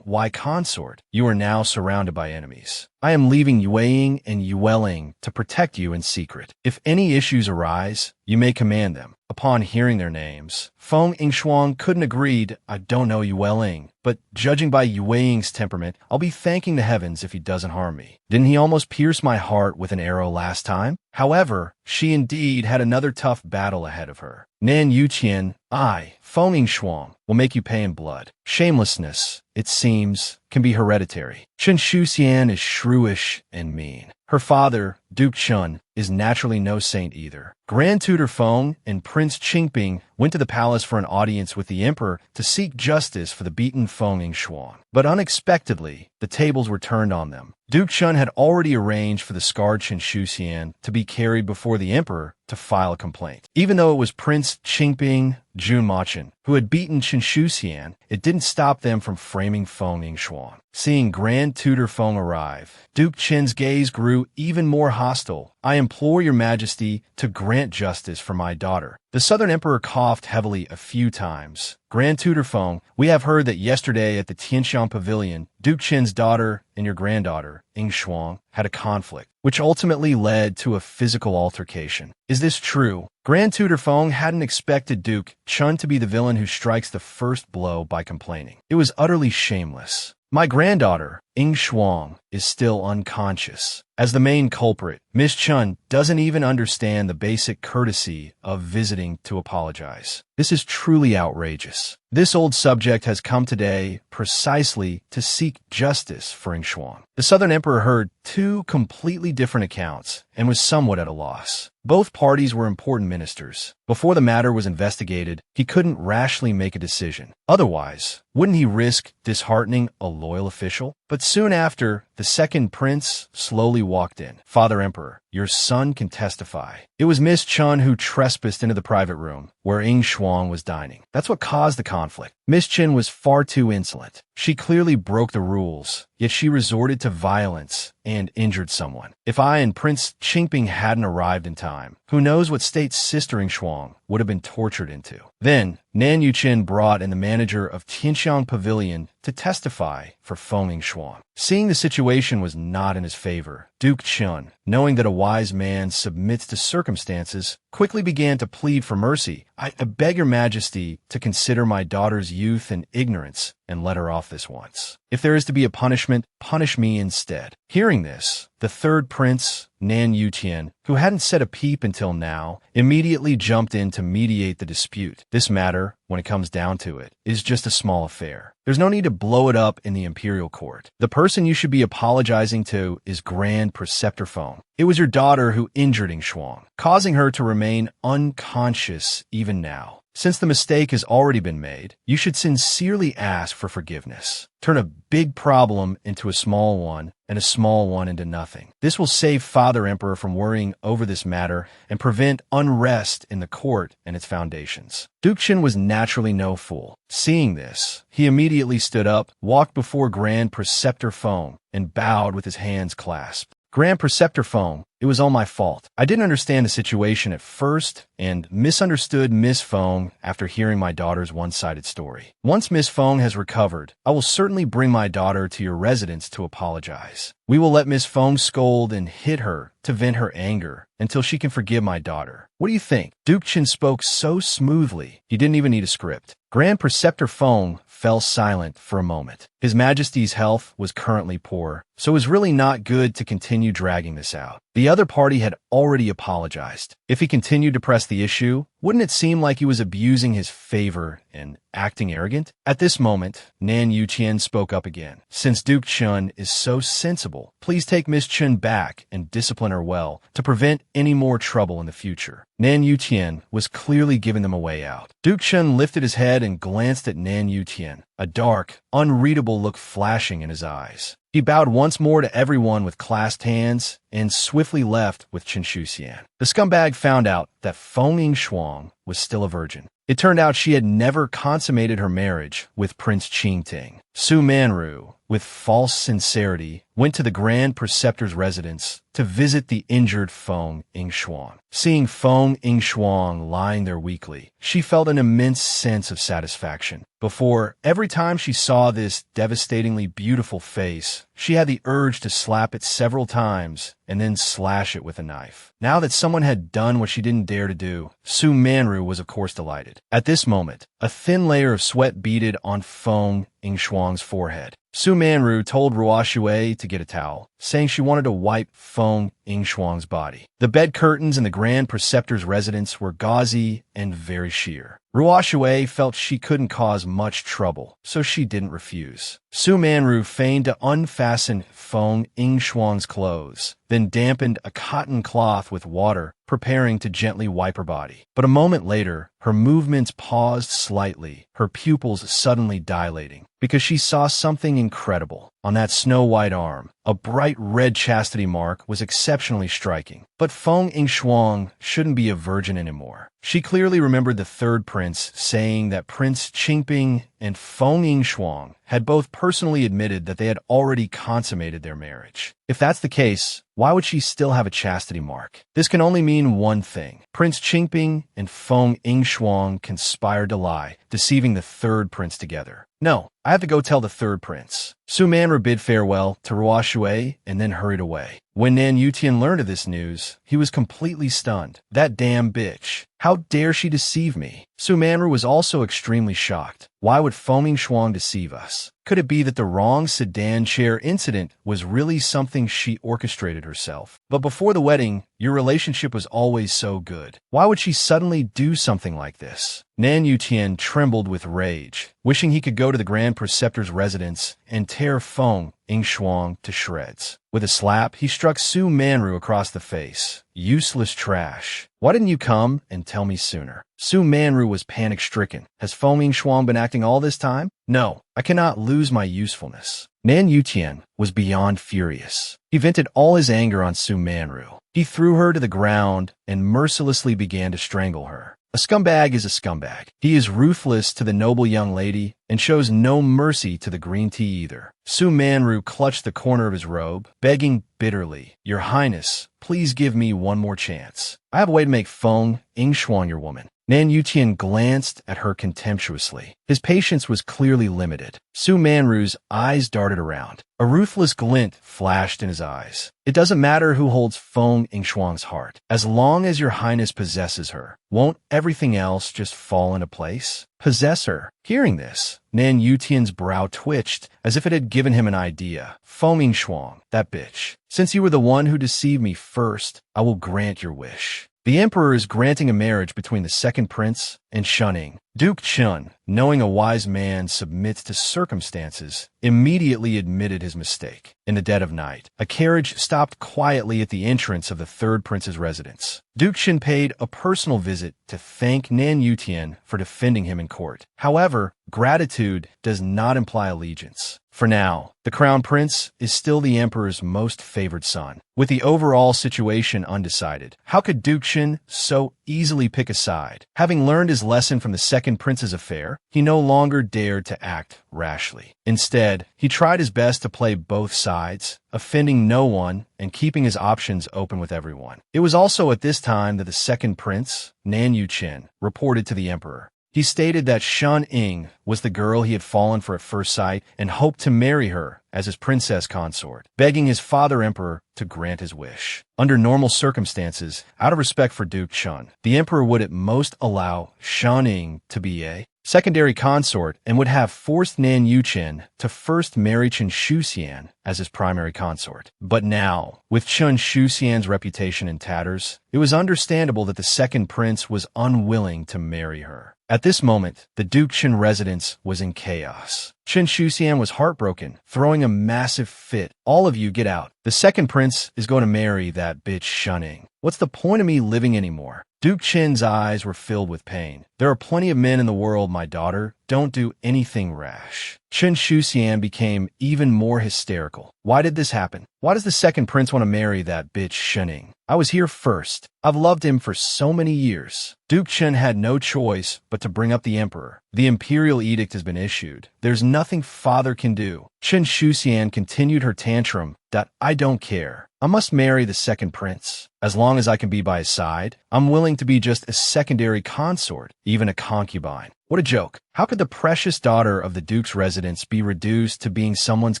A: My consort, you are now surrounded by enemies. I am leaving Yueying and Yueling to protect you in secret. If any issues arise, you may command them. Upon hearing their names, Feng Yingshuang couldn't agree. I don't know Yueling, but judging by Yueying's temperament, I'll be thanking the heavens if he doesn't harm me. Didn't he almost pierce my heart with an arrow last time? However, she indeed had another tough battle ahead of her. Nan Yuqian, Feng Yingshuang, will make you pay in blood. Shamelessness, it seems, can be hereditary. Chen Shuxian is shrewish and mean. Her father, Duke Chun, is naturally no saint either. Grand Tutor Feng and Prince Qingping went to the palace for an audience with the emperor to seek justice for the beaten Feng Yingshuang. But unexpectedly, the tables were turned on them. Duke Chun had already arranged for the scarred Chen Shuxian to be carried before the emperor to file a complaint. Even though it was Prince Qingping, Jun Machin, who had beaten Chen Shuxian, it didn't stop them from framing Feng Yingshuang. Seeing Grand Tutor Feng arrive, Duke Chen's gaze grew even more hostile. I implore your majesty to grant justice for my daughter. The Southern Emperor coughed heavily a few times. Grand Tutor Feng, we have heard that yesterday at the Tianxiang Pavilion, Duke Chen's daughter and your granddaughter, Yingshuang, had a conflict, which ultimately led to a physical altercation. Is this true? Grand Tutor Feng hadn't expected Duke Chun to be the villain who strikes the first blow by complaining. It was utterly shameless. My granddaughter, Yingshuang, is still unconscious. As the main culprit, Miss Chun doesn't even understand the basic courtesy of visiting to apologize. This is truly outrageous. This old subject has come today precisely to seek justice for Yingshuang. The Southern Emperor heard two completely different accounts and was somewhat at a loss. Both parties were important ministers. Before the matter was investigated, he couldn't rashly make a decision. Otherwise, wouldn't he risk disheartening a loyal official? But soon after, the second prince slowly walked in. "Father Emperor, your son can testify." It was Miss Chun who trespassed into the private room where Ing Shuang was dining. That's what caused the conflict. Miss Chin was far too insolent. She clearly broke the rules, yet she resorted to violence and injured someone. If I and Prince Qingping hadn't arrived in time, who knows what state Sister Ing Shuang would have been tortured into. Then, Nan Yuqin brought in the manager of Tianxiang Pavilion to testify for Feng Ing Shuang. Seeing the situation was not in his favor, Duke Chun, knowing that a wise man submits to circumstances, quickly began to plead for mercy. I beg your majesty to consider my daughter's youth and ignorance and let her off this once. If there is to be a punishment, punish me instead." Hearing this, the third prince, Nan Yutian, who hadn't said a peep until now, immediately jumped in to mediate the dispute. This matter, when it comes down to it, is just a small affair. There's no need to blow it up in the imperial court. The person you should be apologizing to is Grand Preceptor Feng. It was your daughter who injured Ing Shuang, causing her to remain unconscious even now. Since the mistake has already been made, you should sincerely ask for forgiveness. Turn a big problem into a small one, and a small one into nothing. This will save Father Emperor from worrying over this matter and prevent unrest in the court and its foundations. Duke Qin was naturally no fool. Seeing this, he immediately stood up, walked before Grand Preceptor Feng, and bowed with his hands clasped. "Grand Preceptor Feng, it was all my fault. I didn't understand the situation at first and misunderstood Miss Feng after hearing my daughter's one-sided story. Once Miss Feng has recovered, I will certainly bring my daughter to your residence to apologize. We will let Miss Feng scold and hit her to vent her anger until she can forgive my daughter. What do you think?" Duke Qin spoke so smoothly, he didn't even need a script. Grand Preceptor Feng fell silent for a moment. His Majesty's health was currently poor, so it was really not good to continue dragging this out. The other party had already apologized. If he continued to press the issue, wouldn't it seem like he was abusing his favor and acting arrogant? At this moment, Nan Yuqian spoke up again. "Since Duke Chun is so sensible, please take Miss Chun back and discipline her well to prevent any more trouble in the future." Nan Yuqian was clearly giving them a way out. Duke Chun lifted his head and glanced at Nan Yuqian, a dark, unreadable look flashing in his eyes. He bowed once more to everyone with clasped hands and swiftly left with Chen Shuxian. The scumbag found out that Feng Ing Shuang was still a virgin. It turned out she had never consummated her marriage with Prince Qingting. Su Manru, with false sincerity, went to the Grand Preceptor's residence to visit the injured Feng Ing Shuang. Seeing Feng Ing Shuang lying there weakly, she felt an immense sense of satisfaction. Before, every time she saw this devastatingly beautiful face, she had the urge to slap it several times and then slash it with a knife. Now that someone had done what she didn't dare to do, Su Manru was of course delighted. At this moment, a thin layer of sweat beaded on Feng Ing Shuang's forehead. Su Manru told Ruoshui to get a towel, saying she wanted to wipe Feng Ing Shuang's body. The bed curtains in the Grand Preceptor's residence were gauzy and very sheer. Ruoshui felt she couldn't cause much trouble, so she didn't refuse. Su Manru feigned to unfasten Feng Ing Shuang's clothes, then dampened a cotton cloth with water, preparing to gently wipe her body. But a moment later, her movements paused slightly, her pupils suddenly dilating, because she saw something incredible. On that snow-white arm, a bright red chastity mark was exceptionally striking. But Feng Ing Shuang shouldn't be a virgin anymore. She clearly remembered the third prince saying that Prince Qingping and Feng Ing Shuang had both personally admitted that they had already consummated their marriage. If that's the case, why would she still have a chastity mark? This can only mean one thing. Prince Qingping and Feng Ing Shuang conspired to lie, deceiving the third prince together. No, I have to go tell the third prince. Su Manru bid farewell to Ruoshui and then hurried away. When Nan Yutian learned of this news, he was completely stunned. That damn bitch. How dare she deceive me? Su Manru was also extremely shocked. Why would Feng Ing Shuang deceive us? Could it be that the wrong sedan chair incident was really something she orchestrated herself? But before the wedding, your relationship was always so good. Why would she suddenly do something like this? Nan Yutian trembled with rage, wishing he could go to the Grand Preceptor's residence and tear Feng Ing Shuang to shreds. With a slap, he struck Su Manru across the face. Useless trash. Why didn't you come and tell me sooner? Su Manru was panic-stricken. Has Feng Ing Shuang been acting all this time? No, I cannot lose my usefulness. Nan Yutian was beyond furious. He vented all his anger on Su Manru. He threw her to the ground and mercilessly began to strangle her. A scumbag is a scumbag. He is ruthless to the noble young lady and shows no mercy to the green tea either. Su Manru clutched the corner of his robe, begging bitterly, "Your Highness, please give me one more chance. I have a way to make Feng Yingxuan your woman." Nan Yutian glanced at her contemptuously. His patience was clearly limited. Su Manru's eyes darted around. A ruthless glint flashed in his eyes. "It doesn't matter who holds Feng Yingxuan's heart. As long as your Highness possesses her, won't everything else just fall into place? Possess her." Hearing this, Nan Yutian's brow twitched as if it had given him an idea. "Feng Yingxuan, that bitch. Since you were the one who deceived me first, I will grant your wish." The emperor is granting a marriage between the second prince and Shunning. Duke Chun, knowing a wise man submits to circumstances, immediately admitted his mistake. In the dead of night, a carriage stopped quietly at the entrance of the third prince's residence. Duke Chun paid a personal visit to thank Nan Yutian for defending him in court. However, gratitude does not imply allegiance. For now, the crown prince is still the emperor's most favored son. With the overall situation undecided, how could Duke Chun so easily pick a side? Having learned his lesson from the second prince's affair, he no longer dared to act rashly. Instead, he tried his best to play both sides, offending no one and keeping his options open with everyone. It was also at this time that the second prince, Nan Yuchen, reported to the emperor. He stated that Shun Ying was the girl he had fallen for at first sight and hoped to marry her as his princess consort, begging his father emperor to grant his wish. Under normal circumstances, out of respect for Duke Chun, the emperor would at most allow Shun Ying to be a secondary consort and would have forced Nan Yuchen to first marry Chen Shuxian as his primary consort. But now, with Chen Shuxian's reputation in tatters, it was understandable that the second prince was unwilling to marry her. At this moment, the Duke Chen residence was in chaos. Chen Shuxian was heartbroken, throwing a massive fit. "All of you get out. The second prince is going to marry that bitch Shunning. What's the point of me living anymore?" Duke Chen's eyes were filled with pain. "There are plenty of men in the world, my daughter. Don't do anything rash." Chen Shuxian became even more hysterical. "Why did this happen? Why does the second prince want to marry that bitch Shunning? I was here first. I've loved him for so many years." Duke Chen had no choice but to bring up the emperor. The imperial edict has been issued. There's nothing father can do. Chen Shuxian continued her tantrum that "I don't care. I must marry the second prince. As long as I can be by his side, I'm willing to be just a secondary consort, even a concubine." What a joke. How could the precious daughter of the Duke's residence be reduced to being someone's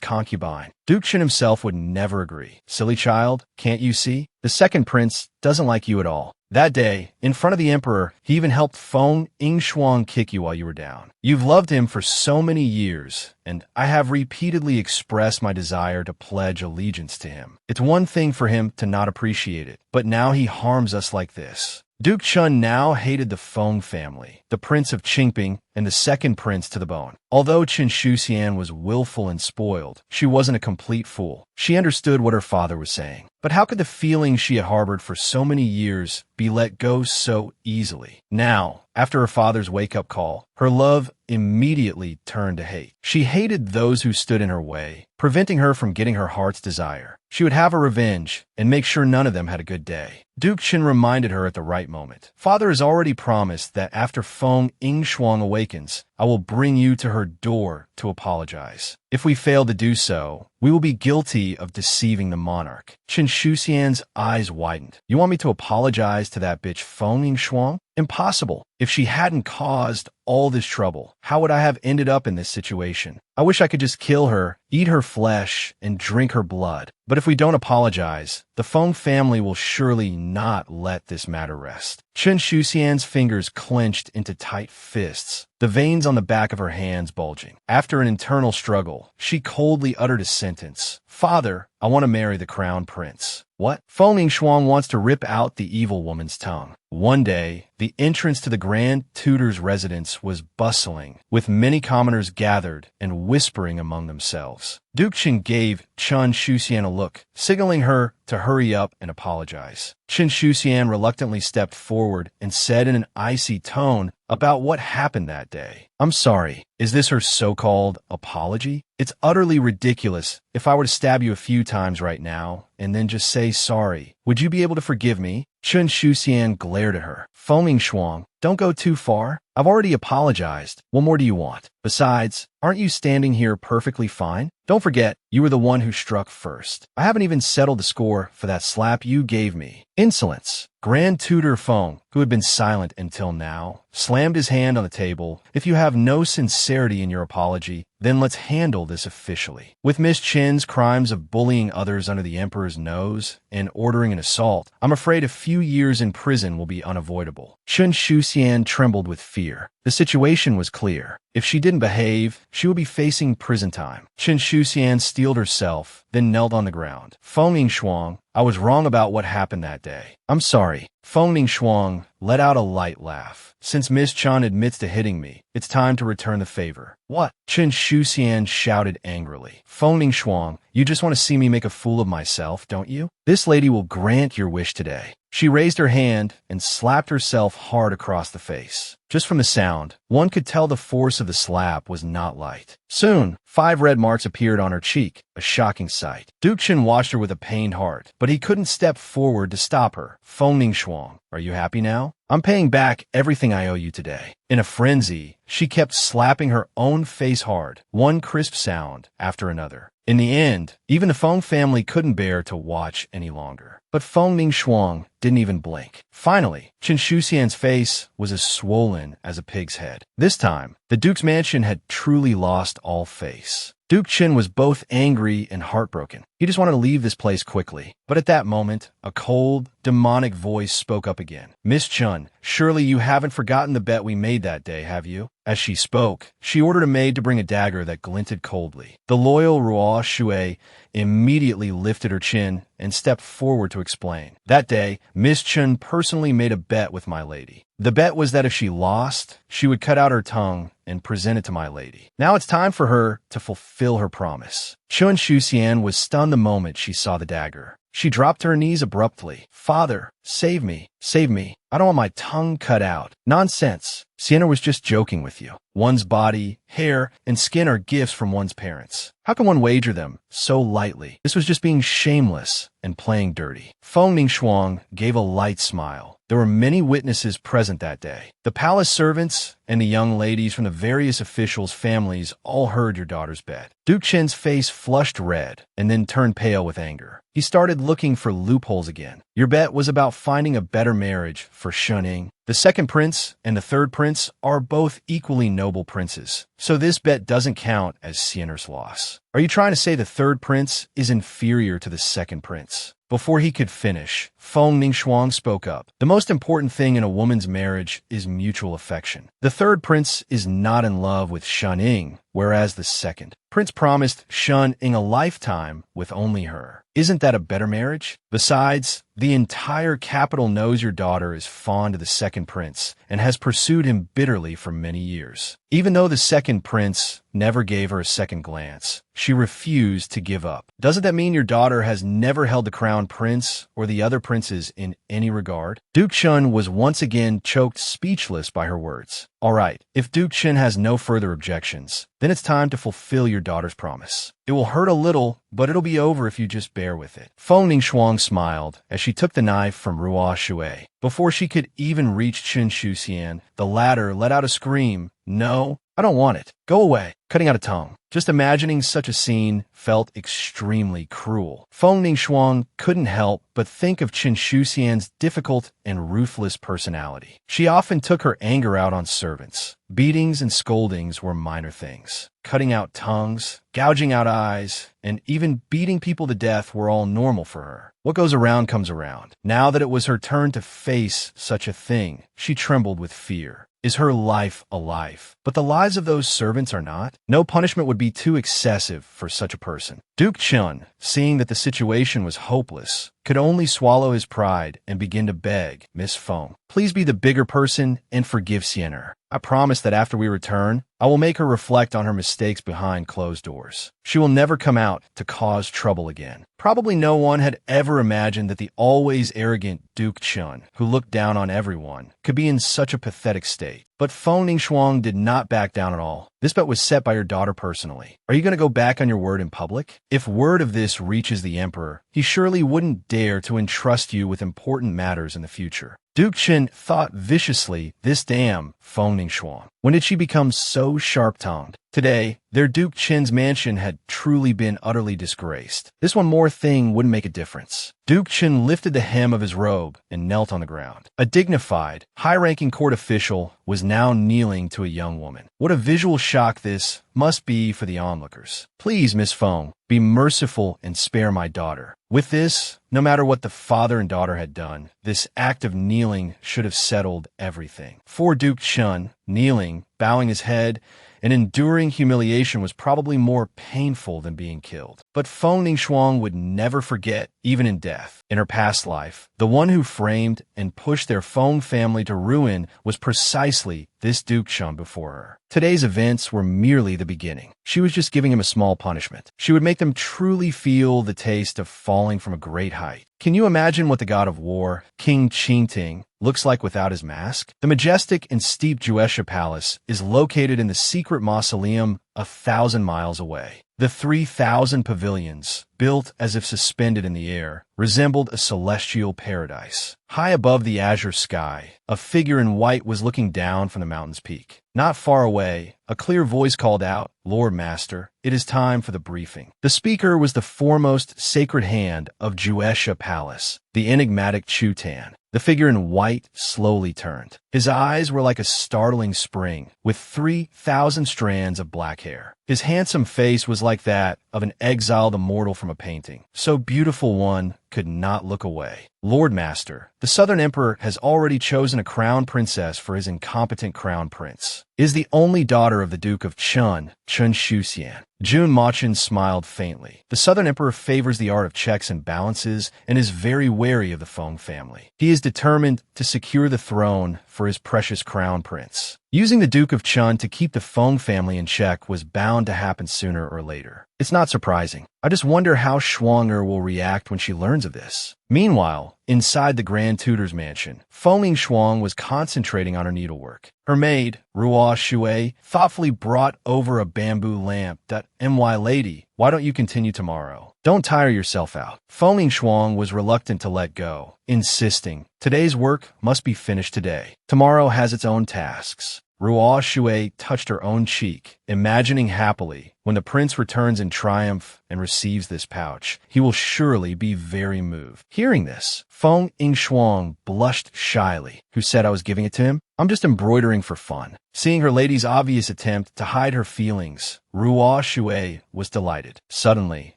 A: concubine? Duke Chen himself would never agree. "Silly child, can't you see? The second prince doesn't like you at all." That day, in front of the emperor, he even helped Feng Yingxuan kick you while you were down. "You've loved him for so many years, and I have repeatedly expressed my desire to pledge allegiance to him. It's one thing for him to not appreciate it, but now he harms us like this." Duke Chun now hated the Feng family, the prince of Qingping, and the second prince to the bone. Although Chen Shuxian was willful and spoiled, she wasn't a complete fool. She understood what her father was saying. But how could the feelings she had harbored for so many years be let go so easily? Now, after her father's wake-up call, her love immediately turned to hate. She hated those who stood in her way, preventing her from getting her heart's desire. She would have her revenge and make sure none of them had a good day. Duke Chen reminded her at the right moment. "Father has already promised that after Feng Yingxuan awakens, I will bring you to her door to apologize. If we fail to do so, we will be guilty of deceiving the monarch." Chen Shuxian's eyes widened. "You want me to apologize to that bitch Feng Yingxuan? Impossible. If she hadn't caused all this trouble, how would I have ended up in this situation? I wish I could just kill her, eat her flesh, and drink her blood. But if we don't apologize, the Feng family will surely not let this matter rest." Chen Shuxian's fingers clenched into tight fists, the veins on the back of her hands bulging. After an internal struggle, she coldly uttered a sentence. "Father, I want to marry the crown prince." "What?" Feng Yingxuan wants to rip out the evil woman's tongue. One day, the entrance to the Grand Tutor's residence was bustling, with many commoners gathered and whispering among themselves. Duke Chen gave Chen Shuxian a look, signaling her to hurry up and apologize. Chen Shuxian reluctantly stepped forward and said in an icy tone about what happened that day. "I'm sorry. Is this her so-called apology? It's utterly ridiculous. If I were to stab you a few times right now and then just say sorry, would you be able to forgive me? Chun Shuxian glared at her. Foaming Shuang, don't go too far. I've already apologized. What more do you want? Besides, aren't you standing here perfectly fine? Don't forget, you were the one who struck first. I haven't even settled the score for that slap you gave me. Insolence. Grand Tutor Feng, who had been silent until now, slammed his hand on the table. If you have no sincerity in your apology, then let's handle this officially. With Miss Chen's crimes of bullying others under the Emperor's nose and ordering an assault, I'm afraid a few years in prison will be unavoidable. Chun Shuxian trembled with fear. The situation was clear. If she didn't behave, she would be facing prison time. Chun Shuxian steeled herself, then knelt on the ground. Foaming Shuang, I was wrong about what happened that day. I'm sorry. Foaming Shuang let out a light laugh. Since Miss Chan admits to hitting me, it's time to return the favor. What? Chun Shuxian shouted angrily. Foaming Shuang, you just want to see me make a fool of myself, don't you? This lady will grant your wish today. She raised her hand and slapped herself hard across the face. Just from the sound, one could tell the force of the slap was not light. Soon, 5 red marks appeared on her cheek, a shocking sight. Duke Chen watched her with a pained heart, but he couldn't step forward to stop her. Foaming Shuang, are you happy now? I'm paying back everything I owe you today. In a frenzy, she kept slapping her own face hard, one crisp sound after another. In the end, even the Feng family couldn't bear to watch any longer. But Foaming Shuang didn't even blink. Finally, Chun Shuxian's face was as swollen as a pig's head. This time, the Duke's mansion had truly lost all face. Duke Chin was both angry and heartbroken. He just wanted to leave this place quickly. But at that moment, a cold, demonic voice spoke up again. Miss Chun, surely you haven't forgotten the bet we made that day, have you? As she spoke, she ordered a maid to bring a dagger that glinted coldly. The loyal Ruo Shui immediately lifted her chin and stepped forward to explain. That day, Miss Chun personally made a bet with my lady. The bet was that if she lost, she would cut out her tongue and present it to my lady. Now it's time for her to fulfill her promise. Chun Shuxian was stunned the moment she saw the dagger. She dropped to her knees abruptly. Father, save me. Save me. I don't want my tongue cut out. Nonsense. Sienna was just joking with you. One's body, hair, and skin are gifts from one's parents. How can one wager them so lightly? This was just being shameless and playing dirty. Foaming Shuang gave a light smile. There were many witnesses present that day. The palace servants and the young ladies from the various officials' families all heard your daughter's bet. Duke Chen's face flushed red and then turned pale with anger. He started looking for loopholes again. Your bet was about finding a better marriage for Shuning. The second prince and the third prince are both equally noble princes, so this bet doesn't count as Sienna's loss. Are you trying to say the third prince is inferior to the second prince? Before he could finish, Feng Ningxuang spoke up. The most important thing in a woman's marriage is mutual affection. The third prince is not in love with Shuning, whereas the second prince promised Shuning a lifetime with only her. Isn't that a better marriage? Besides, the entire capital knows your daughter is fond of the second prince and has pursued him bitterly for many years. Even though the second prince never gave her a second glance, she refused to give up. Doesn't that mean your daughter has never held the crown prince or the other princes in any regard? Duke Chun was once again choked speechless by her words. All right, if Duke Chin has no further objections, then it's time to fulfill your daughter's promise. It will hurt a little, but it'll be over if you just bear with it. Feng Ningxuang smiled as she took the knife from Ruo Shui. Before she could even reach Chun Shuxian, the latter let out a scream. No, I don't want it. Go away. Cutting out a tongue. Just imagining such a scene felt extremely cruel. Feng Ningxuang couldn't help but think of Chun Shuxian's difficult and ruthless personality. She often took her anger out on servants. Beatings and scoldings were minor things. Cutting out tongues, gouging out eyes, and even beating people to death were all normal for her. What goes around comes around. Now that it was her turn to face such a thing, she trembled with fear. Is her life a life? But the lives of those servants are not. No punishment would be too excessive for such a person. Duke Chun, seeing that the situation was hopeless, could only swallow his pride and begin to beg Miss Feng, please be the bigger person and forgive Sienna. I promise that after we return, I will make her reflect on her mistakes behind closed doors. She will never come out to cause trouble again. Probably no one had ever imagined that the always arrogant Duke Chun, who looked down on everyone, could be in such a pathetic state. But Feng Ningxuang did not back down at all. This bet was set by your daughter personally. Are you going to go back on your word in public? If word of this reaches the emperor, he surely wouldn't dare to entrust you with important matters in the future. Duke Qin thought viciously, this damn Feng Ningxuang. When did she become so sharp-tongued? Today, their Duke Qin's mansion had truly been utterly disgraced. This one more thing wouldn't make a difference. Duke Qin lifted the hem of his robe and knelt on the ground. A dignified, high-ranking court official was now kneeling to a young woman. What a visual shock this must be for the onlookers. Please, Miss Feng, be merciful and spare my daughter. With this, no matter what the father and daughter had done, this act of kneeling should have settled everything. For Duke Chun, kneeling, bowing his head, and enduring humiliation was probably more painful than being killed. But Feng Ningxuang would never forget, even in death. In her past life, the one who framed and pushed their Feng family to ruin was precisely this Duke Chun before her. Today's events were merely the beginning. She was just giving him a small punishment. She would make them truly feel the taste of falling from a great height. Can you imagine what the god of war, King Qingting, looks like without his mask? The majestic and steep Juesha Palace is located in the secret mausoleum 1,000 miles away. The 3,000 pavilions, built as if suspended in the air, resembled a celestial paradise. High above the azure sky, a figure in white was looking down from the mountain's peak. Not far away, a clear voice called out, "Lord Master, it is time for the briefing." The speaker was the foremost sacred hand of Juesha Palace, the enigmatic Chutan. The figure in white slowly turned. His eyes were like a startling spring, with 3,000 strands of black hair. His handsome face was like that of an exiled immortal from a painting. So beautiful one could not look away. "Lord Master, the Southern Emperor has already chosen a crown princess for his incompetent crown prince. Is the only daughter of the Duke of Chun Shuxian." Jun Machin smiled faintly. The Southern Emperor favors the art of checks and balances and is very wary of the Feng family. He is determined to secure the throne for his precious crown prince. Using the Duke of Chun to keep the Feng family in check was bound to happen sooner or later. It's not surprising. I just wonder how Shuang'er will react when she learns of this. Meanwhile, inside the Grand Tutor's mansion, Feng Ningxuang was concentrating on her needlework. Her maid, Ruo Shui, thoughtfully brought over a bamboo lamp. "My lady, why don't you continue tomorrow? Don't tire yourself out." Feng Ningxuang was reluctant to let go, insisting, "Today's work must be finished today. Tomorrow has its own tasks." Ruo Shui touched her own cheek, imagining happily, when the prince returns in triumph and receives this pouch, he will surely be very moved. Hearing this, Feng Ningxuang blushed shyly. "Who said I was giving it to him? I'm just embroidering for fun." Seeing her lady's obvious attempt to hide her feelings, Ruo Shui was delighted. Suddenly,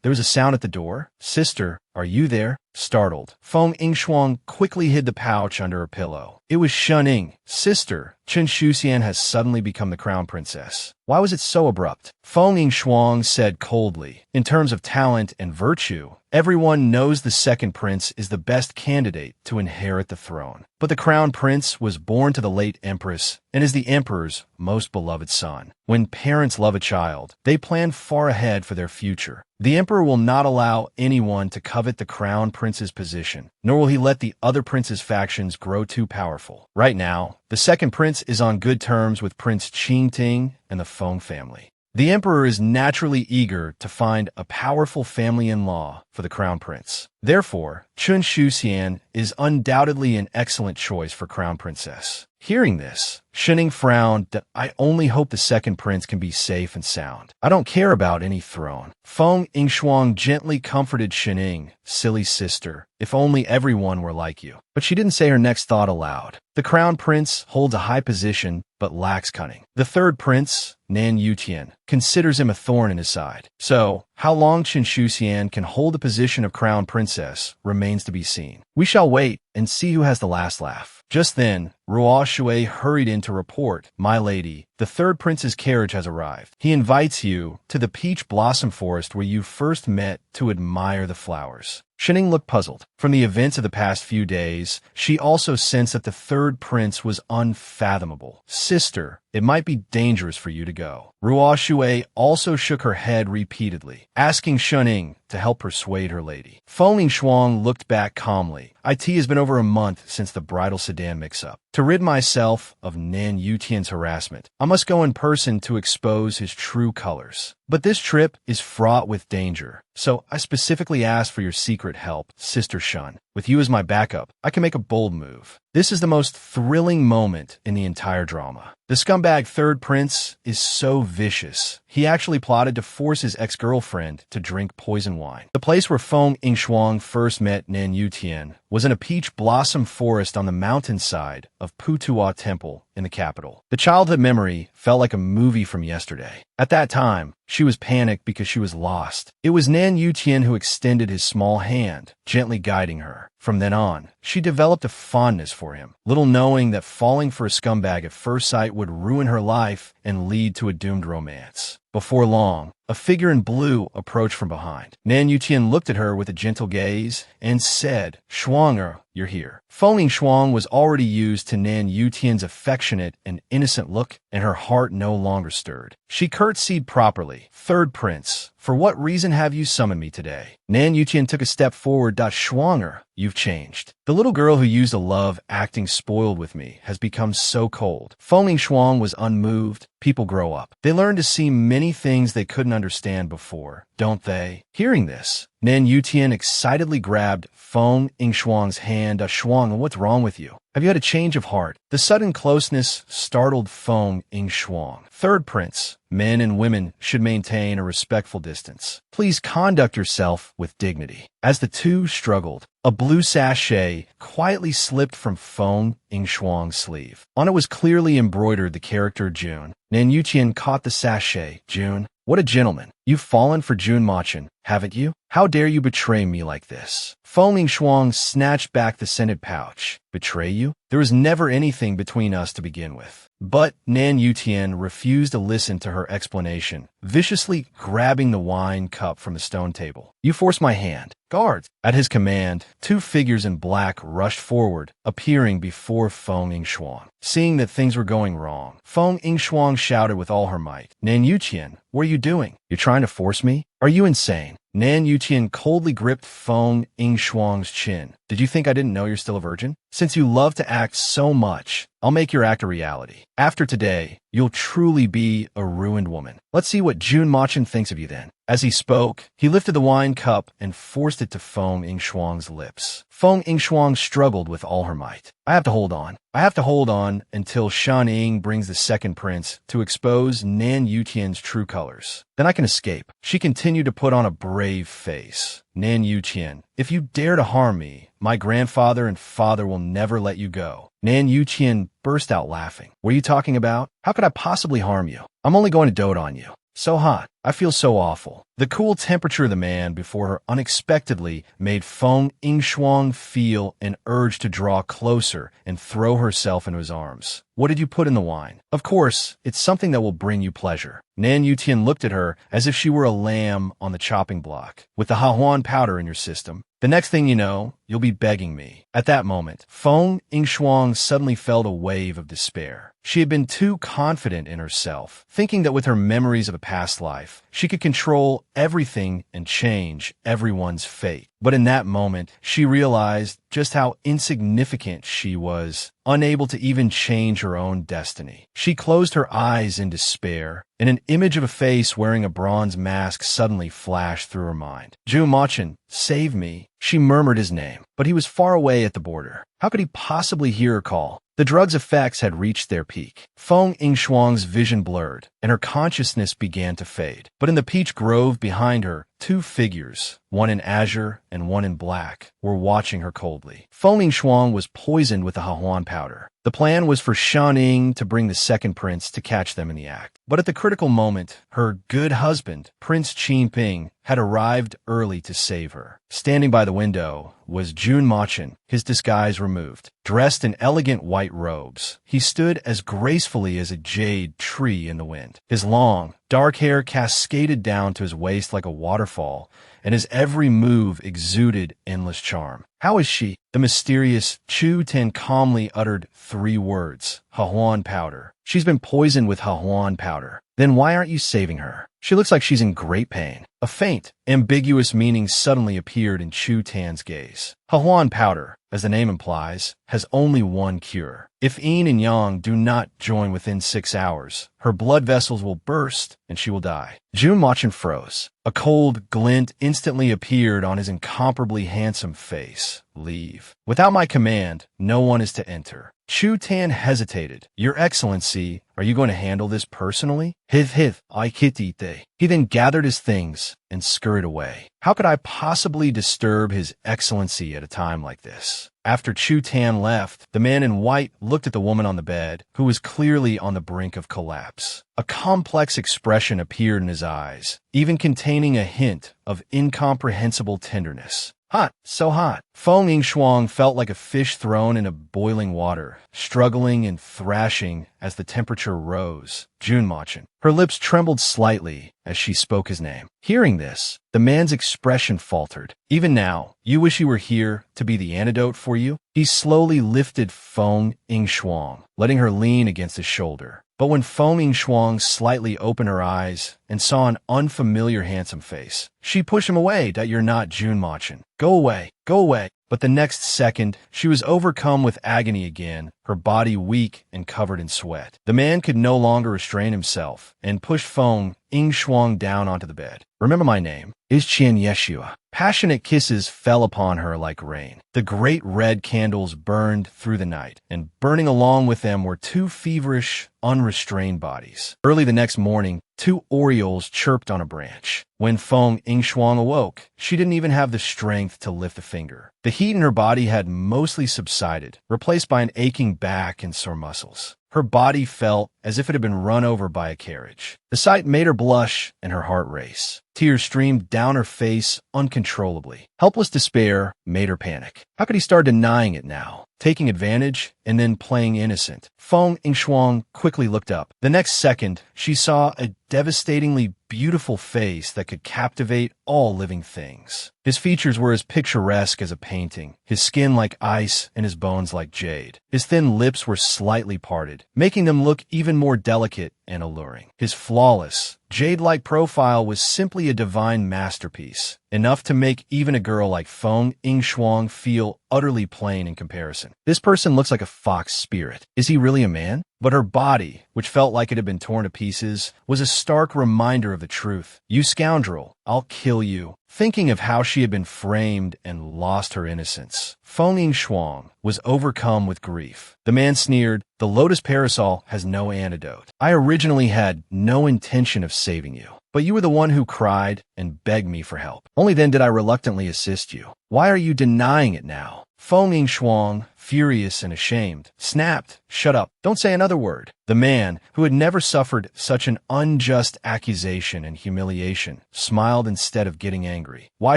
A: there was a sound at the door. "Sister, are you there?" Startled, Feng Ningxuang quickly hid the pouch under her pillow. It was Shuning. "Sister, Chen Shuxian has suddenly become the crown princess. Why was it so abrupt?" Feng Ningxuang said coldly, "In terms of talent and virtue, everyone knows the second prince is the best candidate to inherit the throne. But the crown prince was born to the late empress and is the emperor's most beloved son. When parents love a child, they plan far ahead for their future. The emperor will not allow anyone to covet the crown prince's position, nor will he let the other prince's factions grow too powerful. Right now, the second prince is on good terms with Prince Qingting and the Feng family. The emperor is naturally eager to find a powerful family-in-law for the crown prince. Therefore, Chun Shuxian is undoubtedly an excellent choice for crown princess." Hearing this, Shining frowned. "I only hope the second prince can be safe and sound. I don't care about any throne." Feng Ningxuang gently comforted Shining, "Silly sister, if only everyone were like you." But she didn't say her next thought aloud. The crown prince holds a high position, but lacks cunning. The third prince, Nan Yutian, considers him a thorn in his side. So, how long Chen Shuxian can hold the position of crown princess remains to be seen. We shall wait and see who has the last laugh. Just then, Ruo Shui hurried in to report, "My lady, the third prince's carriage has arrived. He invites you to the peach blossom forest where you first met to admire the flowers." Shining looked puzzled. From the events of the past few days, she also sensed that the third prince was unfathomable. Sister, it might be dangerous for you to go. Ruo Shui also shook her head repeatedly, asking Shuning to help persuade her lady. Feng Shuang looked back calmly. It has been over a month since the bridal sedan mix-up. To rid myself of Nan Yutian's harassment, I must go in person to expose his true colors. But this trip is fraught with danger, so I specifically asked for your secret help, Sister Shun. With you as my backup, I can make a bold move. This is the most thrilling moment in the entire drama. The scumbag third prince is so vicious. He actually plotted to force his ex-girlfriend to drink poison wine. The place where Feng Yingshuang first met Nan Yutian was in a peach blossom forest on the mountainside of Putuo Temple in the capital. The childhood memory felt like a movie from yesterday. At that time, she was panicked because she was lost. It was Nan Yutian who extended his small hand, gently guiding her. From then on, she developed a fondness for him, little knowing that falling for a scumbag at first sight would ruin her life and lead to a doomed romance. Before long, a figure in blue approached from behind. Nan Yutian looked at her with a gentle gaze and said, "Shuanger, you're here." Feng Shuang was already used to Nan Yutian's affectionate and innocent look, and her heart no longer stirred. She curtsied properly. "Third prince, for what reason have you summoned me today?" Nan Yutian took a step forward. "Shuanger, you've changed. The little girl who used to love acting spoiled with me has become so cold." Feng Shuang was unmoved. People grow up. They learn to see many things they couldn't understand before, don't they? Hearing this, Nan Yutian excitedly grabbed Feng Yingshuang's hand. "Shuang, what's wrong with you? Have you had a change of heart?" The sudden closeness startled Feng Yingshuang. "Third prince, men and women should maintain a respectful distance. Please conduct yourself with dignity." As the two struggled, a blue sachet quietly slipped from Feng Yingshuang's sleeve. On it was clearly embroidered the character June. Nan Yutian caught the sachet. "June, what a gentleman. You've fallen for Jun Machin, haven't you? How dare you betray me like this?" Feng Yingshuang snatched back the scented pouch. "Betray you? There was never anything between us to begin with." But Nan Yutian refused to listen to her explanation, viciously grabbing the wine cup from the stone table. "You forced my hand. Guards!" At his command, two figures in black rushed forward, appearing before Feng Yingshuang. Seeing that things were going wrong, Feng Yingshuang shouted with all her might, "Nan Yutian, what are you doing? You're trying to force me? Are you insane?" Nan Yutian coldly gripped Feng Yingshuang's chin. "Did you think I didn't know you're still a virgin? Since you love to act so much, I'll make your act a reality. After today, you'll truly be a ruined woman. Let's see what Jun Machin thinks of you then." As he spoke, he lifted the wine cup and forced it to Feng Yingshuang's lips. Feng Yingshuang struggled with all her might. "I have to hold on. I have to hold on until Shan Ying brings the second prince to expose Nan Yutian's true colors. Then I can escape." She continued to put on a brave face. "Nan Yutian, if you dare to harm me, my grandfather and father will never let you go." Nan Yutian burst out laughing. "What are you talking about? How could I possibly harm you? I'm only going to dote on you. So hot. I feel so awful." The cool temperature of the man before her unexpectedly made Feng Yingshuang feel an urge to draw closer and throw herself into his arms. "What did you put in the wine?" "Of course, it's something that will bring you pleasure." Nan Yutian looked at her as if she were a lamb on the chopping block. "With the Hahuan powder in your system, the next thing you know, you'll be begging me." At that moment, Feng Yingshuang suddenly felt a wave of despair. She had been too confident in herself, thinking that with her memories of a past life, she could control everything and change everyone's fate. But in that moment, she realized just how insignificant she was, unable to even change her own destiny. She closed her eyes in despair, and an image of a face wearing a bronze mask suddenly flashed through her mind. "Jun Machin, save me." She murmured his name, but he was far away at the border. How could he possibly hear her call? The drug's effects had reached their peak. Feng Yingshuang's vision blurred, and her consciousness began to fade. But in the peach grove behind her, two figures, one in azure and one in black, were watching her coldly. Feng Yingshuang was poisoned with the Hahuan powder. The plan was for Shan Ying to bring the second prince to catch them in the act. But at the critical moment, her good husband, Prince Qin Ping, had arrived early to save her. Standing by the window was Jun Machin, his disguise removed. Dressed in elegant white robes, he stood as gracefully as a jade tree in the wind. His long, dark hair cascaded down to his waist like a waterfall, and his every move exuded endless charm. "How is she?" The mysterious Chu Ten calmly uttered 3 words: Hahuan powder. "She's been poisoned with Hahuan powder." "Then why aren't you saving her? She looks like she's in great pain." A faint, ambiguous meaning suddenly appeared in Chu Tan's gaze. Hahuan powder, as the name implies, has only one cure. If yin and yang do not join within 6 hours, her blood vessels will burst and she will die. Jun Machin froze. A cold glint instantly appeared on his incomparably handsome face. "Leave. Without my command, no one is to enter." Chu Tan hesitated. "Your Excellency, are you going to handle this personally?" "Hith, I kitite." He then gathered his things and scurried away. How could I possibly disturb His Excellency at a time like this? After Chu Tan left, the man in white looked at the woman on the bed, who was clearly on the brink of collapse. A complex expression appeared in his eyes, even containing a hint of incomprehensible tenderness. "Hot, so hot." Feng Yingshuang felt like a fish thrown into boiling water, struggling and thrashing as the temperature rose. "Jun Machin." Her lips trembled slightly as she spoke his name. Hearing this, the man's expression faltered. "Even now, you wish you were here to be the antidote for you?" He slowly lifted Feng Yingshuang, letting her lean against his shoulder. But when Feng Yingshuang slightly opened her eyes and saw an unfamiliar handsome face, she pushed him away. "That you're not Jun Machin. Go away, go away." But the next second, she was overcome with agony again, her body weak and covered in sweat. The man could no longer restrain himself and pushed Feng Yingshuang down onto the bed. "Remember my name is Qian Yeshua." Passionate kisses fell upon her like rain. The great red candles burned through the night, and burning along with them were 2 feverish, unrestrained bodies. Early the next morning, 2 orioles chirped on a branch. When Feng Yingshuang awoke, she didn't even have the strength to lift a finger. The heat in her body had mostly subsided, replaced by an aching back and sore muscles. Her body felt as if it had been run over by a carriage. The sight made her blush and her heart race. Tears streamed down her face uncontrollably. Helpless despair made her panic. How could he start denying it now, taking advantage, and then playing innocent? Feng Yingshuang quickly looked up. The next second, she saw a devastatingly beautiful face that could captivate all living things. His features were as picturesque as a painting, his skin like ice and his bones like jade. His thin lips were slightly parted, making them look even more delicate and alluring. His flawless, jade-like profile was simply a divine masterpiece, enough to make even a girl like Feng Yingshuang feel utterly plain in comparison. This person looks like a fox spirit. Is he really a man? But her body, which felt like it had been torn to pieces, was a stark reminder of the truth. "You scoundrel, I'll kill you." Thinking of how she had been framed and lost her innocence, Feng Yingshuang was overcome with grief. The man sneered, "The lotus parasol has no antidote. I originally had no intention of saving you, but you were the one who cried and begged me for help. Only then did I reluctantly assist you. Why are you denying it now?" Feng Yingshuang, furious and ashamed, snapped, "Shut up. Don't say another word." The man, who had never suffered such an unjust accusation and humiliation, smiled instead of getting angry. "Why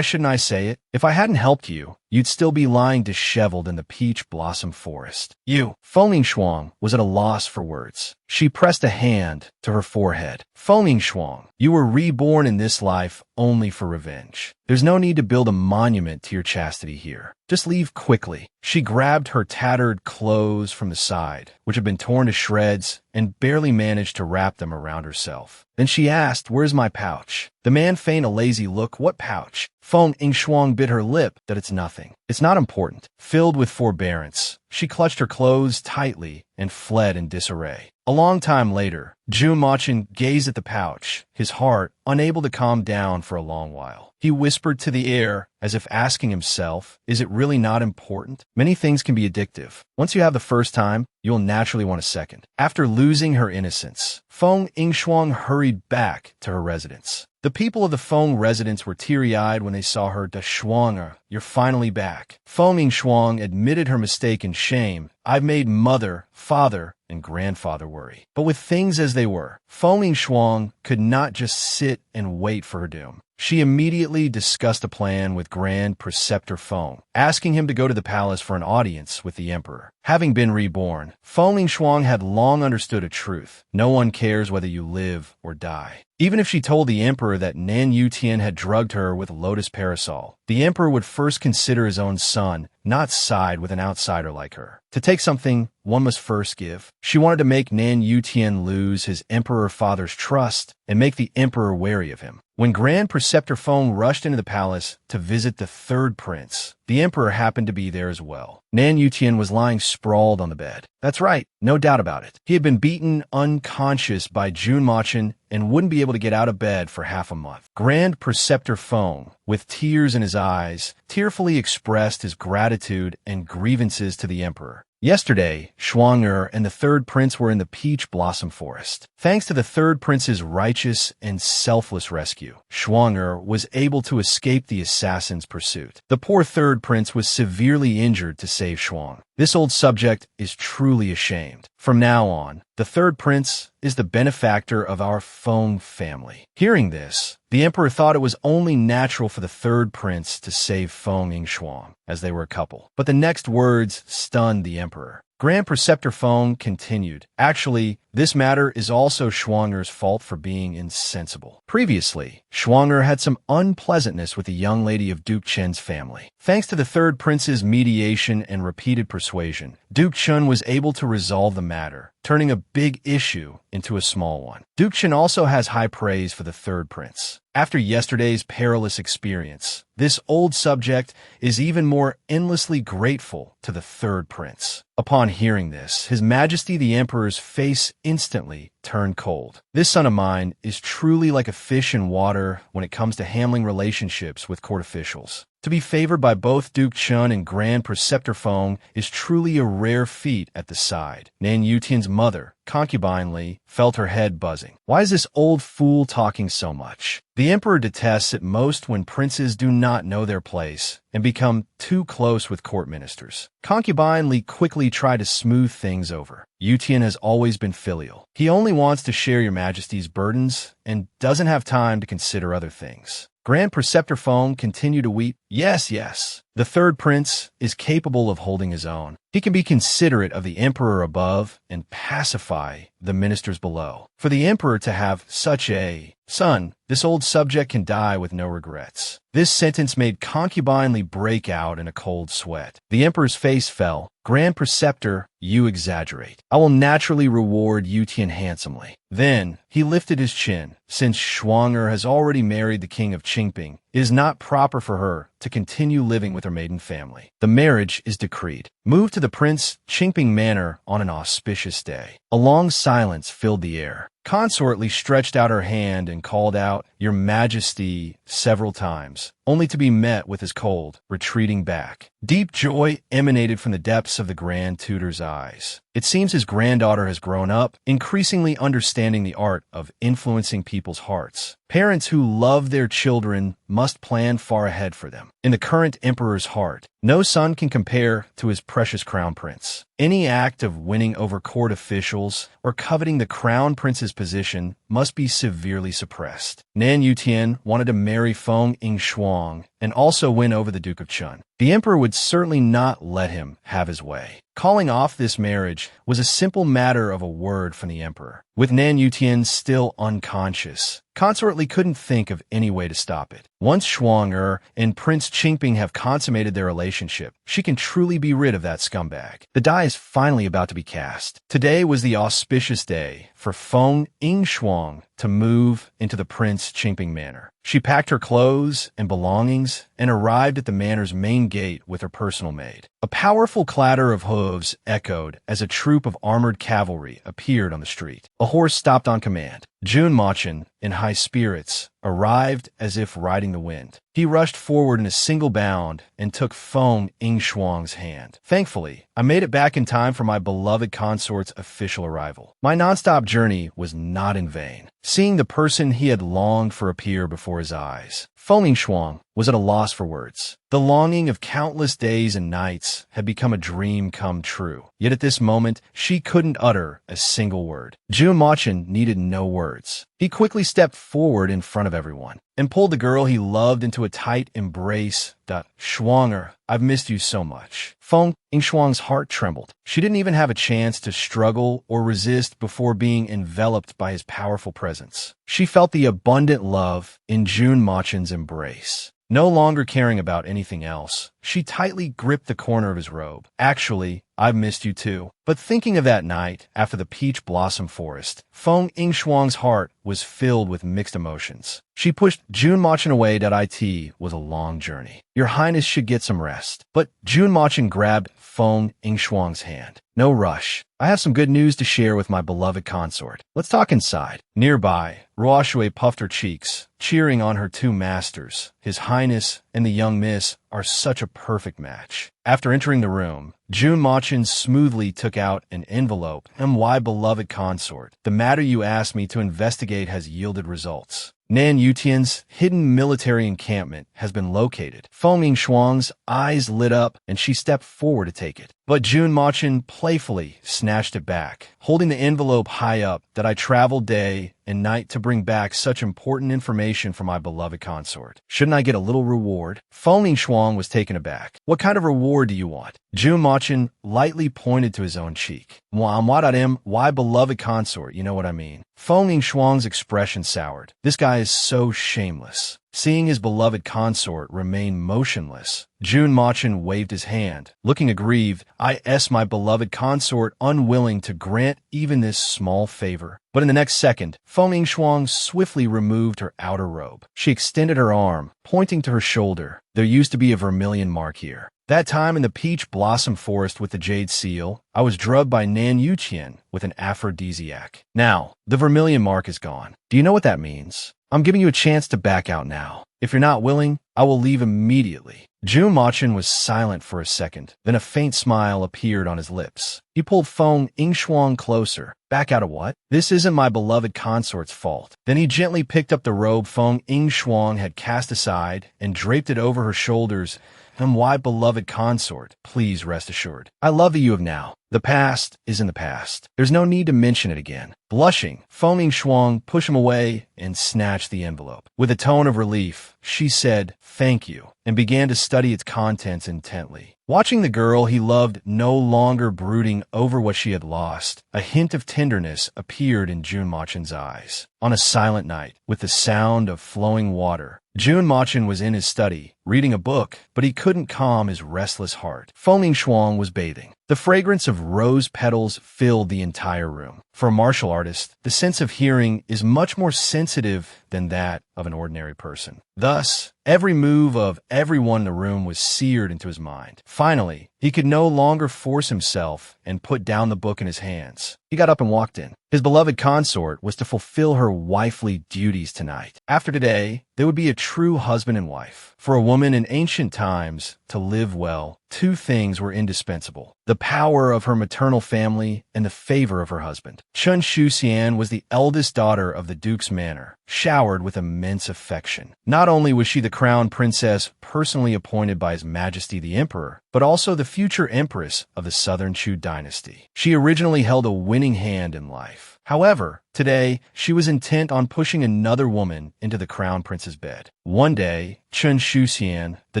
A: shouldn't I say it? If I hadn't helped you, you'd still be lying disheveled in the peach blossom forest." "You." Feng Yingshuang was at a loss for words. She pressed a hand to her forehead. "Feng Yingshuang, you were reborn in this life only for revenge. There's no need to build a monument to your chastity here. Just leave quickly." She grabbed her tattered clothes from the side, which had been torn to shreds, and barely managed to wrap them around herself. Then she asked, "Where's my pouch?" The man feigned a lazy look. "What pouch?" Feng Yingshuang bit her lip. "That it's nothing. It's not important." Filled with forbearance, she clutched her clothes tightly and fled in disarray. A long time later, Jun Machin gazed at the pouch, his heart unable to calm down for a long while. He whispered to the air, as if asking himself, is it really not important? Many things can be addictive. Once you have the first time, you'll naturally want a second. After losing her innocence, Feng Yingshuang hurried back to her residence. The people of the Feng residence were teary-eyed when they saw her. "Da Shuang, you're finally back." Feng Yingshuang admitted her mistake in shame. "I've made mother, father, and grandfather worry." But with things as they were, Feng Yingshuang could not just sit and wait for her doom. she immediately discussed a plan with Grand Preceptor Feng, asking him to go to the palace for an audience with the emperor. Having been reborn, Feng Lingshuang had long understood a truth. No one cares whether you live or die. Even if she told the emperor that Nan Yutian had drugged her with a lotus parasol, the emperor would first consider his own son, not side with an outsider like her. To take something, one must first give. She wanted to make Nan Yutian lose his emperor father's trust and make the emperor wary of him. When Grand Preceptor Feng rushed into the palace to visit the third prince, the emperor happened to be there as well. Nan Yutian was lying sprawled on the bed. That's right, no doubt about it. He had been beaten unconscious by Jun Machin and wouldn't be able to get out of bed for half a month. Grand Preceptor Feng, with tears in his eyes, tearfully expressed his gratitude and grievances to the emperor. Yesterday, Shuang-er and the third prince were in the peach blossom forest. Thanks to the third prince's righteous and selfless rescue, Shuang-er was able to escape the assassin's pursuit. The poor third prince was severely injured to save Shuang. This old subject is truly ashamed. From now on, the third prince is the benefactor of our Feng family. Hearing this, the emperor thought it was only natural for the third prince to save Feng Yingshuang, as they were a couple. But the next words stunned the emperor. Grand Preceptor Feng continued, "Actually, this matter is also Shuang-er's fault for being insensible. Previously, Shuang-er had some unpleasantness with the young lady of Duke Chen's family. Thanks to the third prince's mediation and repeated persuasion, Duke Chen was able to resolve the matter, turning a big issue into a small one. Duke Chen also has high praise for the third prince. After yesterday's perilous experience, this old subject is even more endlessly grateful to the third prince." Upon hearing this, His Majesty the Emperor's face instantly turned cold. "This son of mine is truly like a fish in water when it comes to handling relationships with court officials. To be favored by both Duke Chun and Grand Preceptor Feng is truly a rare feat at the side." Nan Yutian's mother, concubine Li, felt her head buzzing. Why is this old fool talking so much? The emperor detests it most when princes do not know their place and become too close with court ministers. Concubine Li quickly tried to smooth things over. Yutian has always been filial. He only wants to share your majesty's burdens and doesn't have time to consider other things. Grand Preceptor Feng continued to weep. Yes, yes. The third prince is capable of holding his own. He can be considerate of the emperor above and pacify the ministers below. For the emperor to have such a son, this old subject can die with no regrets. This sentence made concubine Li break out in a cold sweat. The emperor's face fell. Grand Preceptor, you exaggerate. I will naturally reward Yutian handsomely. Then he lifted his chin. Since Shuang-er has already married the king of Qingping, it is not proper for her to continue living with her maiden family. The marriage is decreed. Move to the Prince Qingping Manor on an auspicious day. A long silence filled the air. Consort Li stretched out her hand and called out, "Your Majesty," several times, only to be met with his cold, retreating back. Deep joy emanated from the depths of the Grand Tutor's eyes. It seems his granddaughter has grown up, increasingly understanding the art of influencing people's hearts. Parents who love their children must plan far ahead for them. In the current emperor's heart, no son can compare to his precious crown prince. Any act of winning over court officials or coveting the crown prince's position must be severely suppressed. Nan Yutian wanted to marry Feng Yingshuang and also win over the Duke of Chun. The emperor would certainly not let him have his way. Calling off this marriage was a simple matter of a word from the emperor. With Nan Yutian still unconscious, Consort Li couldn't think of any way to stop it. Once Shuang-er and Prince Qingping have consummated their relationship, she can truly be rid of that scumbag. The die is finally about to be cast. Today was the auspicious day for Feng Yingshuang to move into the Prince Qingping Manor. She packed her clothes and belongings and arrived at the manor's main gate with her personal maid. A powerful clatter of hooves echoed as a troop of armored cavalry appeared on the street. A horse stopped on command. Jun Machin, in high spirits, arrived as if riding the wind. He rushed forward in a single bound and took Feng Yingshuang's hand. Thankfully, I made it back in time for my beloved consort's official arrival. My nonstop journey was not in vain. Seeing the person he had longed for appear before his eyes, Feng Yingshuang was at a loss for words. The longing of countless days and nights had become a dream come true. Yet at this moment, she couldn't utter a single word. Jun Machin needed no words. He quickly stepped forward in front of everyone and pulled the girl he loved into a tight embrace. Schwanger, I've missed you so much. Feng Yingxuang's heart trembled. She didn't even have a chance to struggle or resist before being enveloped by his powerful presence. She felt the abundant love in Jun Machen's embrace. No longer caring about anything else, she tightly gripped the corner of his robe. Actually, I've missed you too. But thinking of that night after the peach blossom forest, Feng Yingxuang's heart was filled with mixed emotions. She pushed Jun Machen away. It was a long journey. Your Highness should get some rest. But Jun Machen grabbed Feng Yingxuang's hand. No rush. I have some good news to share with my beloved consort. Let's talk inside. Nearby, Ruoshui puffed her cheeks, cheering on her two masters. His Highness and the young miss are such a perfect match. After entering the room, Jun Machen smoothly took out an envelope. My beloved consort, the matter you asked me to investigate has yielded results. Nan Yutian's hidden military encampment has been located. Feng Yingxuang's eyes lit up and she stepped forward to take it. But Jun Machen playfully snatched it back, holding the envelope high up. That I traveled day and night to bring back such important information for my beloved consort. Shouldn't I get a little reward? Feng Yingxuang was taken aback. What kind of reward do you want? Jun Machen lightly pointed to his own cheek. Why beloved consort, you know what I mean. Feng Yingxuang's expression soured. This guy is so shameless. Seeing his beloved consort remain motionless, Jun Machen waved his hand. Looking aggrieved, my beloved consort unwilling to grant even this small favor. But in the next second, Feng Yingxuang swiftly removed her outer robe. She extended her arm, pointing to her shoulder. There used to be a vermilion mark here. That time in the peach blossom forest with the jade seal, I was drugged by Nan Yuqian with an aphrodisiac. Now, the vermilion mark is gone. Do you know what that means? I'm giving you a chance to back out now. If you're not willing, I will leave immediately. Jun Machen was silent for a second, then a faint smile appeared on his lips. He pulled Feng Yingxuang closer. Back out of what? This isn't my beloved consort's fault. Then he gently picked up the robe Feng Yingxuang had cast aside and draped it over her shoulders. Why beloved consort, please rest assured. I love you of now. The past is in the past. There's no need to mention it again. Blushing, Feng Yingxuang pushed him away and snatched the envelope. With a tone of relief, she said, "Thank you," and began to study its contents intently. Watching the girl he loved no longer brooding over what she had lost, a hint of tenderness appeared in Jun Machen's eyes. On a silent night, with the sound of flowing water, Jun Machen was in his study, reading a book, but he couldn't calm his restless heart. Feng Yingxuang was bathing. The fragrance of rose petals filled the entire room. For a martial artist, the sense of hearing is much more sensitive than that of an ordinary person. Thus, every move of everyone in the room was seared into his mind. Finally, he could no longer force himself and put down the book in his hands. He got up and walked in. His beloved consort was to fulfill her wifely duties tonight. After today, they would be a true husband and wife. For a woman in ancient times to live well, two things were indispensable: the power of her maternal family and the favor of her husband. Chun Shuxian was the eldest daughter of the Duke's manor, showered with immense affection. Not only was she the crown princess personally appointed by His Majesty the Emperor, but also the future empress of the Southern Chu dynasty. She originally held a winning hand in life. However, today, she was intent on pushing another woman into the crown prince's bed. One day, Chun Shuxian, the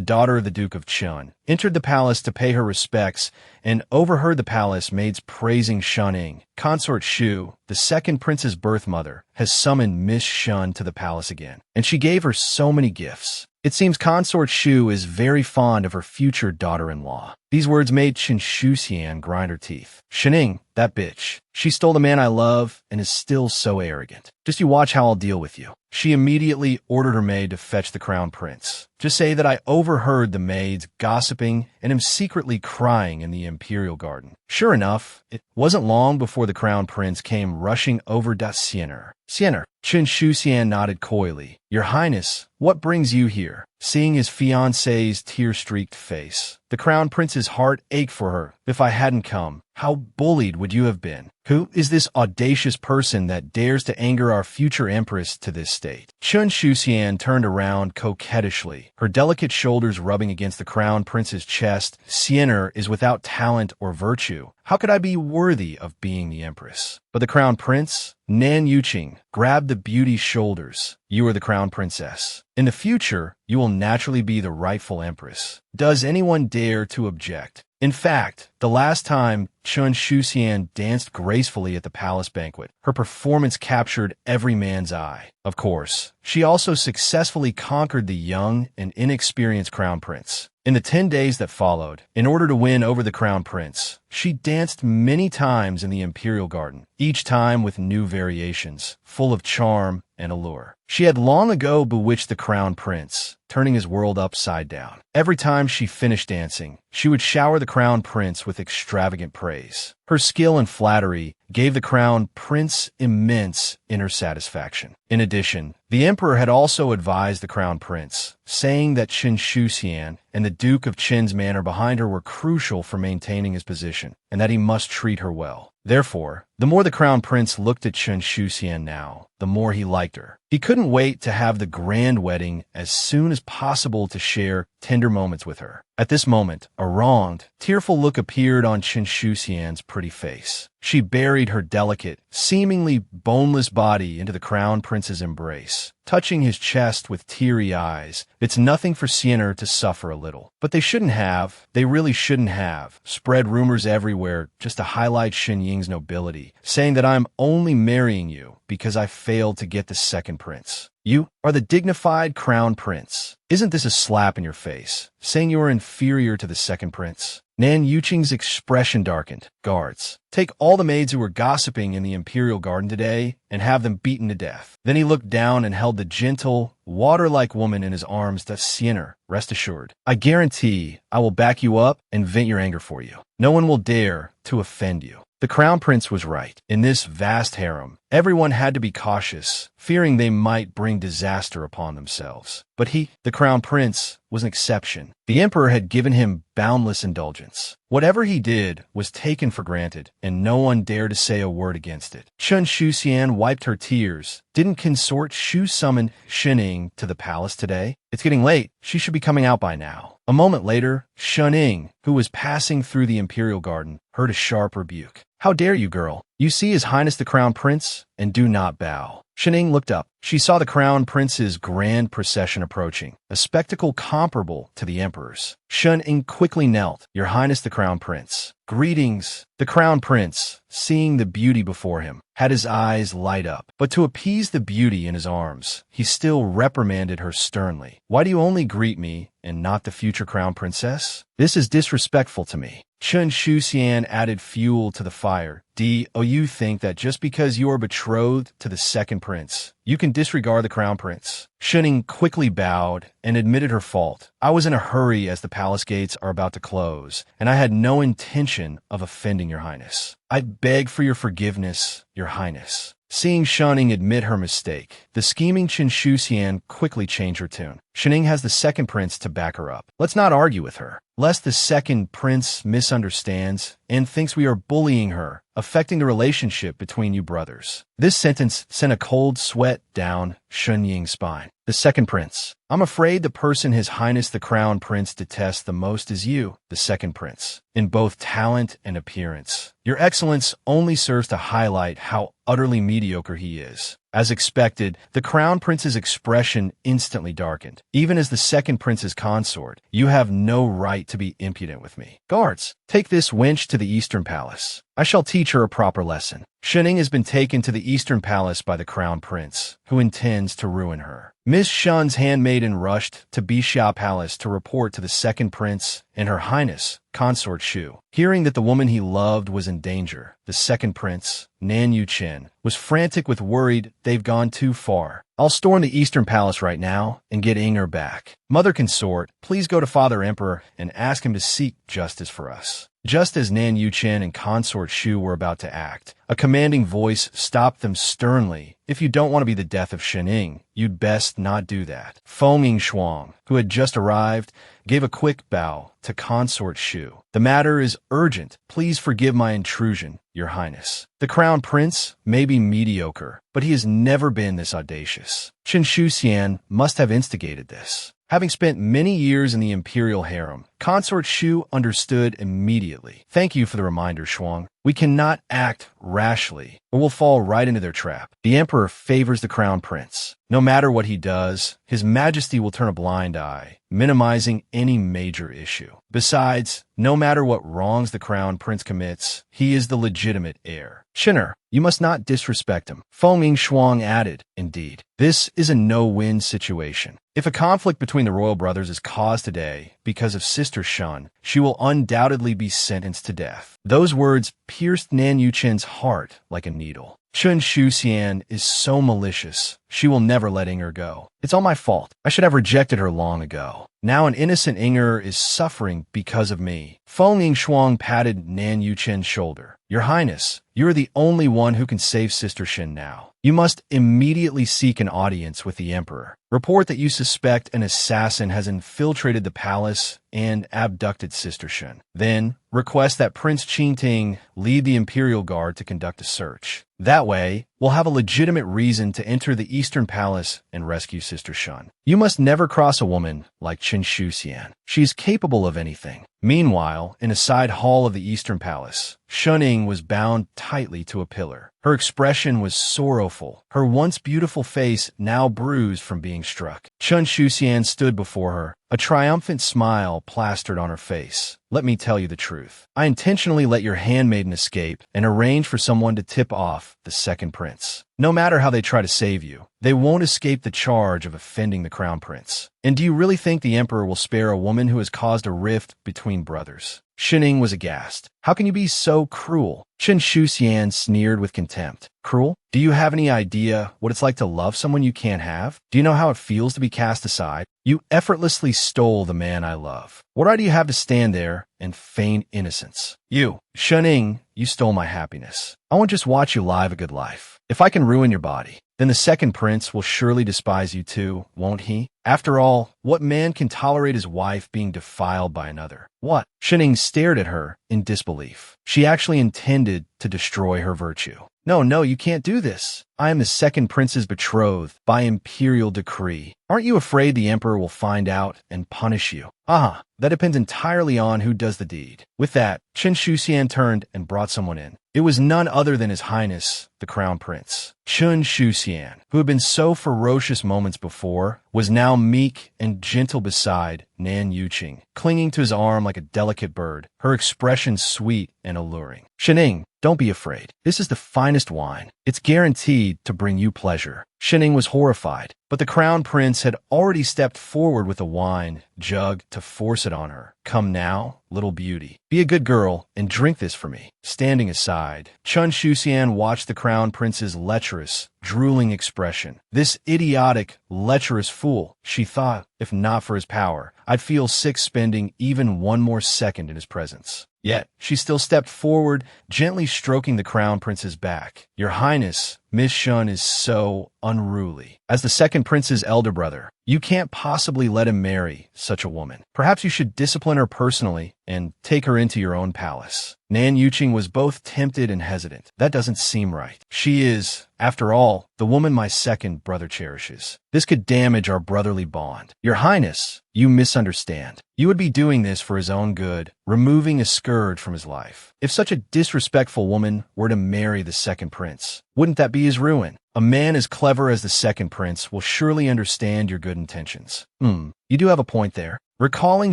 A: daughter of the Duke of Chun, entered the palace to pay her respects and overheard the palace maids praising Shuning. Consort Shu, the second prince's birth mother, has summoned Miss Shun to the palace again, and she gave her so many gifts. It seems Consort Shu is very fond of her future daughter-in-law. These words made Chun Shuxian grind her teeth. Shining, that bitch. She stole the man I love and is still so arrogant. Just you watch how I'll deal with you. She immediately ordered her maid to fetch the crown prince. Just say that I overheard the maids gossiping and am secretly crying in the imperial garden. Sure enough, it wasn't long before the crown prince came rushing over Siener. Siener. Chun Shuxian nodded coyly. Your Highness, what brings you here? Seeing his fiancée's tear-streaked face, the crown prince's heart ached for her. If I hadn't come, how bullied would you have been? Who is this audacious person that dares to anger our future empress to this state. Chun Shuxian turned around coquettishly, her delicate shoulders rubbing against the crown prince's chest. Siener is without talent or virtue. How could I be worthy of being the empress? But the crown prince, Nan Yuqing, grabbed the beauty's shoulders. You are the crown princess. In the future, you will naturally be the rightful empress. Does anyone dare to object? In fact, the last time Chun Shuxian danced gracefully at the palace banquet, her performance captured every man's eye. Of course, she also successfully conquered the young and inexperienced crown prince. In the 10 days that followed, in order to win over the crown prince, she danced many times in the imperial garden, each time with new variations, full of charm and allure. She had long ago bewitched the crown prince, turning his world upside down. Every time she finished dancing, she would shower the crown prince with extravagant praise. Her skill and flattery gave the crown prince immense inner satisfaction. In addition, the emperor had also advised the crown prince, saying that Qin Shuxian and the Duke of Qin's manor behind her were crucial for maintaining his position, and that he must treat her well. Therefore, the more the crown prince looked at Qin Shuxian now, the more he liked her. He couldn't wait to have the grand wedding as soon as possible to share tender moments with her. At this moment, a wronged, tearful look appeared on Qin Shuxian's pretty face. She buried her delicate, seemingly boneless body into the crown prince's embrace, touching his chest with teary eyes. It's nothing for Siener to suffer a little. But they really shouldn't have, spread rumors everywhere just to highlight Xin Ying's nobility, saying that I'm only marrying you because I failed to get the second prince. You are the dignified crown prince. Isn't this a slap in your face, saying you are inferior to the second prince? Nan Yuqing's expression darkened. Guards, take all the maids who were gossiping in the imperial garden today and have them beaten to death. Then he looked down and held the gentle, water-like woman in his arms. That's Siener. Rest assured, I guarantee I will back you up and vent your anger for you. No one will dare to offend you. The crown prince was right. In this vast harem, everyone had to be cautious, fearing they might bring disaster upon themselves. But he, the crown prince, was an exception. The emperor had given him boundless indulgence. Whatever he did was taken for granted, and no one dared to say a word against it. Chun Shuxian wiped her tears. Didn't consort Shu summon Shining to the palace today? It's getting late. She should be coming out by now. A moment later, Shining, who was passing through the imperial garden, heard a sharp rebuke. How dare you, girl? You see His Highness the Crown Prince, and do not bow. Shining looked up. She saw the Crown Prince's grand procession approaching, a spectacle comparable to the Emperor's. Shining quickly knelt. Your Highness the Crown Prince. Greetings. The Crown Prince, seeing the beauty before him, had his eyes light up. But to appease the beauty in his arms, he still reprimanded her sternly. Why do you only greet me and not the future Crown Princess? This is disrespectful to me. Chun Shuxian added fuel to the fire. You think that just because you are betrothed to the second prince, you can disregard the crown prince? Shining quickly bowed and admitted her fault. I was in a hurry as the palace gates are about to close, and I had no intention of offending your highness. I beg for your forgiveness, your highness. Seeing Shining admit her mistake, the scheming Qin Shuxian quickly changed her tune. Shining has the second prince to back her up. Let's not argue with her, lest the second prince misunderstands and thinks we are bullying her, affecting the relationship between you brothers. This sentence sent a cold sweat down Shun Ying's spine. The second prince. I'm afraid the person His Highness the Crown Prince detests the most is you, the second prince, in both talent and appearance. Your excellence only serves to highlight how utterly mediocre he is. As expected, the Crown Prince's expression instantly darkened. Even as the second prince's consort, you have no right to be impudent with me. Guards, take this wench to the Eastern Palace. I shall teach her a proper lesson. Shining has been taken to the Eastern Palace by the Crown Prince, who intends to ruin her. Miss Shun's handmaiden rushed to Bixia Palace to report to the second prince and her highness, Consort Shu. Hearing that the woman he loved was in danger, the second prince, Nan Yuqin, was frantic with worried they've gone too far. I'll storm the Eastern Palace right now and get Inger back. Mother Consort, please go to Father Emperor and ask him to seek justice for us. Just as Nan Yuqin and Consort Shu were about to act, a commanding voice stopped them sternly. If you don't want to be the death of Shining, you'd best not do that. Feng Shuang, who had just arrived, gave a quick bow to Consort Shu. The matter is urgent. Please forgive my intrusion. Your Highness. The Crown Prince may be mediocre, but he has never been this audacious. Chen Shuxian must have instigated this. Having spent many years in the imperial harem, Consort Shu understood immediately. Thank you for the reminder, Shuang. We cannot act rashly, or we'll fall right into their trap. The emperor favors the crown prince. No matter what he does, his majesty will turn a blind eye, minimizing any major issue. Besides, no matter what wrongs the crown prince commits, he is the legitimate heir. Shinner, you must not disrespect him. Fengming Shuang added, indeed, this is a no-win situation. If a conflict between the royal brothers is caused today because of Sister Shun, she will undoubtedly be sentenced to death. Those words pierced Nan Yuchen's heart like a needle. Chen Shuxian is so malicious. She will never let Inger go. It's all my fault. I should have rejected her long ago. Now an innocent Inger is suffering because of me. Fengming Shuang patted Nan Yuchen's shoulder. Your Highness, you are the only one who can save Sister Shin now. You must immediately seek an audience with the Emperor. Report that you suspect an assassin has infiltrated the palace and abducted Sister Shin. Then, request that Prince Qingting lead the Imperial Guard to conduct a search. That way, we'll have a legitimate reason to enter the Eastern Palace and rescue Sister Shun. You must never cross a woman like Chen Shuxian. She is capable of anything. Meanwhile, in a side hall of the Eastern Palace, Shuning was bound tightly to a pillar. Her expression was sorrowful, her once beautiful face now bruised from being struck. Chen Shuxian stood before her, a triumphant smile plastered on her face. Let me tell you the truth. I intentionally let your handmaiden escape and arrange for someone to tip off the second prince. No matter how they try to save you, they won't escape the charge of offending the crown prince. And do you really think the emperor will spare a woman who has caused a rift between brothers? Shining was aghast. How can you be so cruel? Chen Shuxian sneered with contempt. Cruel? Do you have any idea what it's like to love someone you can't have? Do you know how it feels to be cast aside? You effortlessly stole the man I love. What right do you have to stand there and feign innocence? You, Shuning, you stole my happiness. I won't just watch you live a good life. If I can ruin your body, then the second prince will surely despise you too, won't he? After all, what man can tolerate his wife being defiled by another? What? Shining stared at her in disbelief. She actually intended to destroy her virtue. No, you can't do this. I am the second prince's betrothed by imperial decree. Aren't you afraid the emperor will find out and punish you? That depends entirely on who does the deed. With that, Chen Shuxian turned and brought someone in. It was none other than His Highness, the Crown Prince. Chen Shuxian, who had been so ferocious moments before, was now meek and gentle beside Nan Yuqing, clinging to his arm like a delicate bird, her expression sweet and alluring. Shining, don't be afraid. This is the finest wine. It's guaranteed to bring you pleasure. Shining was horrified, but the crown prince had already stepped forward with a wine jug to force it on her. Come now, little beauty. Be a good girl and drink this for me. Standing aside, Chen Shuxian watched the crown prince's lecherous, drooling expression. This idiotic, lecherous fool, she thought, if not for his power, I'd feel sick spending even one more second in his presence. Yet, she still stepped forward, gently stroking the crown prince's back. Your Highness, Miss Shun is so unruly. As the second prince's elder brother, you can't possibly let him marry such a woman. Perhaps you should discipline her personally and take her into your own palace. Nan Yuqing was both tempted and hesitant. That doesn't seem right. She is, after all, the woman my second brother cherishes. This could damage our brotherly bond. Your Highness, you misunderstand. You would be doing this for his own good, removing a scourge from his life. If such a disrespectful woman were to marry the second prince, wouldn't that be his ruin? A man as clever as the second prince will surely understand your good intentions. You do have a point there. Recalling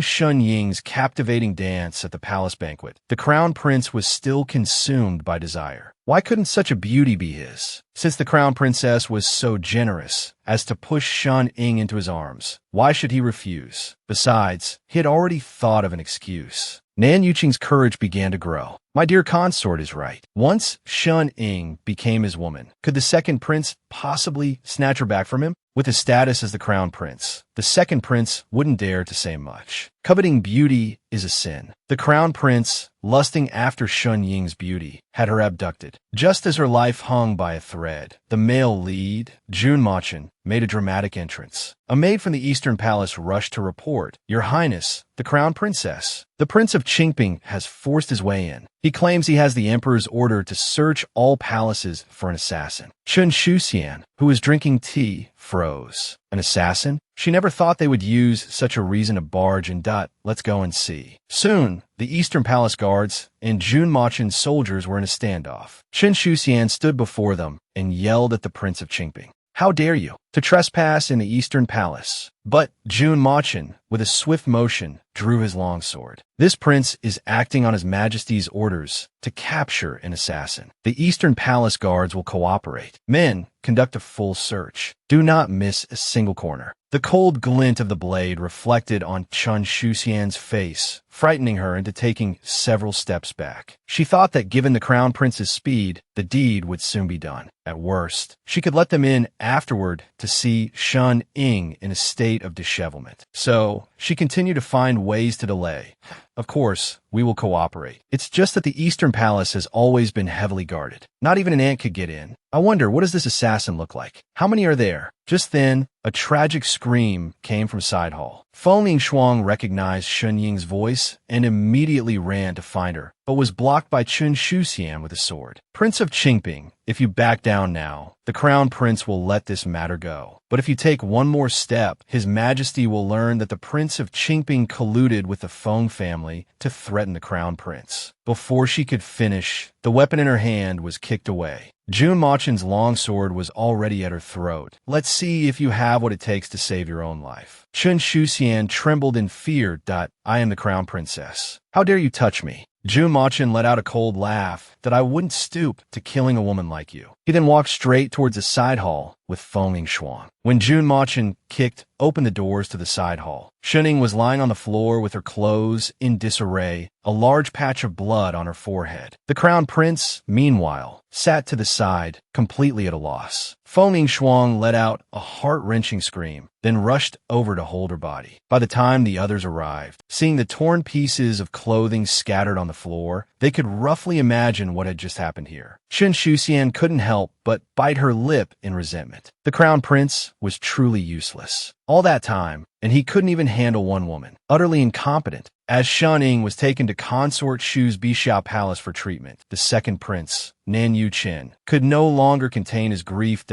A: Shun Ying's captivating dance at the palace banquet, the crown prince was still consumed by desire. Why couldn't such a beauty be his? Since the crown princess was so generous as to push Shun Ying into his arms, why should he refuse? Besides, he had already thought of an excuse. Nan Yuqing's courage began to grow. My dear consort is right. Once Shun Ying became his woman, could the second prince possibly snatch her back from him? With his status as the crown prince, the second prince wouldn't dare to say much. Coveting beauty is a sin. The crown prince, lusting after Shun Ying's beauty, had her abducted. Just as her life hung by a thread, the male lead, Jun Machin, made a dramatic entrance. A maid from the Eastern Palace rushed to report, Your Highness, the crown princess. The Prince of Qingping has forced his way in. He claims he has the emperor's order to search all palaces for an assassin. Chun Shuxian, who was drinking tea, froze. An assassin? She never thought they would use such a reason to barge in. Let's go and see. Soon, the Eastern Palace guards and Jun Machen's soldiers were in a standoff. Chun Shuxian stood before them and yelled at the Prince of Qingping. How dare you to trespass in the Eastern Palace? But Jun Machen, with a swift motion, drew his longsword. This prince is acting on His Majesty's orders to capture an assassin. The Eastern Palace guards will cooperate. Men, conduct a full search. Do not miss a single corner. The cold glint of the blade reflected on Chun Shuxian's face, frightening her into taking several steps back. She thought that given the crown prince's speed, the deed would soon be done. At worst, she could let them in afterward to see Shun Ying in a state of dishevelment. So, she continued to find ways to delay. Of course, we will cooperate. It's just that the Eastern Palace has always been heavily guarded. Not even an ant could get in. I wonder, what does this assassin look like? How many are there? Just then, a tragic scream came from side hall. Feng Shuang recognized Shun Ying's voice and immediately ran to find her, but was blocked by Chun Shuxian with a sword. Prince of Qingping, if you back down now, the crown prince will let this matter go. But if you take one more step, His Majesty will learn that the Prince of Qingping colluded with the Feng family to threaten the crown prince. Before she could finish, the weapon in her hand was kicked away. Jun Machen's longsword was already at her throat. Let's see if you have what it takes to save your own life. Chun Shuxian trembled in fear. I am the crown princess. How dare you touch me? Jun Machen let out a cold laugh that I wouldn't stoop to killing a woman like you. He then walked straight towards the side hall with Feng Shuang. When Jun Machen kicked open the doors to the side hall, Shuning was lying on the floor with her clothes in disarray, a large patch of blood on her forehead. The crown prince, meanwhile, sat to the side, completely at a loss. Feng Shuang let out a heart-wrenching scream, then rushed over to hold her body. By the time the others arrived, seeing the torn pieces of clothing scattered on the floor, they could roughly imagine what had just happened here. Chun Shuxian couldn't help but bite her lip in resentment. The crown prince was truly useless. All that time, and he couldn't even handle one woman. Utterly incompetent. As Shun Ying was taken to Consort Shu's Bixiao Palace for treatment, the second prince, Nan Yu Chen, could no longer contain his grief.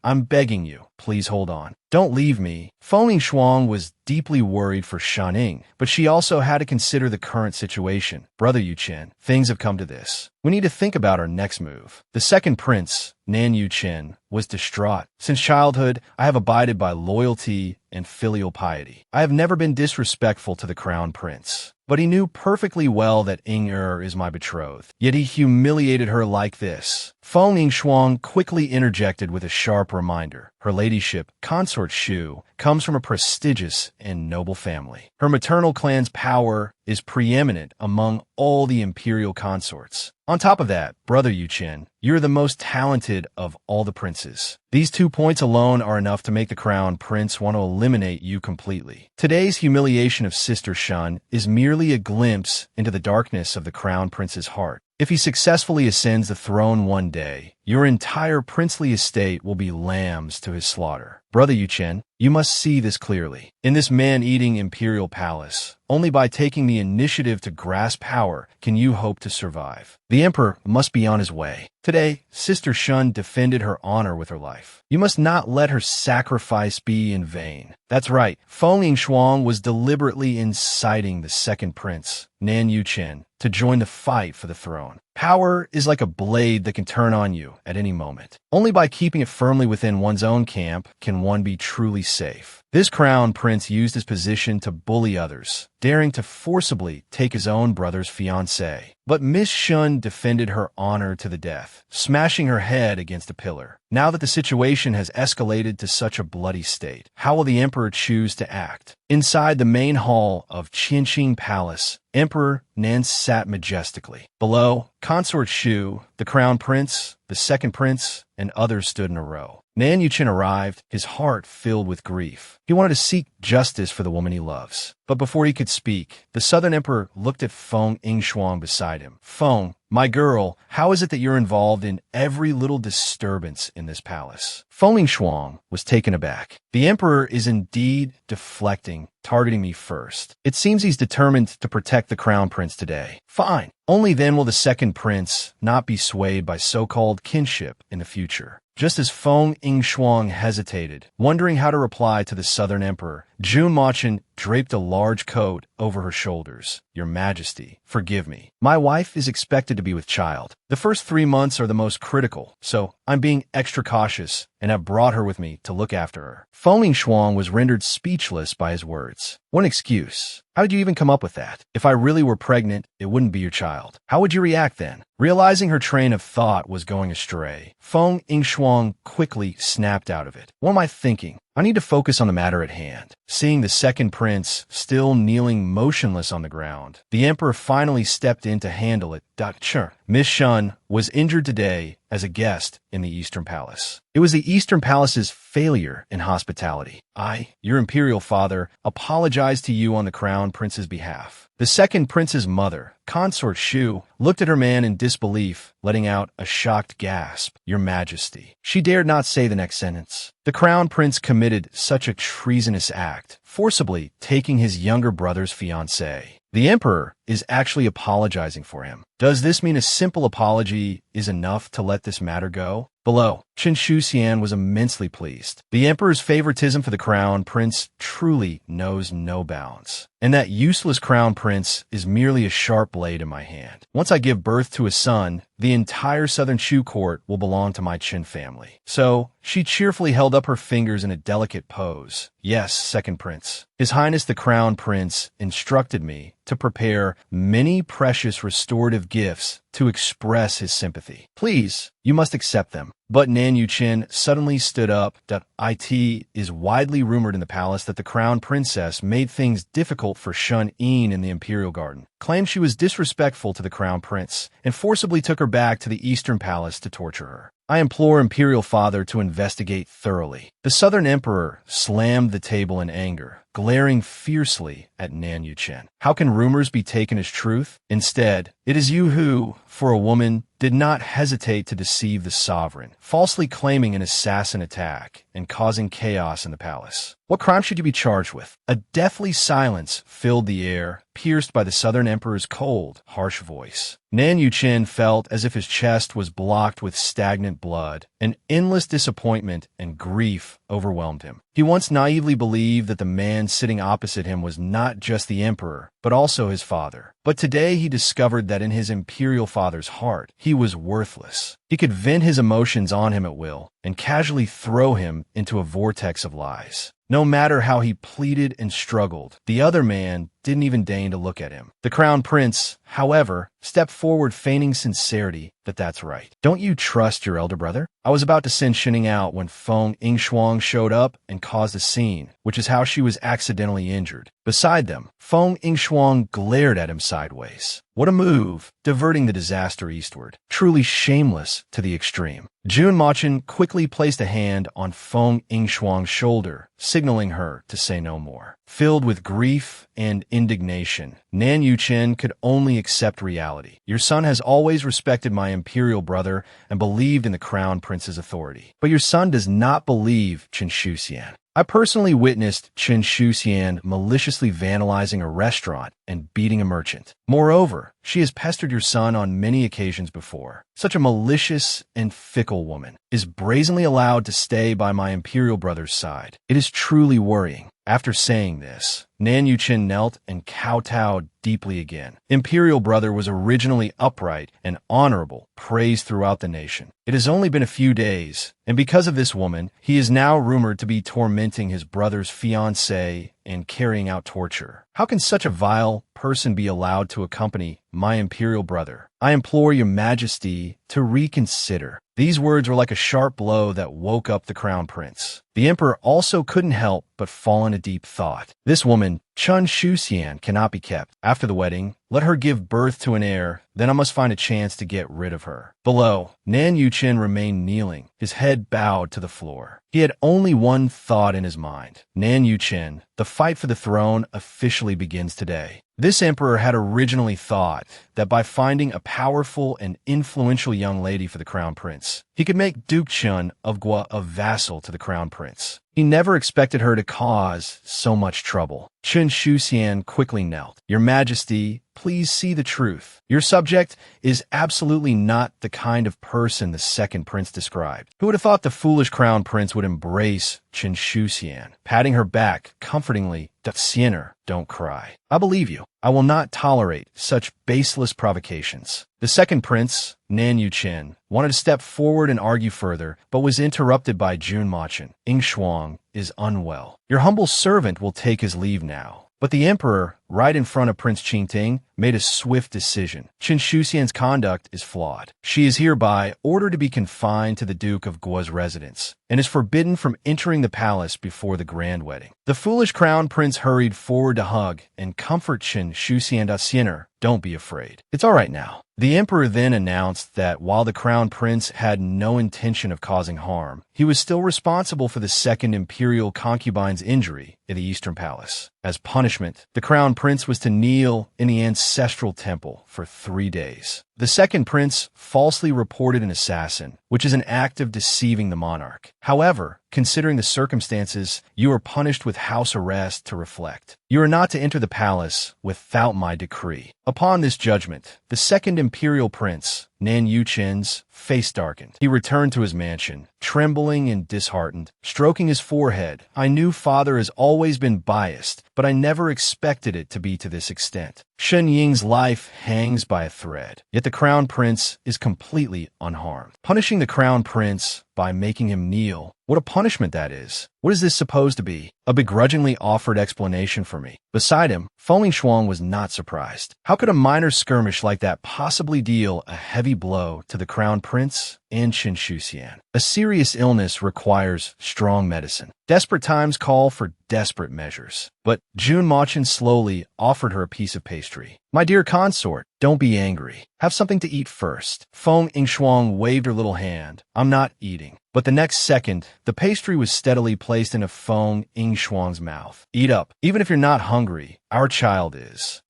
A: I'm begging you, please hold on. Don't leave me. Feng Shuang was deeply worried for Shun Ying, but she also had to consider the current situation. Brother Yu Chen, things have come to this. We need to think about our next move. The second prince, Nan Yu Chen, was distraught. Since childhood, I have abided by loyalty and filial piety. I have never been disrespectful to the crown prince. But he knew perfectly well that Ying is my betrothed. Yet he humiliated her like this. Feng Shuang quickly interjected with a sharp reminder. Her ladyship, Consort Shu, comes from a prestigious and noble family. Her maternal clan's power is preeminent among all the imperial consorts. On top of that, Brother Yu Chen, you're the most talented of all the princes. These 2 points alone are enough to make the crown prince want to eliminate you completely. Today's humiliation of Sister Shun is merely a glimpse into the darkness of the crown prince's heart. If he successfully ascends the throne one day, your entire princely estate will be lambs to his slaughter. Brother Yu Chen, you must see this clearly. In this man-eating imperial palace, only by taking the initiative to grasp power can you hope to survive. The emperor must be on his way. Today, Sister Shun defended her honor with her life. You must not let her sacrifice be in vain. That's right, Feng Shuang was deliberately inciting the second prince, Nan Yu Chen, to join the fight for the throne. Power is like a blade that can turn on you at any moment. Only by keeping it firmly within one's own camp can one be truly safe. This crown prince used his position to bully others, daring to forcibly take his own brother's fiancée. But Miss Shun defended her honor to the death, smashing her head against a pillar. Now that the situation has escalated to such a bloody state, how will the emperor choose to act? Inside the main hall of Qinqing Palace, Emperor Nan sat majestically. Below, Consort Shu, the crown prince, the second prince, and others stood in a row. Nan Yuchen arrived, his heart filled with grief. He wanted to seek justice for the woman he loves. But before he could speak, the Southern Emperor looked at Feng Yngshuang beside him. Feng, my girl, how is it that you're involved in every little disturbance in this palace? Feng Yngshuang was taken aback. The Emperor is indeed deflecting, targeting me first. It seems he's determined to protect the Crown Prince today. Fine. Only then will the second prince not be swayed by so-called kinship in the future. Just as Feng Yngshuang hesitated, wondering how to reply to the Southern Emperor, Jun Machin draped a large coat over her shoulders. Your Majesty, forgive me. My wife is expected to be with child. The first 3 months are the most critical, so I'm being extra cautious and have brought her with me to look after her. Feng Yngshuang was rendered speechless by his words. What an excuse. How did you even come up with that? If I really were pregnant, it wouldn't be your child. How would you react then? Realizing her train of thought was going astray, Feng Yngshuang quickly snapped out of it. What am I thinking? I need to focus on the matter at hand. Seeing the second prince still kneeling motionless on the ground, the emperor finally stepped in to handle it. Sure. Miss Shun was injured today as a guest in the Eastern Palace. It was the Eastern Palace's failure in hospitality. I, your imperial father, apologize to you on the crown prince's behalf. The second prince's mother, Consort Shu, looked at her man in disbelief, letting out a shocked gasp. Your Majesty. She dared not say the next sentence. The crown prince committed such a treasonous act, forcibly taking his younger brother's fiancée. The emperor is actually apologizing for him. Does this mean a simple apology is enough to let this matter go? Below, Qin Shuxian was immensely pleased. The emperor's favoritism for the crown prince truly knows no bounds. And that useless crown prince is merely a sharp blade in my hand. Once I give birth to a son, the entire southern Shu court will belong to my Qin family. So, she cheerfully held up her fingers in a delicate pose. Yes, second prince. His Highness the Crown Prince instructed me to prepare many precious restorative gifts to express his sympathy. Please, you must accept them. But Nan Yuchen suddenly stood up. It is widely rumored in the palace that the crown princess made things difficult for Shun Yin in the imperial garden, claimed she was disrespectful to the crown prince, and forcibly took her back to the eastern palace to torture her. I implore Imperial Father to investigate thoroughly. The Southern Emperor slammed the table in anger, glaring fiercely at Nan Yuchen. How can rumors be taken as truth? Instead, it is you who, for a woman, did not hesitate to deceive the sovereign, falsely claiming an assassin attack and causing chaos in the palace. What crime should you be charged with? A deathly silence filled the air, pierced by the Southern Emperor's cold, harsh voice. Nan Yuchen felt as if his chest was blocked with stagnant blood. An endless disappointment and grief overwhelmed him. He once naively believed that the man sitting opposite him was not just the emperor, but also his father. But today he discovered that in his imperial father's heart, he was worthless. He could vent his emotions on him at will and casually throw him into a vortex of lies. No matter how he pleaded and struggled, the other man didn't even deign to look at him. The crown prince, however, stepped forward feigning sincerity that that's right. Don't you trust your elder brother? I was about to send Shining out when Feng Yngshuang showed up and caused a scene, which is how she was accidentally injured. Beside them, Feng Yngshuang glared at him sideways. What a move, diverting the disaster eastward. Truly shameless to the extreme. Jun Machin quickly placed a hand on Feng Yngshuang's shoulder, signaling her to say no more. Filled with grief and indignation, Nan Yuchen could only accept reality. Your son has always respected my imperial brother and believed in the crown prince's authority. But your son does not believe Qin Shuxian. I personally witnessed Qin Shuxian maliciously vandalizing a restaurant and beating a merchant. Moreover, she has pestered your son on many occasions before. Such a malicious and fickle woman is brazenly allowed to stay by my imperial brother's side. It is truly worrying. After saying this, Nan Yuchen knelt and kowtowed deeply again. Imperial brother was originally upright and honorable, praised throughout the nation. It has only been a few days, and because of this woman, he is now rumored to be tormenting his brother's fiancée and carrying out torture. How can such a vile person be allowed to accompany my imperial brother? I implore your majesty to reconsider. These words were like a sharp blow that woke up the crown prince. The emperor also couldn't help but fall into deep thought. This woman Chun Shuxian cannot be kept. After the wedding, let her give birth to an heir, then I must find a chance to get rid of her. Below, Nan Yuchen remained kneeling, his head bowed to the floor. He had only one thought in his mind. Nan Yuchen, the fight for the throne officially begins today. This emperor had originally thought that by finding a powerful and influential young lady for the crown prince, he could make Duke Chun of Gua a vassal to the crown prince. He never expected her to cause so much trouble. Chun Shuxian quickly knelt. Your Majesty, please see the truth. Your subject is absolutely not the kind of person the second prince described. Who would have thought the foolish crown prince would embrace Chun Shuxian? Patting her back comfortingly, Siener, don't cry. I believe you. I will not tolerate such baseless provocations. The second prince, Nan Yuchen, wanted to step forward and argue further, but was interrupted by Jun Machen. Ing Shuang is unwell. Your humble servant will take his leave now. But the emperor, right in front of Prince Qingting, made a swift decision. Chun Shuxian's conduct is flawed. She is hereby ordered to be confined to the Duke of Gua's residence, and is forbidden from entering the palace before the grand wedding. The foolish crown prince hurried forward to hug and comfort Chun Shuxian. Siener, don't be afraid. It's all right now. The emperor then announced that while the crown prince had no intention of causing harm, he was still responsible for the second imperial concubine's injury in the Eastern Palace. As punishment, the crown prince was to kneel in the ancestral temple for 3 days. The second prince falsely reported an assassin, which is an act of deceiving the monarch. However, considering the circumstances, you are punished with house arrest to reflect. You are not to enter the palace without my decree. Upon this judgment, the second imperial prince, Nan Yuchen's face darkened. He returned to his mansion, trembling and disheartened, stroking his forehead. I knew father has always been biased, but I never expected it to be to this extent. Shen Ying's life hangs by a thread, yet the crown prince is completely unharmed. Punishing the crown prince by making him kneel, what a punishment that is. What is this supposed to be? A begrudgingly offered explanation for me. Beside him, Feng Shuang was not surprised. How could a minor skirmish like that possibly deal a heavy blow to the crown prince and Chun Shuxian? A serious illness requires strong medicine. Desperate times call for desperate measures. But Jun Machen slowly offered her a piece of pastry. My dear consort, don't be angry. Have something to eat first. Feng Shuang waved her little hand. I'm not eating. But the next second, the pastry was steadily placed into Feng Shuang's mouth. Eat up. Even if you're not hungry, our child is.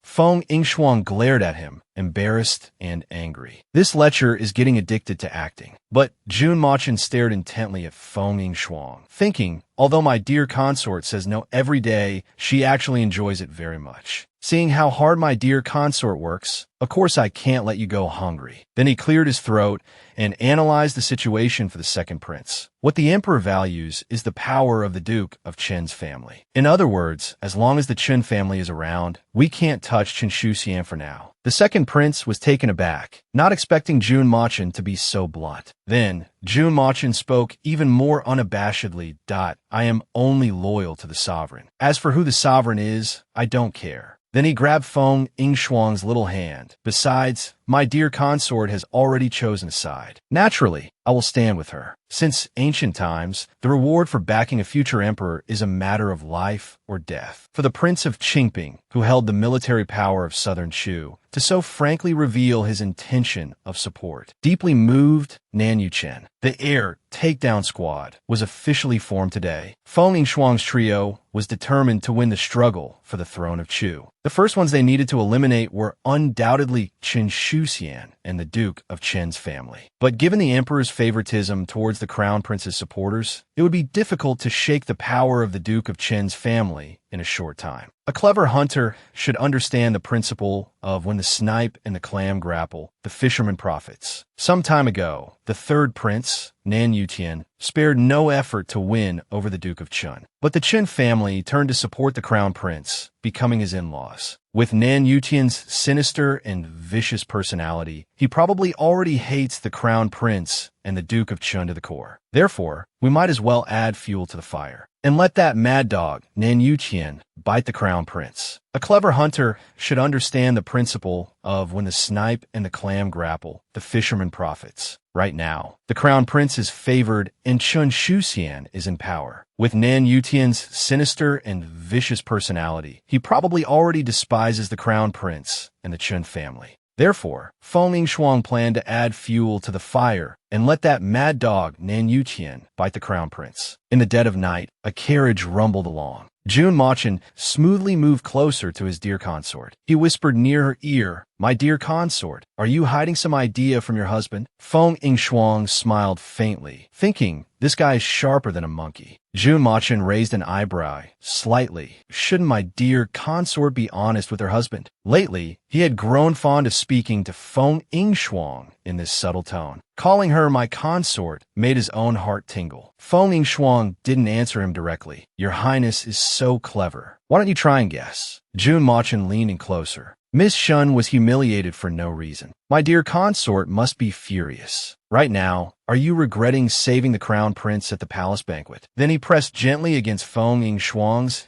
A: Feng Shuang glared at him, embarrassed and angry. This lecher is getting addicted to acting. But Jun Machen stared intently at Feng Shuang, thinking, although my dear consort says no every day, she actually enjoys it very much. Seeing how hard my dear consort works, of course I can't let you go hungry. Then he cleared his throat and analyzed the situation for the second prince. What the emperor values is the power of the Duke of Chen's family. In other words, as long as the Chen family is around, we can't touch Chun Shuxian for now. The second prince was taken aback, not expecting Jun Machen to be so blunt. Then, Jun Machen spoke even more unabashedly. I am only loyal to the sovereign. As for who the sovereign is, I don't care. Then he grabbed Feng Shuang's little hand. Besides, my dear consort has already chosen a side. Naturally, I will stand with her. Since ancient times, the reward for backing a future emperor is a matter of life or death. For the Prince of Qingping, who held the military power of southern Chu, to so frankly reveal his intention of support. Deeply moved, Nan Yuchen, the heir takedown squad, was officially formed today. Feng Shuang's trio was determined to win the struggle for the throne of Chu. The first ones they needed to eliminate were undoubtedly Chun Shuxian and the Duke of Chen's family. But given the emperor's favoritism towards the crown prince's supporters, it would be difficult to shake the power of the Duke of Chen's family in a short time. A clever hunter should understand the principle of when the snipe and the clam grapple, the fisherman profits. Some time ago, the third prince, Nan Yutian, spared no effort to win over the Duke of Chun. But the Chen family turned to support the crown prince, becoming his in-laws. With Nan Yutian's sinister and vicious personality, he probably already hates the crown prince and the Duke of Chun to the core. Therefore, we might as well add fuel to the fire and let that mad dog, Nan Yutian, bite the crown prince. A clever hunter should understand the principle of when the snipe and the clam grapple, the fisherman profits. Right now, the crown prince is favored and Chun Shuxian is in power. With Nan Yutian's sinister and vicious personality, he probably already despises the crown prince and the Chun family. Therefore, Feng Yingshuang planned to add fuel to the fire and let that mad dog Nan Yutian bite the crown prince. In the dead of night, a carriage rumbled along. Jun Machin smoothly moved closer to his dear consort. He whispered near her ear, "My dear consort, are you hiding some idea from your husband?" Feng Yingshuang smiled faintly, thinking, this guy is sharper than a monkey. Jun Machin raised an eyebrow, slightly. Shouldn't my dear consort be honest with her husband? Lately, he had grown fond of speaking to Feng Yingshuang in this subtle tone. Calling her my consort made his own heart tingle. Feng Yingshuang didn't answer him directly. "Your Highness is so clever. Why don't you try and guess?" Jun Machin leaned in closer. Miss Shun was humiliated for no reason. "My dear consort must be furious. Right now, are you regretting saving the crown prince at the palace banquet?" Then he pressed gently against Feng Yingshuang's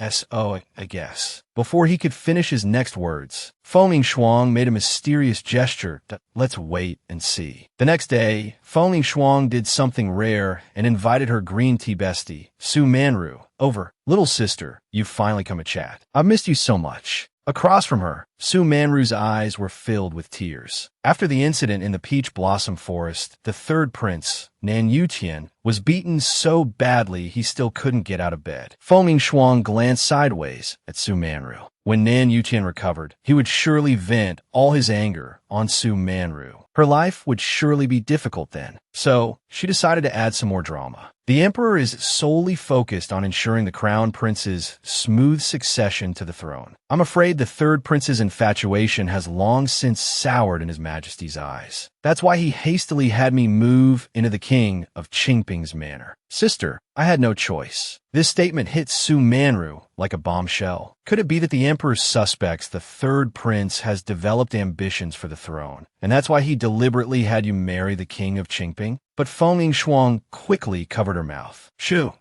A: so, I guess. Before he could finish his next words, Feng Yingshuang made a mysterious gesture. "Let's wait and see." The next day, Feng Yingshuang did something rare and invited her green tea bestie, Su Manru, over. "Little sister, you've finally come to chat. I've missed you so much." Across from her, Su Manru's eyes were filled with tears. After the incident in the peach blossom forest, the third prince, Nan Yutian, was beaten so badly he still couldn't get out of bed. Feng Yingshuang glanced sideways at Su Manru. When Nan Yutian recovered, he would surely vent all his anger on Su Manru. Her life would surely be difficult then. So, she decided to add some more drama. The emperor is solely focused on ensuring the crown prince's smooth succession to the throne. I'm afraid the third prince's infatuation has long since soured in his majesty's eyes. That's why he hastily had me move into the king of Qingping's manor. Sister, I had no choice. This statement hit Su Manru like a bombshell. Could it be that the emperor suspects the third prince has developed ambitions for the throne, and that's why he deliberately had you marry the king of Qingping? But Feng Yingshuang quickly covered her mouth. Shoo.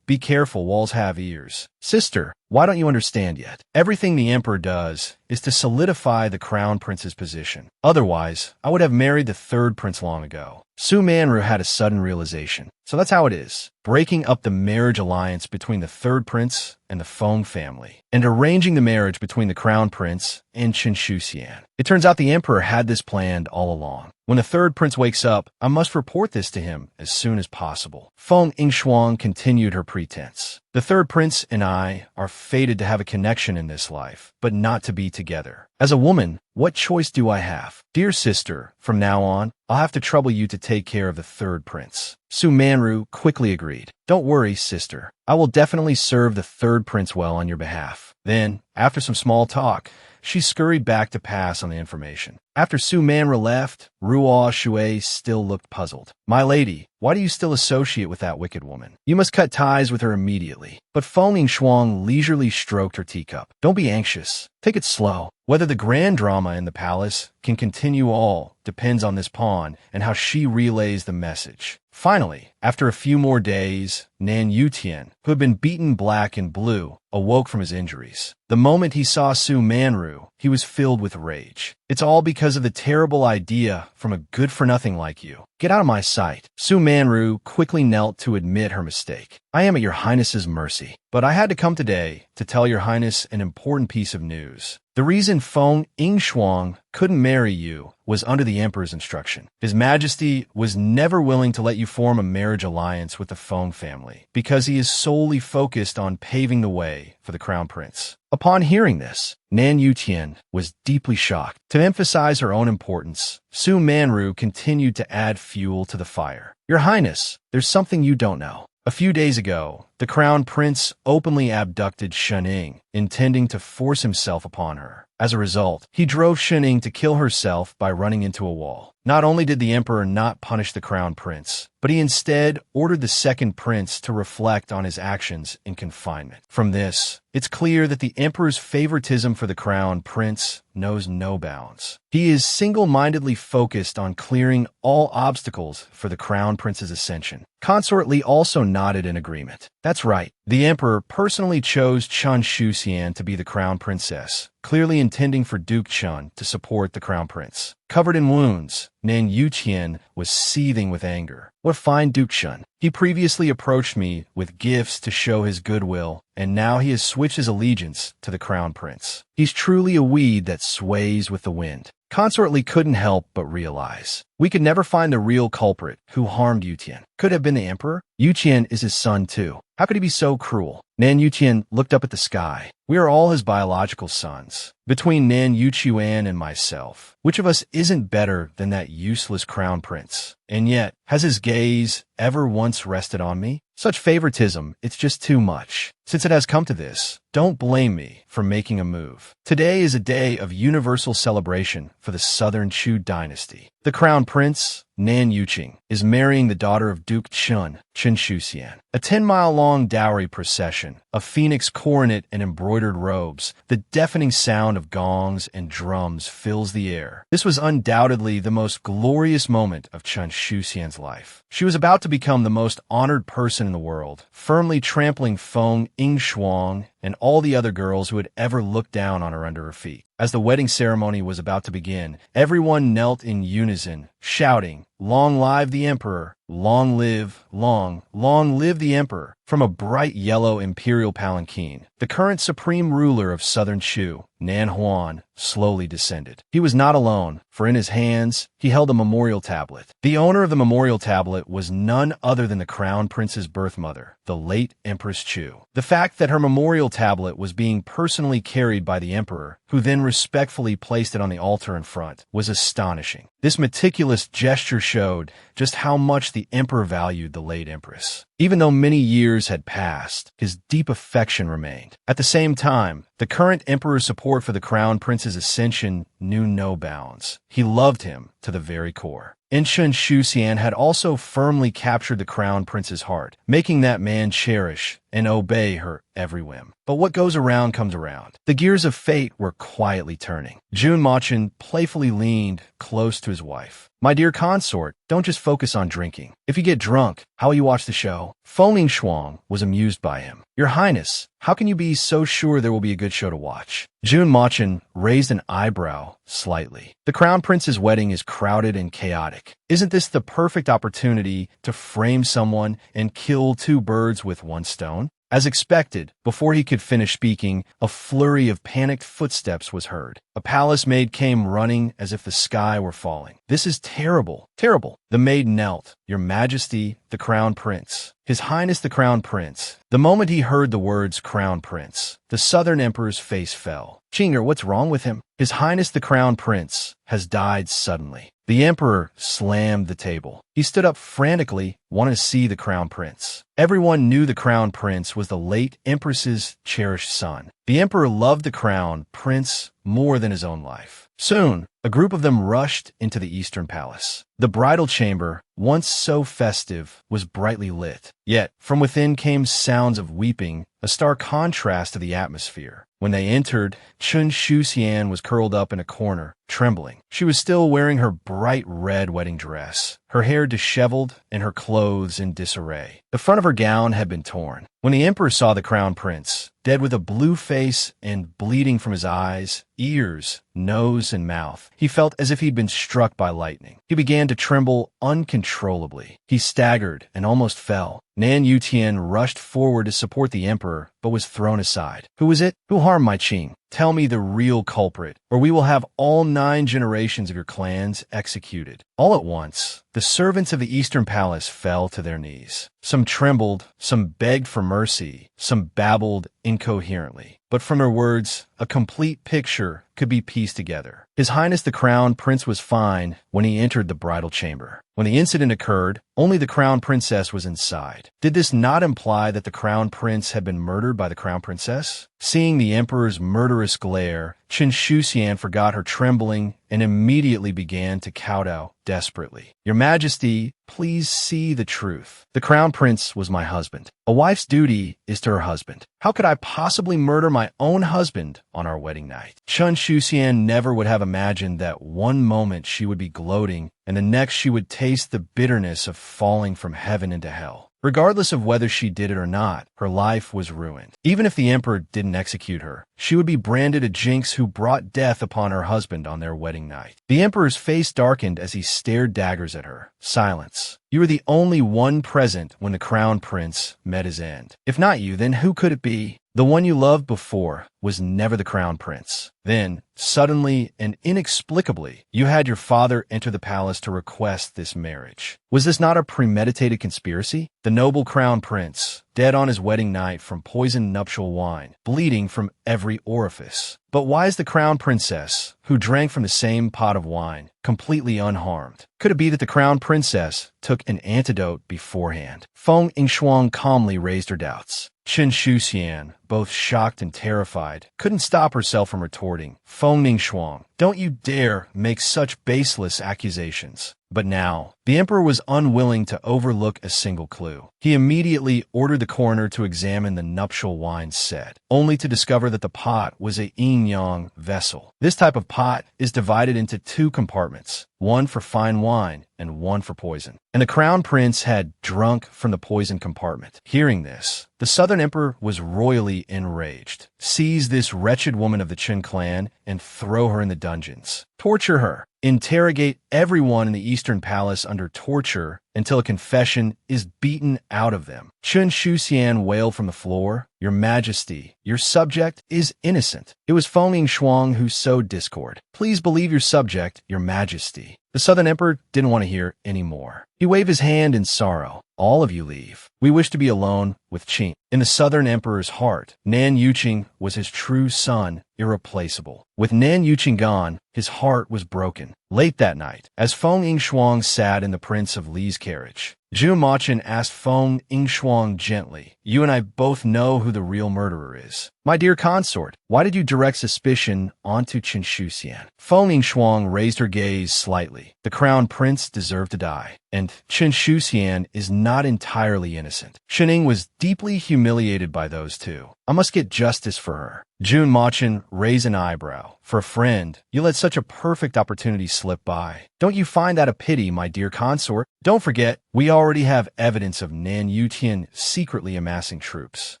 A: Be careful, walls have ears. Sister, why don't you understand yet? Everything the emperor does is to solidify the crown prince's position. Otherwise, I would have married the third prince long ago. Su Manru had a sudden realization. So that's how it is. Breaking up the marriage alliance between the third prince and the Feng family, and arranging the marriage between the crown prince and Chen Shuxian. It turns out the emperor had this planned all along. When the third prince wakes up, I must report this to him as soon as possible. Feng Yingshuang continued her pretense. The third prince and I are fated to have a connection in this life, but not to be together. As a woman, what choice do I have? Dear sister, from now on, I'll have to trouble you to take care of the third prince. Su Manru quickly agreed. Don't worry, sister. I will definitely serve the third prince well on your behalf. Then, after some small talk, she scurried back to pass on the information. After Su Manru left, Ruo Shui still looked puzzled. My lady, why do you still associate with that wicked woman? You must cut ties with her immediately. But Feng Yingshuang leisurely stroked her teacup. Don't be anxious. Take it slow. Whether the grand drama in the palace can continue all depends on this pawn and how she relays the message. Finally, after a few more days, Nan Yutian, who had been beaten black and blue, awoke from his injuries. The moment he saw Su Manru, he was filled with rage. It's all because of the terrible idea from a good-for-nothing like you. Get out of my sight. Su Manru quickly knelt to admit her mistake. I am at your highness's mercy, but I had to come today to tell your highness an important piece of news. The reason Feng Yingshuang couldn't marry you was under the emperor's instruction. His majesty was never willing to let you form a marriage alliance with the Feng family because he is solely focused on paving the way for the crown prince. Upon hearing this, Nan Yutian was deeply shocked. To emphasize her own importance, Su Manru continued to add fuel to the fire. Your Highness, there's something you don't know. A few days ago, the crown prince openly abducted Shening, intending to force himself upon her. As a result, he drove Shening to kill herself by running into a wall. Not only did the emperor not punish the crown prince, but he instead ordered the second prince to reflect on his actions in confinement. From this, it's clear that the emperor's favoritism for the crown prince knows no bounds. He is single-mindedly focused on clearing all obstacles for the crown prince's ascension. Consort Li also nodded in agreement. That's right. The emperor personally chose Chun Shuxian to be the crown princess, clearly intending for Duke Chun to support the crown prince. Covered in wounds, Nan Yuqian was seething with anger. What fine Duke Chun! He previously approached me with gifts to show his goodwill, and now he has switched his allegiance to the crown prince. He's truly a weed that sways with the wind. Consort Li couldn't help but realize. We could never find the real culprit who harmed Yutian. Could have been the emperor? Yutian is his son too. How could he be so cruel? Nan Yuqian looked up at the sky. We are all his biological sons. Between Nan Yuqian and myself, which of us isn't better than that useless crown prince? And yet, has his gaze ever once rested on me? Such favoritism, it's just too much. Since it has come to this, don't blame me for making a move. Today is a day of universal celebration for the Southern Chu dynasty. The crown prince, Nan Yuqing, is marrying the daughter of Duke Chun, Chun Shuxian. A 10-mile-long dowry procession, a phoenix coronet and embroidered robes, the deafening sound of gongs and drums fills the air. This was undoubtedly the most glorious moment of Chun Shuxian's life. She was about to become the most honored person in the world, firmly trampling Feng Yingshuang and all the other girls who had ever looked down on her under her feet. As the wedding ceremony was about to begin, everyone knelt in unison, shouting, "Long live the emperor! Long live the emperor!" From a bright yellow imperial palanquin, the current supreme ruler of southern Chu, Nan Huan, slowly descended. He was not alone, for in his hands, he held a memorial tablet. The owner of the memorial tablet was none other than the crown prince's birth mother, the late Empress Chu. The fact that her memorial tablet was being personally carried by the emperor, who then respectfully placed it on the altar in front, was astonishing. This meticulous gesture showed just how much the emperor valued the late empress. Even though many years had passed, his deep affection remained. At the same time, the current emperor's support for the crown prince's ascension knew no bounds. He loved him to the very core. Chun Shuxian had also firmly captured the crown prince's heart, making that man cherish and obey her every whim. But what goes around comes around. The gears of fate were quietly turning. Jun Machin playfully leaned close to his wife. "My dear consort, don't just focus on drinking. If you get drunk, how will you watch the show?" Feng Yingshuang was amused by him. "Your Highness, how can you be so sure there will be a good show to watch?" Jun Machin raised an eyebrow slightly. "The crown prince's wedding is crowded and chaotic. Isn't this the perfect opportunity to frame someone and kill two birds with one stone?" As expected, before he could finish speaking, a flurry of panicked footsteps was heard. A palace maid came running as if the sky were falling. "This is terrible, terrible." The maid knelt. "Your Majesty, the Crown Prince." "His Highness the Crown Prince." The moment he heard the words Crown Prince, the Southern Emperor's face fell. "Chinger, what's wrong with him?" "His Highness the Crown Prince has died suddenly." The Emperor slammed the table. He stood up frantically, wanting to see the Crown Prince. Everyone knew the Crown Prince was the late Empress's cherished son. The Emperor loved the Crown Prince more than his own life. Soon, a group of them rushed into the Eastern Palace. The bridal chamber, once so festive, was brightly lit. Yet, from within came sounds of weeping, a stark contrast to the atmosphere. When they entered, Chun Shuxian was curled up in a corner, trembling. She was still wearing her bright red wedding dress, her hair disheveled and her clothes in disarray. The front of her gown had been torn. When the emperor saw the crown prince, dead with a blue face and bleeding from his eyes, ears, nose, and mouth, he felt as if he'd been struck by lightning. He began to tremble uncontrollably. He staggered and almost fell. Nan Yuqian rushed forward to support the emperor, but was thrown aside. "Who is it? Who harmed my Qing? Tell me the real culprit, or we will have all 9 generations of your clans executed." All at once, the servants of the Eastern Palace fell to their knees. Some trembled, some begged for mercy, some babbled incoherently. But from her words, a complete picture could be pieced together. His Highness the Crown Prince was fine when he entered the bridal chamber. When the incident occurred, only the Crown Princess was inside. Did this not imply that the Crown Prince had been murdered by the Crown Princess? Seeing the Emperor's murderous glare, Chun Shuxian forgot her trembling and immediately began to kowtow desperately. "Your Majesty, please see the truth. The Crown Prince was my husband. A wife's duty is to her husband. How could I possibly murder my own husband on our wedding night?" Chun Shuxian never would have imagined that one moment she would be gloating and the next she would taste the bitterness of falling from heaven into hell. Regardless of whether she did it or not, her life was ruined. Even if the emperor didn't execute her, she would be branded a jinx who brought death upon her husband on their wedding night. The emperor's face darkened as he stared daggers at her. Silence. You were the only one present when the crown prince met his end. If not you, then who could it be? The one you loved before was never the crown prince. Then, suddenly and inexplicably, you had your father enter the palace to request this marriage. Was this not a premeditated conspiracy? The noble crown prince, dead on his wedding night from poisoned nuptial wine, bleeding from every orifice. But why is the crown princess, who drank from the same pot of wine, completely unharmed? Could it be that the crown princess took an antidote beforehand? Feng Yingshuang calmly raised her doubts. Chen Shuxian, both shocked and terrified, couldn't stop herself from retorting. Feng Yingshuang, don't you dare make such baseless accusations. But now, the emperor was unwilling to overlook a single clue. He immediately ordered the coroner to examine the nuptial wine set, only to discover that the pot was a yin-yang vessel. This type of pot is divided into two compartments, one for fine wine and one for poison. And the crown prince had drunk from the poison compartment. Hearing this, the southern emperor was royally enraged. Seize this wretched woman of the Qin clan and throw her in the dungeons. Torture her. Interrogate everyone in the Eastern Palace under torture until a confession is beaten out of them. Chen Shuxian wailed from the floor, Your Majesty, your subject is innocent. It was Feng Yingshuang who sowed discord. Please believe your subject, Your Majesty. The Southern Emperor didn't want to hear any more. He waved his hand in sorrow. All of you leave. We wish to be alone with Qin. In the Southern Emperor's heart, Nan Yuqing was his true son, irreplaceable. With Nan Yuqing gone, his heart was broken. Late that night, as Feng Yingshuang sat in the Prince of Li's carriage, Zhu Machin asked Feng Yingshuang gently, You and I both know who the real murderer is. My dear consort, why did you direct suspicion onto Chen Shuxian? Feng Yingshuang raised her gaze slightly. The crown prince deserved to die, and Chen Shuxian is not entirely innocent. Shening was deeply humiliated by those two. I must get justice for her. Jun Machin raised an eyebrow. For a friend, you let such a perfect opportunity slip by. Don't you find that a pity, my dear consort? Don't forget, we already have evidence of Nan Yutian secretly amassing troops.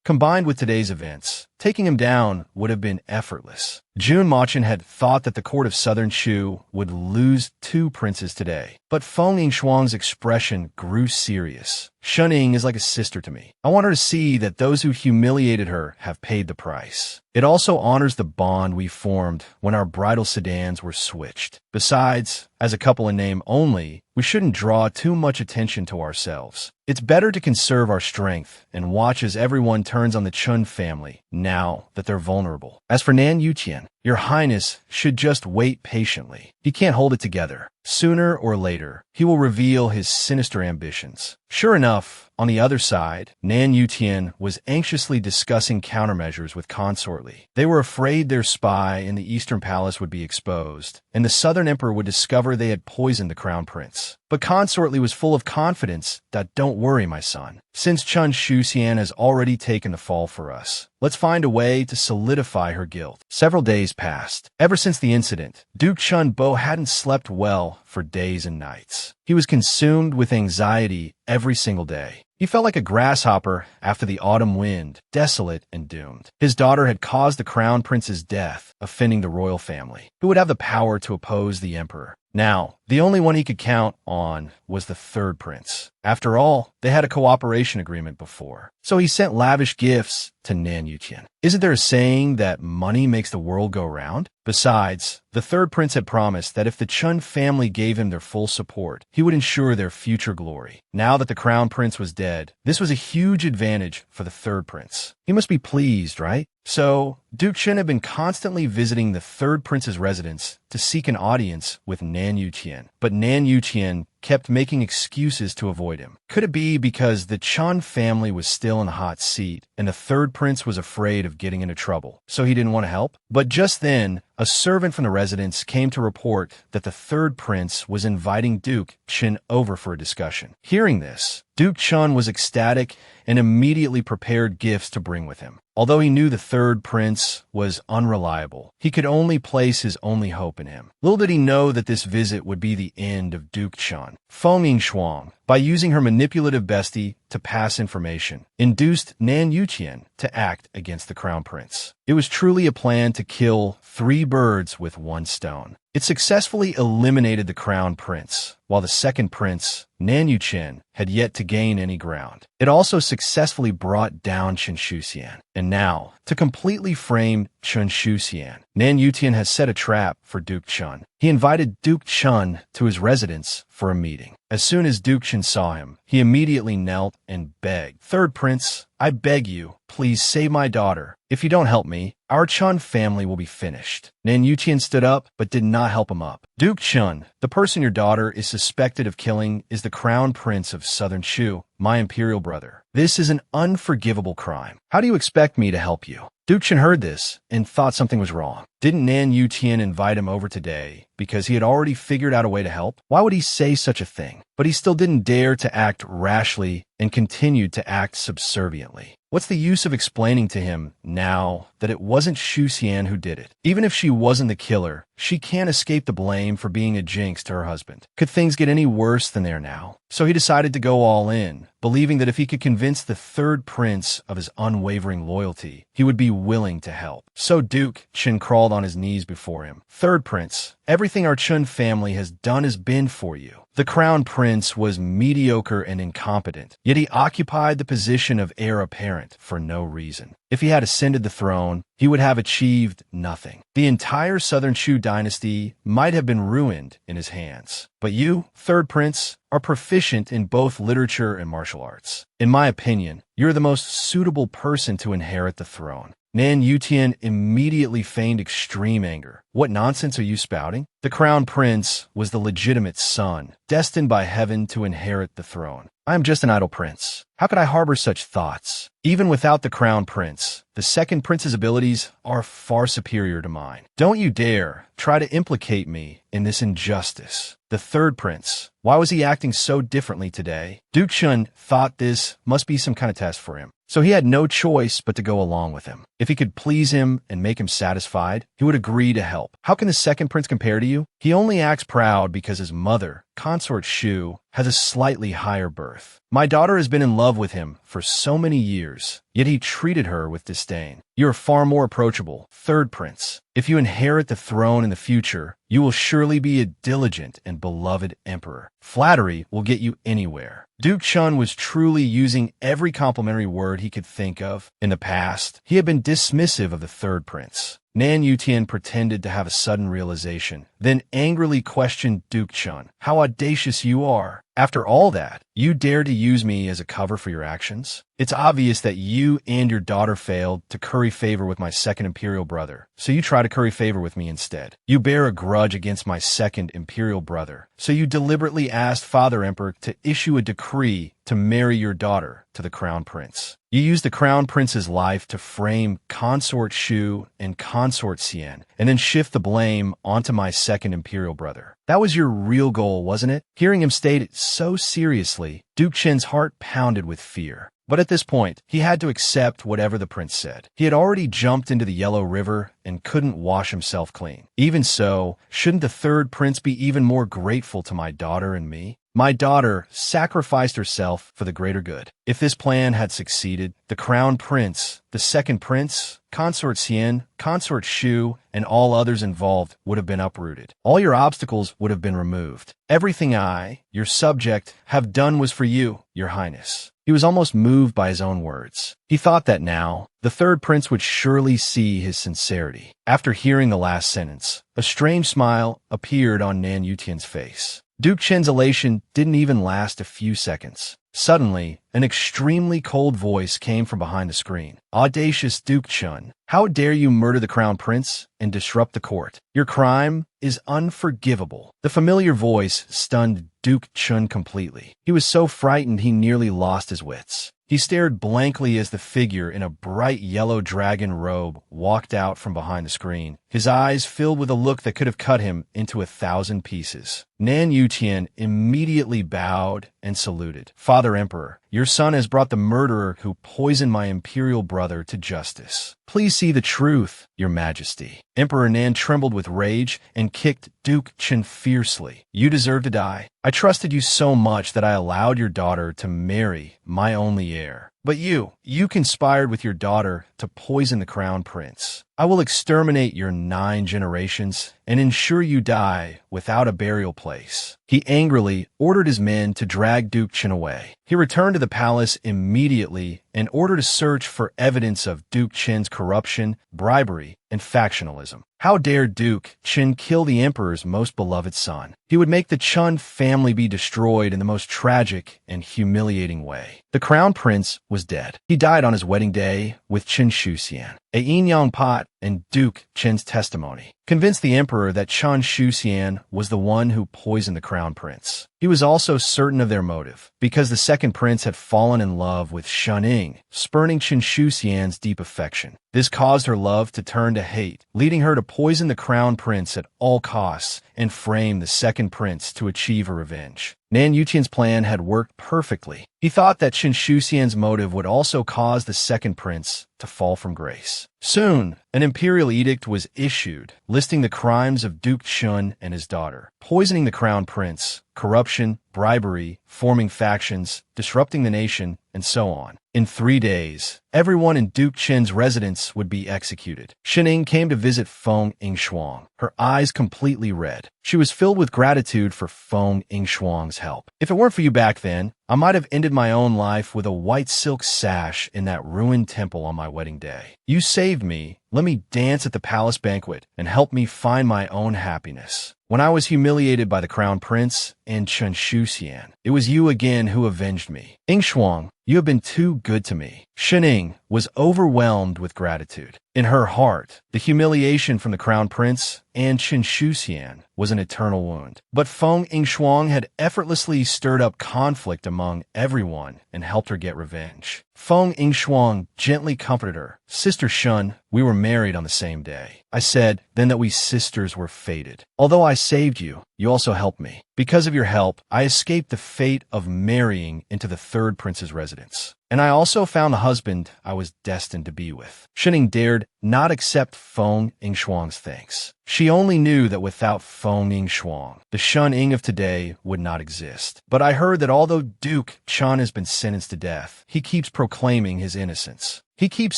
A: Combined with today's events, taking him down would have been effortless. Jun Machin had thought that the court of Southern Shu would lose two princes today, but Feng Yingshuang's expression grew serious. Shening is like a sister to me. I want her to see that those who humiliated her have paid the price. It also honors the bond we formed when our bridal sedans were switched. Besides, as a couple in name only, we shouldn't draw too much attention to ourselves. It's better to conserve our strength and watch as everyone turns on the Chun family now that they're vulnerable. As for Nan Yuqian, Your Highness should just wait patiently. He can't hold it together. Sooner or later, he will reveal his sinister ambitions. Sure enough, on the other side, Nan Yutian was anxiously discussing countermeasures with Consort Li. They were afraid their spy in the Eastern Palace would be exposed, and the Southern Emperor would discover they had poisoned the Crown Prince. But Consort Li was full of confidence that, don't worry, my son. Since Chen Shuxian has already taken the fall for us, let's find a way to solidify her guilt. Several days passed. Ever since the incident, Duke Chun Bo hadn't slept well for days and nights. He was consumed with anxiety every single day. He felt like a grasshopper after the autumn wind, desolate and doomed. His daughter had caused the crown prince's death, offending the royal family, who would have the power to oppose the emperor. Now, the only one he could count on was the third prince. After all, they had a cooperation agreement before, so he sent lavish gifts to Nan Yutian. Isn't there a saying that money makes the world go round? Besides, the third prince had promised that if the Chun family gave him their full support, he would ensure their future glory. Now that the crown prince was dead, this was a huge advantage for the third prince. He must be pleased, right? So, Duke Chen had been constantly visiting the third prince's residence to seek an audience with Nan Yutian. But Nan Yutian kept making excuses to avoid him. Could it be because the Chan family was still in the hot seat and the third prince was afraid of getting into trouble, so he didn't want to help? But just then, a servant from the residence came to report that the third prince was inviting Duke Chen over for a discussion. Hearing this, Duke Chun was ecstatic and immediately prepared gifts to bring with him. Although he knew the third prince was unreliable, he could only place his only hope in him. Little did he know that this visit would be the end of Duke Chun. Feng Yingshuang, by using her manipulative bestie to to pass information, induced Nan Yuqian to act against the crown prince. It was truly a plan to kill 3 birds with 1 stone. It successfully eliminated the crown prince, while the second prince, Nan Yuqian, had yet to gain any ground. It also successfully brought down Chen Shuxian. And now, to completely frame Chen Shuxian, Nan Yuqian has set a trap for Duke Chun. He invited Duke Chun to his residence for a meeting. As soon as Duke Chun saw him, he immediately knelt and begged, "Third prince, I beg you, please save my daughter. If you don't help me, our Chun family will be finished." Nan Yuqian stood up, but did not help him up. "Duke Chun, the person your daughter is suspected of killing is the crown prince of Southern Shu, my imperial brother. This is an unforgivable crime. How do you expect me to help you?" Duke Chun heard this and thought something was wrong. Didn't Nan Yuqian invite him over today because he had already figured out a way to help? Why would he say such a thing? But he still didn't dare to act rashly and continued to act subserviently. What's the use of explaining to him now that it wasn't Shu Xian who did it? Even if she wasn't the killer, she can't escape the blame for being a jinx to her husband. Could things get any worse than they are now? So he decided to go all in, believing that if he could convince the third prince of his unwavering loyalty, he would be willing to help. So Duke Chun crawled on his knees before him. "Third prince, everything our Chun family has done has been for you. The crown prince was mediocre and incompetent, yet he occupied the position of heir apparent for no reason. If he had ascended the throne, he would have achieved nothing. The entire Southern Shu dynasty might have been ruined in his hands. But you, third prince, are proficient in both literature and martial arts. In my opinion, you're the most suitable person to inherit the throne." Nan Yuqian immediately feigned extreme anger. "What nonsense are you spouting? The crown prince was the legitimate son, destined by heaven to inherit the throne. I am just an idle prince. How could I harbor such thoughts? Even without the crown prince, the second prince's abilities are far superior to mine. Don't you dare try to implicate me in this injustice. The third prince, why was he acting so differently today?" Duke Chun thought this must be some kind of test for him, so he had no choice but to go along with him. If he could please him and make him satisfied, he would agree to help. "How can the second prince compare to you? He only acts proud because his mother, Consort Shu, has a slightly higher birth. My daughter has been in love with him for so many years, yet he treated her with disdain. You are far more approachable, third prince. If you inherit the throne in the future, you will surely be a diligent and beloved emperor. Flattery will get you anywhere." Duke Chun was truly using every complimentary word he could think of. In the past, he had been dismissive of the third prince. Nan Yuqian pretended to have a sudden realization, then angrily questioned Duke Chun. "How audacious you are. After all that, you dare to use me as a cover for your actions? It's obvious that you and your daughter failed to curry favor with my second imperial brother, so you try to curry favor with me instead. You bear a grudge against my second imperial brother, so you deliberately asked Father Emperor to issue a decree to marry your daughter to the crown prince. You used the crown prince's life to frame Consort Shu and Consort Xian, and then shift the blame onto my second imperial brother. That was your real goal, wasn't it?" Hearing him state it so seriously, Duke Chen's heart pounded with fear. But at this point, he had to accept whatever the prince said. He had already jumped into the Yellow River and couldn't wash himself clean. Even so, shouldn't the third prince be even more grateful to my daughter and me? My daughter sacrificed herself for the greater good. If this plan had succeeded, the crown prince, the second prince, Consort Xian, Consort Shu, and all others involved would have been uprooted. All your obstacles would have been removed. Everything I, your subject, have done was for you, your highness. He was almost moved by his own words. He thought that now, the third prince would surely see his sincerity. After hearing the last sentence, a strange smile appeared on Nan Yuqian's face. Duke Chen's elation didn't even last a few seconds. Suddenly, an extremely cold voice came from behind the screen. "Audacious Duke Chun, how dare you murder the crown prince and disrupt the court? Your crime is unforgivable." The familiar voice stunned Duke Chun completely. He was so frightened he nearly lost his wits. He stared blankly as the figure in a bright yellow dragon robe walked out from behind the screen, his eyes filled with a look that could have cut him into 1,000 pieces. Nan Yuqian immediately bowed and saluted. "Father Emperor, your son has brought the murderer who poisoned my imperial brother to justice. Please see the truth, your majesty." Emperor Nan trembled with rage and kicked Duke Chen fiercely. "You deserve to die. I trusted you so much that I allowed your daughter to marry my only heir. But you conspired with your daughter to poison the crown prince. I will exterminate your 9 generations and ensure you die without a burial place." He angrily ordered his men to drag Duke Chen away. He returned to the palace immediately and ordered a search for evidence of Duke Chen's corruption, bribery, and factionalism. How dare Duke Chen kill the emperor's most beloved son? He would make the Chun family be destroyed in the most tragic and humiliating way. The crown prince was dead. He died on his wedding day with Chen Shuxian. A yin yang pot and Duke Chen's testimony convinced the emperor that Chen Shuxian was the one who poisoned the crown prince. He was also certain of their motive, because the second prince had fallen in love with Shen Ying, spurning Chen Shuxian's deep affection. This caused her love to turn to hate, leading her to poison the crown prince at all costs and frame the second prince to achieve her revenge. Nan Yuqian's plan had worked perfectly. He thought that Chen Shuxian's motive would also cause the second prince to fall from grace. Soon, an imperial edict was issued, listing the crimes of Duke Chun and his daughter: poisoning the crown prince, corruption, bribery, forming factions, disrupting the nation, and so on. In 3 days, everyone in Duke Chen's residence would be executed. Shening came to visit Feng Yingshuang, her eyes completely red. She was filled with gratitude for Feng Yingshuang's help. "If it weren't for you back then, I might have ended my own life with a white silk sash in that ruined temple on my wedding day. You saved me, let me dance at the palace banquet, and help me find my own happiness. When I was humiliated by the crown prince and Chen Shuxian, it was you again who avenged me. Yingshuang, you have been too good to me." Shening was overwhelmed with gratitude. In her heart, the humiliation from the crown prince and Chen Shuxian was an eternal wound. But Feng Yingshuang had effortlessly stirred up conflict among everyone and helped her get revenge. Feng Yingshuang gently comforted her. "Sister Shun, we were married on the same day. I said then that we sisters were fated. Although I saved you, you also helped me. Because of your help, I escaped the fate of marrying into the third prince's residence. And I also found the husband I was destined to be with." Shening dared not accept Feng Yingshuang's thanks. She only knew that without Feng Yingshuang, the Shun Ying of today would not exist. "But I heard that although Duke Chen has been sentenced to death, he keeps proclaiming his innocence. He keeps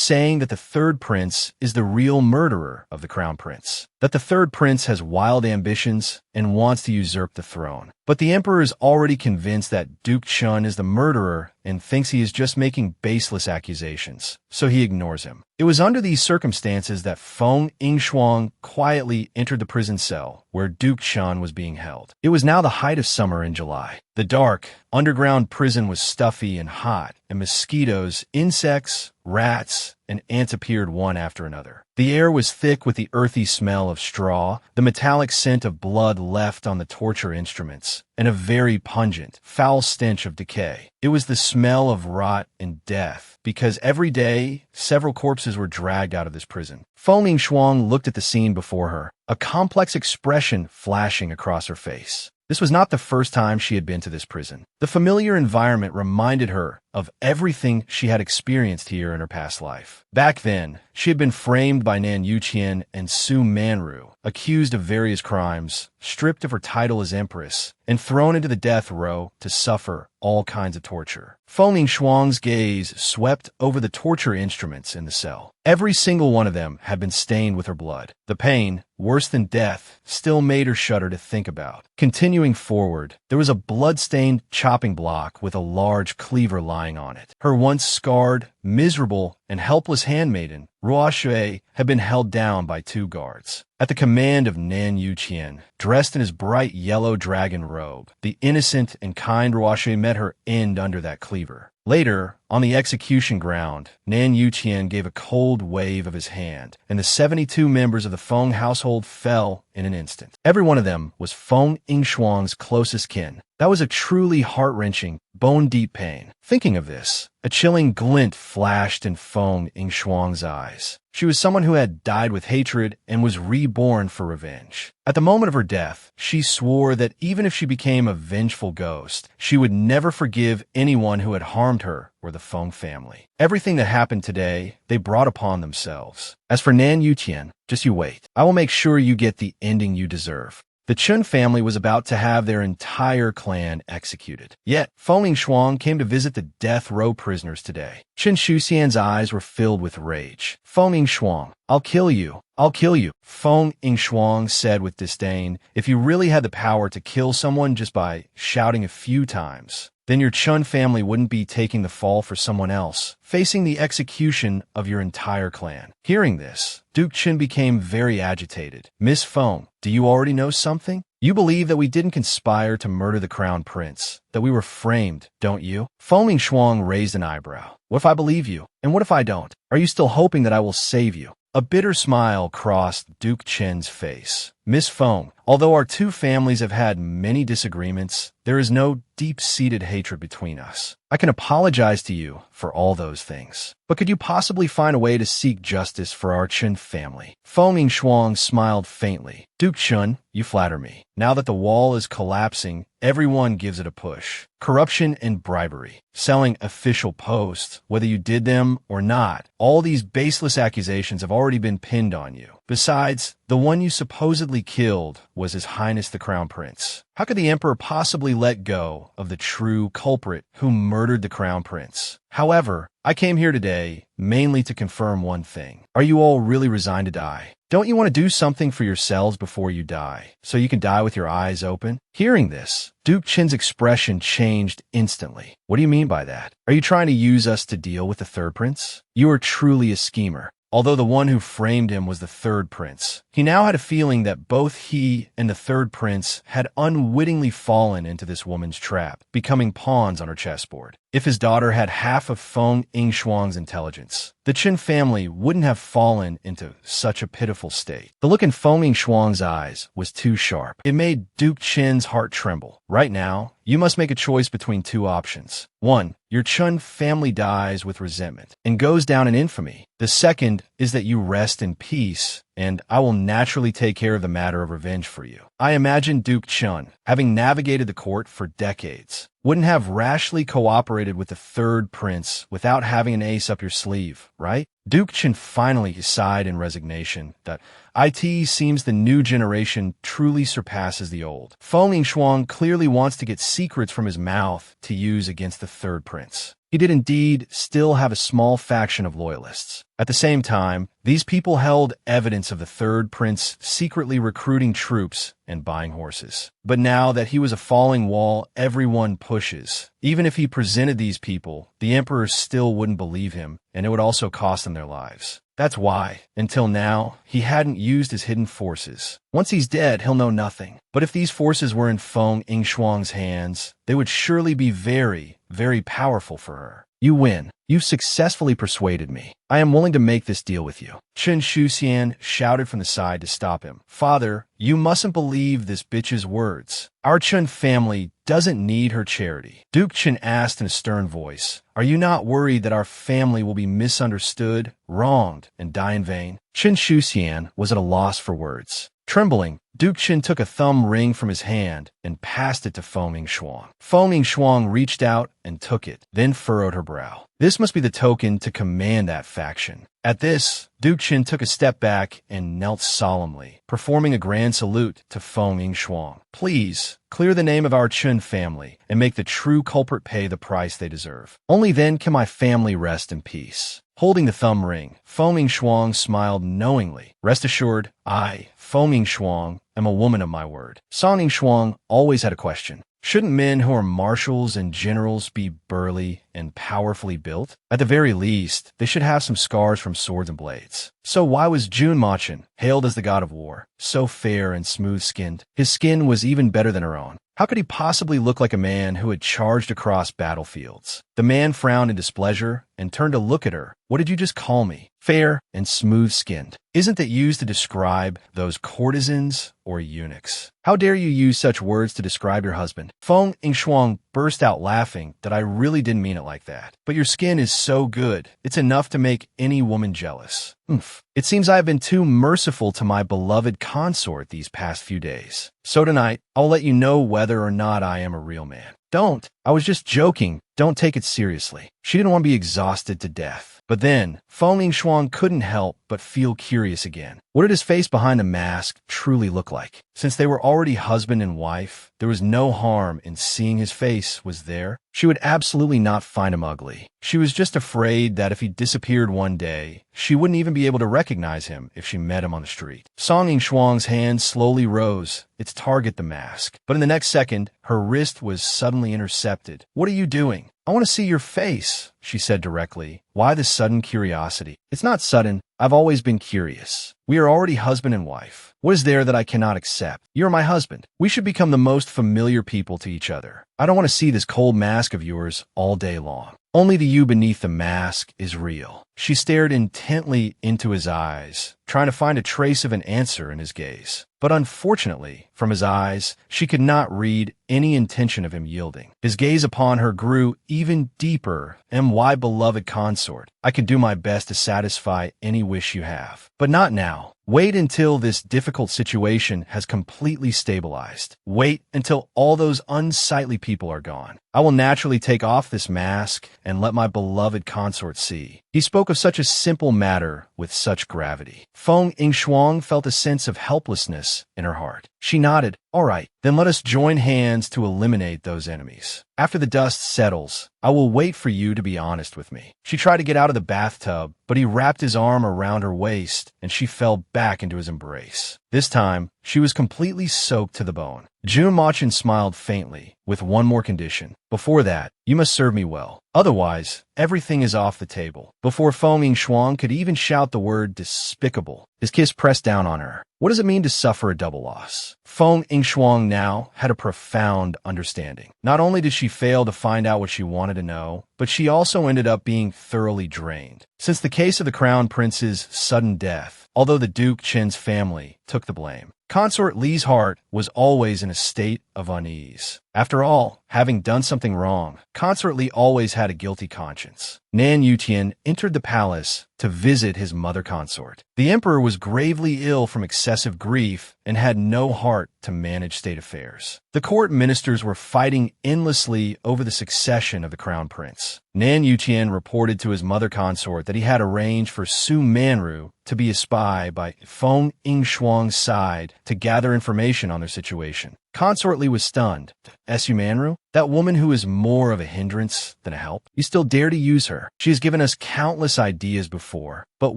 A: saying that the third prince is the real murderer of the crown prince, that the third prince has wild ambitions and wants to usurp the throne. But the emperor is already convinced that Duke Chun is the murderer and thinks he is just making baseless accusations, so he ignores him." It was under these circumstances that Feng Yingshuang quietly entered the prison cell where Duke Chun was being held. It was now the height of summer in July. The dark, underground prison was stuffy and hot, and mosquitoes, insects, rats, and ants appeared one after another. The air was thick with the earthy smell of straw, the metallic scent of blood left on the torture instruments, and a very pungent, foul stench of decay. It was the smell of rot and death, because every day, several corpses were dragged out of this prison. Feng Yingshuang looked at the scene before her, a complex expression flashing across her face. This was not the first time she had been to this prison. The familiar environment reminded her of everything she had experienced here in her past life. Back then, she had been framed by Nan Yuqian and Su Manru, accused of various crimes, stripped of her title as empress, and thrown into the death row to suffer all kinds of torture. Feng Yingshuang's gaze swept over the torture instruments in the cell. Every single one of them had been stained with her blood. The pain, worse than death, still made her shudder to think about. Continuing forward, there was a blood-stained chopping block with a large cleaver lying on it. Her once scarred, miserable, and helpless handmaiden, Ruoshui, had been held down by 2 guards. At the command of Nan Yuqian, dressed in his bright yellow dragon robe, the innocent and kind Ruoshui met her end under that cleaver. Later, on the execution ground, Nan Yuqian gave a cold wave of his hand, and the 72 members of the Feng household fell in an instant. Every one of them was Feng Yingshuang's closest kin. That was a truly heart-wrenching, bone-deep pain. Thinking of this, A chilling glint flashed in Feng Yngshuang's eyes. She was someone who had died with hatred and was reborn for revenge. At the moment of her death, she swore that even if she became a vengeful ghost, she would never forgive anyone who had harmed her or the Feng family. Everything that happened today, they brought upon themselves. As for Nan Yutian, just you wait. I will make sure you get the ending you deserve. The Chun family was about to have their entire clan executed. Yet, Feng Yngshuang came to visit the death row prisoners today. Chen Shuxian's eyes were filled with rage. Feng Yngshuang, I'll kill you. I'll kill you. Feng Yngshuang said with disdain, if you really had the power to kill someone just by shouting a few times, then your Chun family wouldn't be taking the fall for someone else, facing the execution of your entire clan. Hearing this, Duke Chen became very agitated. Miss Feng, do you already know something? You believe that we didn't conspire to murder the crown prince, that we were framed, don't you? Feng Yngshuang raised an eyebrow. What if I believe you? And what if I don't? Are you still hoping that I will save you? A bitter smile crossed Duke Chen's face. Miss Feng, although our two families have had many disagreements, there is no deep-seated hatred between us. I can apologize to you for all those things. But could you possibly find a way to seek justice for our Chen family? Feng Yngshuang smiled faintly. Duke Chun, you flatter me. Now that the wall is collapsing, everyone gives it a push. Corruption and bribery, selling official posts, whether you did them or not, all these baseless accusations have already been pinned on you. Besides, the one you supposedly killed was His Highness the Crown Prince. How could the Emperor possibly let go of the true culprit who murdered the Crown Prince? However, I came here today mainly to confirm one thing. Are you all really resigned to die? Don't you want to do something for yourselves before you die, so you can die with your eyes open? Hearing this, Duke Chen's expression changed instantly. What do you mean by that? Are you trying to use us to deal with the third prince? You are truly a schemer. Although the one who framed him was the third prince, he now had a feeling that both he and the third prince had unwittingly fallen into this woman's trap, becoming pawns on her chessboard. If his daughter had half of Feng Yngshuang's intelligence, the Chen family wouldn't have fallen into such a pitiful state. The look in Feng Yngshuang's eyes was too sharp. It made Duke Chen's heart tremble. Right now, you must make a choice between two options. One, your Chun family dies with resentment and goes down in infamy. The second is that you rest in peace, and I will naturally take care of the matter of revenge for you. I imagine Duke Chun, having navigated the court for decades, wouldn't have rashly cooperated with the third prince without having an ace up your sleeve, right? Duke Chen finally sighed in resignation that it seems the new generation truly surpasses the old. Feng Yngshuang clearly wants to get secrets from his mouth to use against the third prince. He did indeed still have a small faction of loyalists. At the same time, these people held evidence of the third prince secretly recruiting troops and buying horses. But now that he was a falling wall everyone pushes, even if he presented these people, the emperor still wouldn't believe him, and it would also cost them their lives. That's why, until now, he hadn't used his hidden forces. Once he's dead, he'll know nothing. But if these forces were in Feng Yngshuang's hands, they would surely be very, very powerful for her. You win. You've successfully persuaded me. I am willing to make this deal with you. Chen Shuxian shouted from the side to stop him. Father, you mustn't believe this bitch's words. Our Chen family doesn't need her charity. Duke Chen asked in a stern voice, are you not worried that our family will be misunderstood, wronged, and die in vain? Chen Shuxian was at a loss for words. Trembling, Duke Chen took a thumb ring from his hand and passed it to Feng Yngshuang. Feng Yngshuang reached out and took it, then furrowed her brow. This must be the token to command that faction. At this, Duke Chen took a step back and knelt solemnly, performing a grand salute to Feng Yngshuang. Please, clear the name of our Chen family and make the true culprit pay the price they deserve. Only then can my family rest in peace. Holding the thumb ring, Feng Yngshuang smiled knowingly. Rest assured, I, Feng Yngshuang, am a woman of my word. Song Yngshuang always had a question. Shouldn't men who are marshals and generals be burly and powerfully built? At the very least, they should have some scars from swords and blades. So why was Jun Machin, hailed as the god of war, so fair and smooth-skinned? His skin was even better than her own. How could he possibly look like a man who had charged across battlefields? The man frowned in displeasure and turned to look at her. What did you just call me? fair and smooth-skinned. Isn't that used to describe those courtesans or eunuchs? How dare you use such words to describe your husband? Feng Yingshuang burst out laughing that I really didn't mean it like that. But your skin is so good, it's enough to make any woman jealous. Oomph. It seems I have been too merciful to my beloved consort these past few days. So tonight, I'll let you know whether or not I am a real man. Don't. I was just joking. Don't take it seriously. She didn't want to be exhausted to death. But then, Feng Yingshuang couldn't help but feel curious again. What did his face behind the mask truly look like? Since they were already husband and wife, there was no harm in seeing his face was there. She would absolutely not find him ugly. She was just afraid that if he disappeared one day, she wouldn't even be able to recognize him if she met him on the street. Song Yingshuang's hand slowly rose, its target the mask. But in the next second, her wrist was suddenly intercepted. What are you doing? I want to see your face, she said directly. Why this sudden curiosity? It's not sudden. I've always been curious. We are already husband and wife. What is there that I cannot accept? You're my husband. We should become the most familiar people to each other. I don't want to see this cold mask of yours all day long. Only the you beneath the mask is real. She stared intently into his eyes, trying to find a trace of an answer in his gaze. But unfortunately, from his eyes, she could not read any intention of him yielding. His gaze upon her grew even deeper. My beloved consort, I can do my best to satisfy any wish you have. But not now. Wait until this difficult situation has completely stabilized. Wait until all those unsightly people are gone. I will naturally take off this mask and let my beloved consort see. He spoke of such a simple matter with such gravity. Feng Yingshuang felt a sense of helplessness in her heart. She nodded. All right, then let us join hands to eliminate those enemies. After the dust settles, I will wait for you to be honest with me. She tried to get out of the bathtub, but he wrapped his arm around her waist, and she fell back into his embrace. This time, she was completely soaked to the bone. Jun Machin smiled faintly, with one more condition. Before that, you must serve me well. Otherwise, everything is off the table. Before Feng Yingshuang could even shout the word despicable, his kiss pressed down on her. What does it mean to suffer a double loss? Feng Yingshuang now had a profound understanding. Not only did she fail to find out what she wanted to know, but she also ended up being thoroughly drained. Since the case of the Crown Prince's sudden death, although the Duke Chen's family took the blame, Consort Li's heart was always in a state of unease. After all, having done something wrong, Consort Li always had a guilty conscience. Nan Yutian entered the palace to visit his mother consort. The emperor was gravely ill from excessive grief and had no heart to manage state affairs. The court ministers were fighting endlessly over the succession of the crown prince. Nan Yutian reported to his mother consort that he had arranged for Su Manru to be a spy by Feng Yingshuang's side to gather information on their situation. Consort Li was stunned. Su Manru? That woman who is more of a hindrance than a help? You still dare to use her? She has given us countless ideas before, but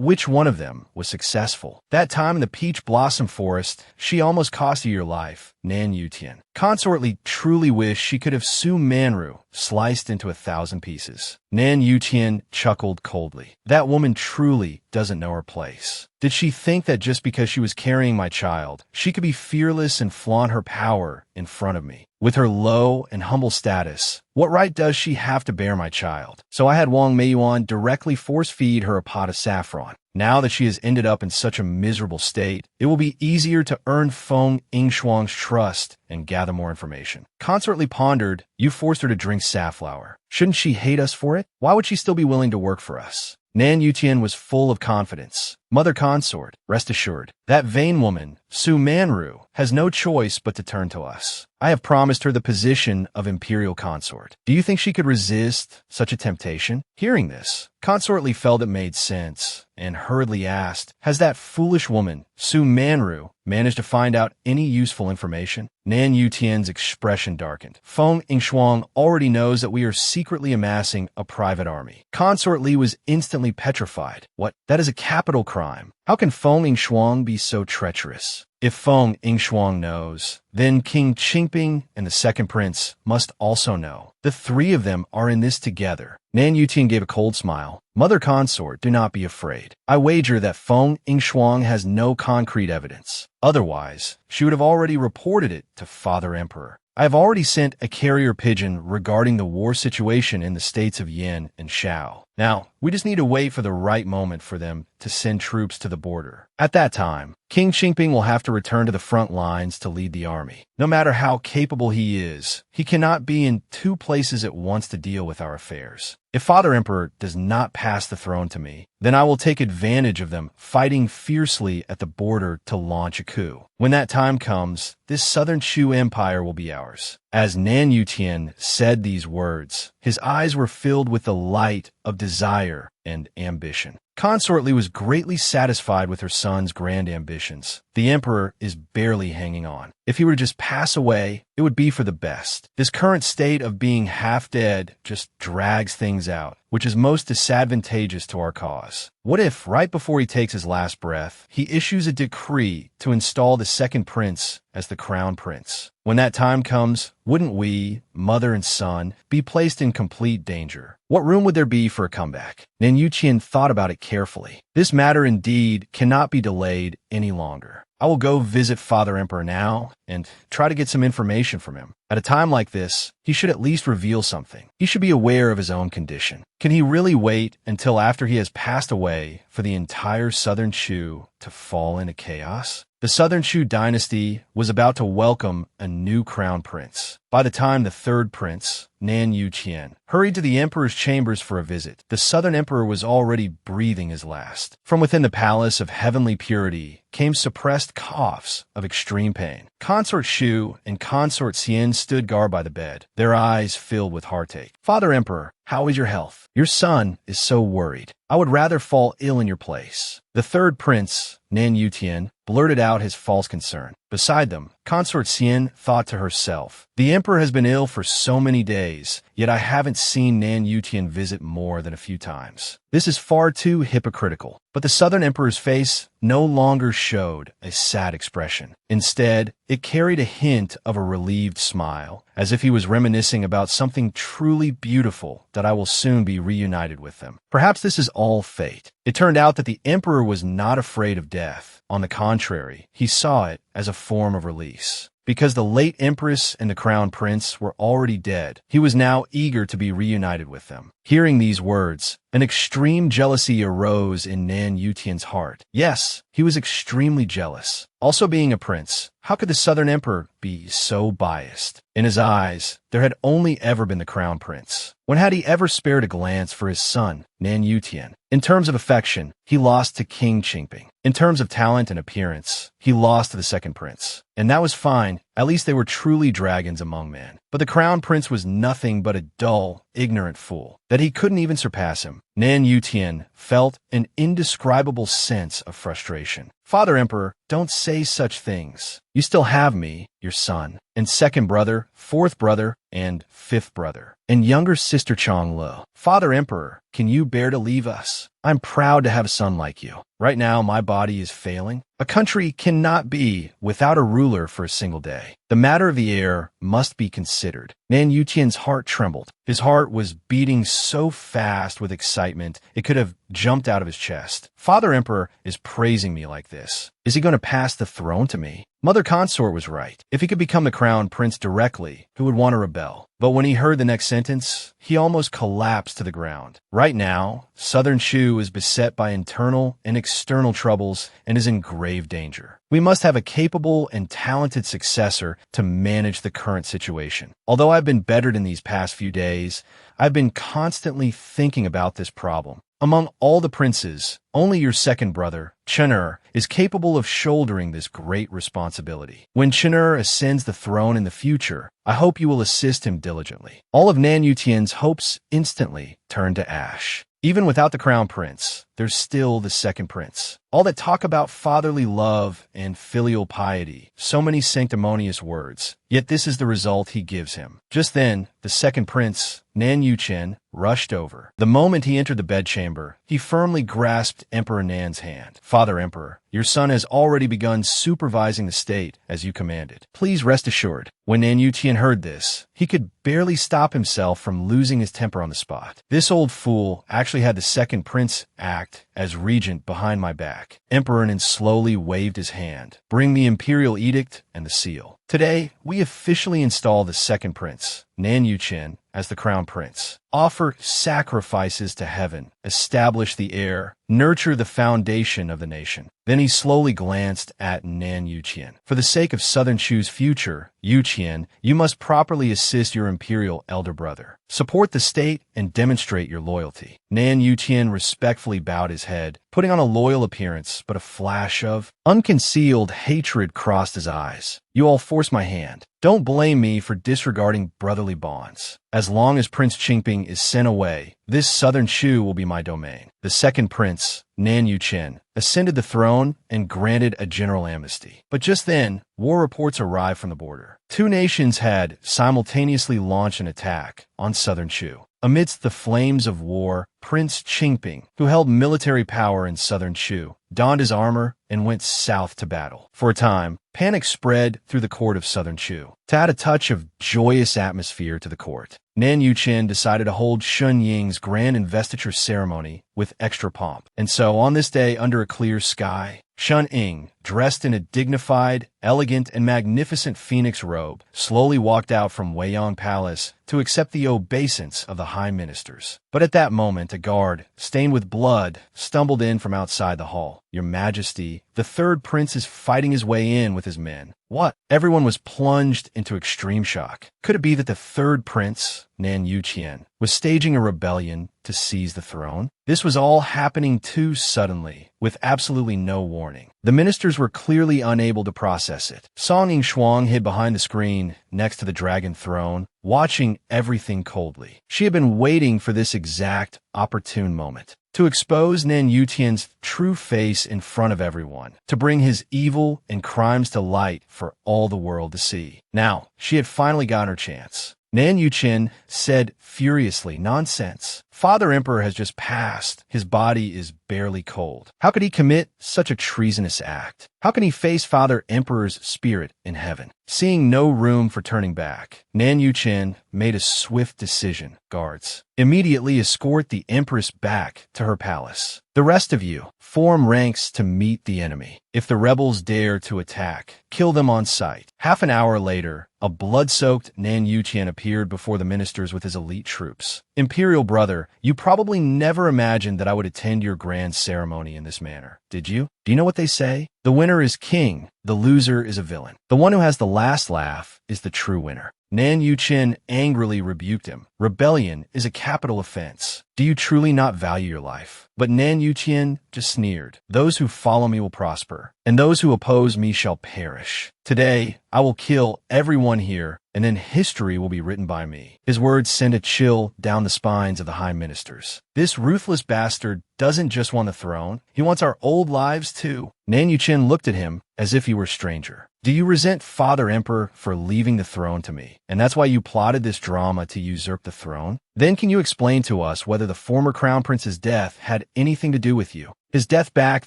A: which one of them was successful? That time in the peach blossom forest, she almost cost you your life, Nan Yutian. Consort Li truly wished she could have Su Manru sliced into 1,000 pieces. Nan Yutian chuckled coldly. That woman truly doesn't know her place. Did she think that just because she was carrying my child, she could be fearless and flaunt her power in front of me? With her low and humble status, what right does she have to bear my child? So I had Wang Meiyuan directly force-feed her a pot of saffron. Now that she has ended up in such a miserable state, it will be easier to earn Feng Yingshuang's trust and gather more information. Consort Li pondered, you forced her to drink safflower. Shouldn't she hate us for it? Why would she still be willing to work for us? Nan Yutian was full of confidence. Mother consort, rest assured, that vain woman, Su Manru, has no choice but to turn to us. I have promised her the position of imperial consort. Do you think she could resist such a temptation? Hearing this, Consort Li felt it made sense, and hurriedly asked, has that foolish woman, Su Manru, managed to find out any useful information? Nan Yutian's expression darkened. Feng Yingshuang already knows that we are secretly amassing a private army. Consort Li was instantly petrified. What? That is a capital crime. How can Feng Yingshuang be so treacherous? If Feng Yingshuang knows, then King Qingping and the second prince must also know. The three of them are in this together. Nan Yutian gave a cold smile. Mother consort, do not be afraid. I wager that Feng Yingshuang has no concrete evidence. Otherwise, she would have already reported it to Father Emperor. I have already sent a carrier pigeon regarding the war situation in the states of Yin and Shao. Now, we just need to wait for the right moment for them to send troops to the border. At that time, King Xingping will have to return to the front lines to lead the army. No matter how capable he is, he cannot be in two places at once to deal with our affairs. If Father Emperor does not pass the throne to me, then I will take advantage of them fighting fiercely at the border to launch a coup. When that time comes, this southern Shu Empire will be ours. As Nan Yutian said these words, his eyes were filled with the light of desire and ambition. Consort Li was greatly satisfied with her son's grand ambitions. The emperor is barely hanging on. If he were to just pass away, it would be for the best. This current state of being half dead just drags things out, which is most disadvantageous to our cause. What if, right before he takes his last breath, he issues a decree to install the second prince as the crown prince? When that time comes, wouldn't we, mother and son, be placed in complete danger? What room would there be for a comeback? Nan Yuqian thought about it carefully. This matter indeed cannot be delayed any longer. I will go visit Father Emperor now and try to get some information from him. At a time like this, he should at least reveal something. He should be aware of his own condition. Can he really wait until after he has passed away for the entire southern Shu to fall into chaos? The southern Shu dynasty was about to welcome a new crown prince. By the time the third prince, Nan Yuqian, hurried to the emperor's chambers for a visit, the southern emperor was already breathing his last. From within the palace of heavenly purity came suppressed coughs of extreme pain. Consort Shu and Consort Xian stood guard by the bed, their eyes filled with heartache. Father Emperor, how is your health? Your son is so worried. I would rather fall ill in your place. The third prince, Nan Yutian, blurted out his false concern. Beside them, Consort Xian thought to herself, the emperor has been ill for so many days, yet I haven't seen Nan Yutian visit more than a few times. This is far too hypocritical. But the southern emperor's face no longer showed a sad expression. Instead, it carried a hint of a relieved smile, as if he was reminiscing about something truly beautiful that I will soon be reunited with them. Perhaps this is all fate. It turned out that the emperor was not afraid of death. On the contrary, he saw it as a form of release. Because the late empress and the crown prince were already dead, he was now eager to be reunited with them. Hearing these words, an extreme jealousy arose in Nan Yutian's heart. Yes, he was extremely jealous. Also being a prince, how could the southern emperor be so biased? In his eyes, there had only ever been the crown prince. When had he ever spared a glance for his son, Nan Yutian? In terms of affection, he lost to King Qingping. In terms of talent and appearance, he lost to the second prince. And that was fine. At least they were truly dragons among men. But the crown prince was nothing but a dull, ignorant fool, that he couldn't even surpass him. Nan Yutian felt an indescribable sense of frustration. Father Emperor, don't say such things. You still have me, your son, and second brother, fourth brother, and fifth brother, and younger sister Changlo. Father Emperor, can you bear to leave us? I'm proud to have a son like you. Right now, my body is failing. A country cannot be without a ruler for a single day. The matter of the heir must be considered. Nan Yutian's heart trembled. His heart was beating so fast with excitement, it could have jumped out of his chest. Father Emperor is praising me like this. Is he going to pass the throne to me? Mother Consort was right. If he could become the crown prince directly, who would want to rebel? But when he heard the next sentence, he almost collapsed to the ground. Right now, Southern Shu is beset by internal and external troubles and is in grave danger. We must have a capable and talented successor to manage the current situation. Although I've been bettered in these past few days, I've been constantly thinking about this problem. Among all the princes, only your second brother, Chen'er, is capable of shouldering this great responsibility. When Chen'er ascends the throne in the future, I hope you will assist him diligently. All of Nan Yutian's hopes instantly turn to ash. Even without the crown prince, there's still the second prince. All that talk about fatherly love and filial piety, so many sanctimonious words, yet this is the result he gives him. Just then, the second prince, Nan Yuqian, rushed over. The moment he entered the bedchamber, he firmly grasped Emperor Nan's hand. Father Emperor, your son has already begun supervising the state as you commanded. Please rest assured. When Nan Yuqian heard this, he could barely stop himself from losing his temper on the spot. This old fool actually had the second prince act as regent behind my back. Emperor Nan slowly waved his hand. Bring the imperial edict and the seal. Today, we officially install the second prince, Nan Yuqian, as the crown prince. offer sacrifices to heaven, establish the heir, nurture the foundation of the nation. Then he slowly glanced at Nan Yuqian. For the sake of Southern Chu's future, Yuqian, you must properly assist your imperial elder brother. Support the state and demonstrate your loyalty. Nan Yuqian respectfully bowed his head, putting on a loyal appearance, but a flash of unconcealed hatred crossed his eyes. You all force my hand. Don't blame me for disregarding brotherly bonds. As long as Prince Qingping is sent away, this Southern Chu will be my domain. The second prince, Nan Yuqian, ascended the throne and granted a general amnesty. But just then, war reports arrived from the border. Two nations had simultaneously launched an attack on Southern Chu. Amidst the flames of war, Prince Qingping, who held military power in Southern Chu, donned his armor and went south to battle. For a time, panic spread through the court of Southern Chu. To add a touch of joyous atmosphere to the court, Nan Yuqian decided to hold Shun Ying's grand investiture ceremony with extra pomp. And so, on this day under a clear sky, Shun Ying, dressed in a dignified, elegant, and magnificent phoenix robe, slowly walked out from Weiyang Palace to accept the obeisance of the high ministers. But at that moment, a guard, stained with blood, stumbled in from outside the hall. Your Majesty, the third prince is fighting his way in with his men. What? Everyone was plunged into extreme shock. Could it be that the third prince, Nan Yuqian, was staging a rebellion to seize the throne? This was all happening too suddenly, with absolutely no warning. The ministers were clearly unable to process it. Song Yingshuang hid behind the screen next to the dragon throne, watching everything coldly. She had been waiting for this exact opportune moment to expose Nan Yuqian's true face in front of everyone, to bring his evil and crimes to light for all the world to see. Now, she had finally got her chance. Nan Yuqian said furiously, "Nonsense. Father Emperor has just passed. His body is barely cold. How could he commit such a treasonous act? How can he face Father Emperor's spirit in heaven?" Seeing no room for turning back, Nan Yuqian made a swift decision. Guards, immediately escort the Empress back to her palace. The rest of you, form ranks to meet the enemy. If the rebels dare to attack, kill them on sight. Half an hour later, a blood-soaked Nan Yuqian appeared before the ministers with his elite troops. Imperial brother, you probably never imagined that I would attend your grand ceremony in this manner, did you? Do you know what they say? The winner is king, the loser is a villain. The one who has the last laugh is the true winner. Nan Yuqian angrily rebuked him. Rebellion is a capital offense. Do you truly not value your life? But Nan Yuqian just sneered. Those who follow me will prosper, and those who oppose me shall perish. Today, I will kill everyone here, and then history will be written by me. His words sent a chill down the spines of the high ministers. This ruthless bastard doesn't just want the throne, he wants our old lives too. Nan Yuqian looked at him as if he were a stranger. Do you resent Father Emperor for leaving the throne to me, and that's why you plotted this drama to usurp the throne? Then can you explain to us whether the former crown prince's death had anything to do with you? His death back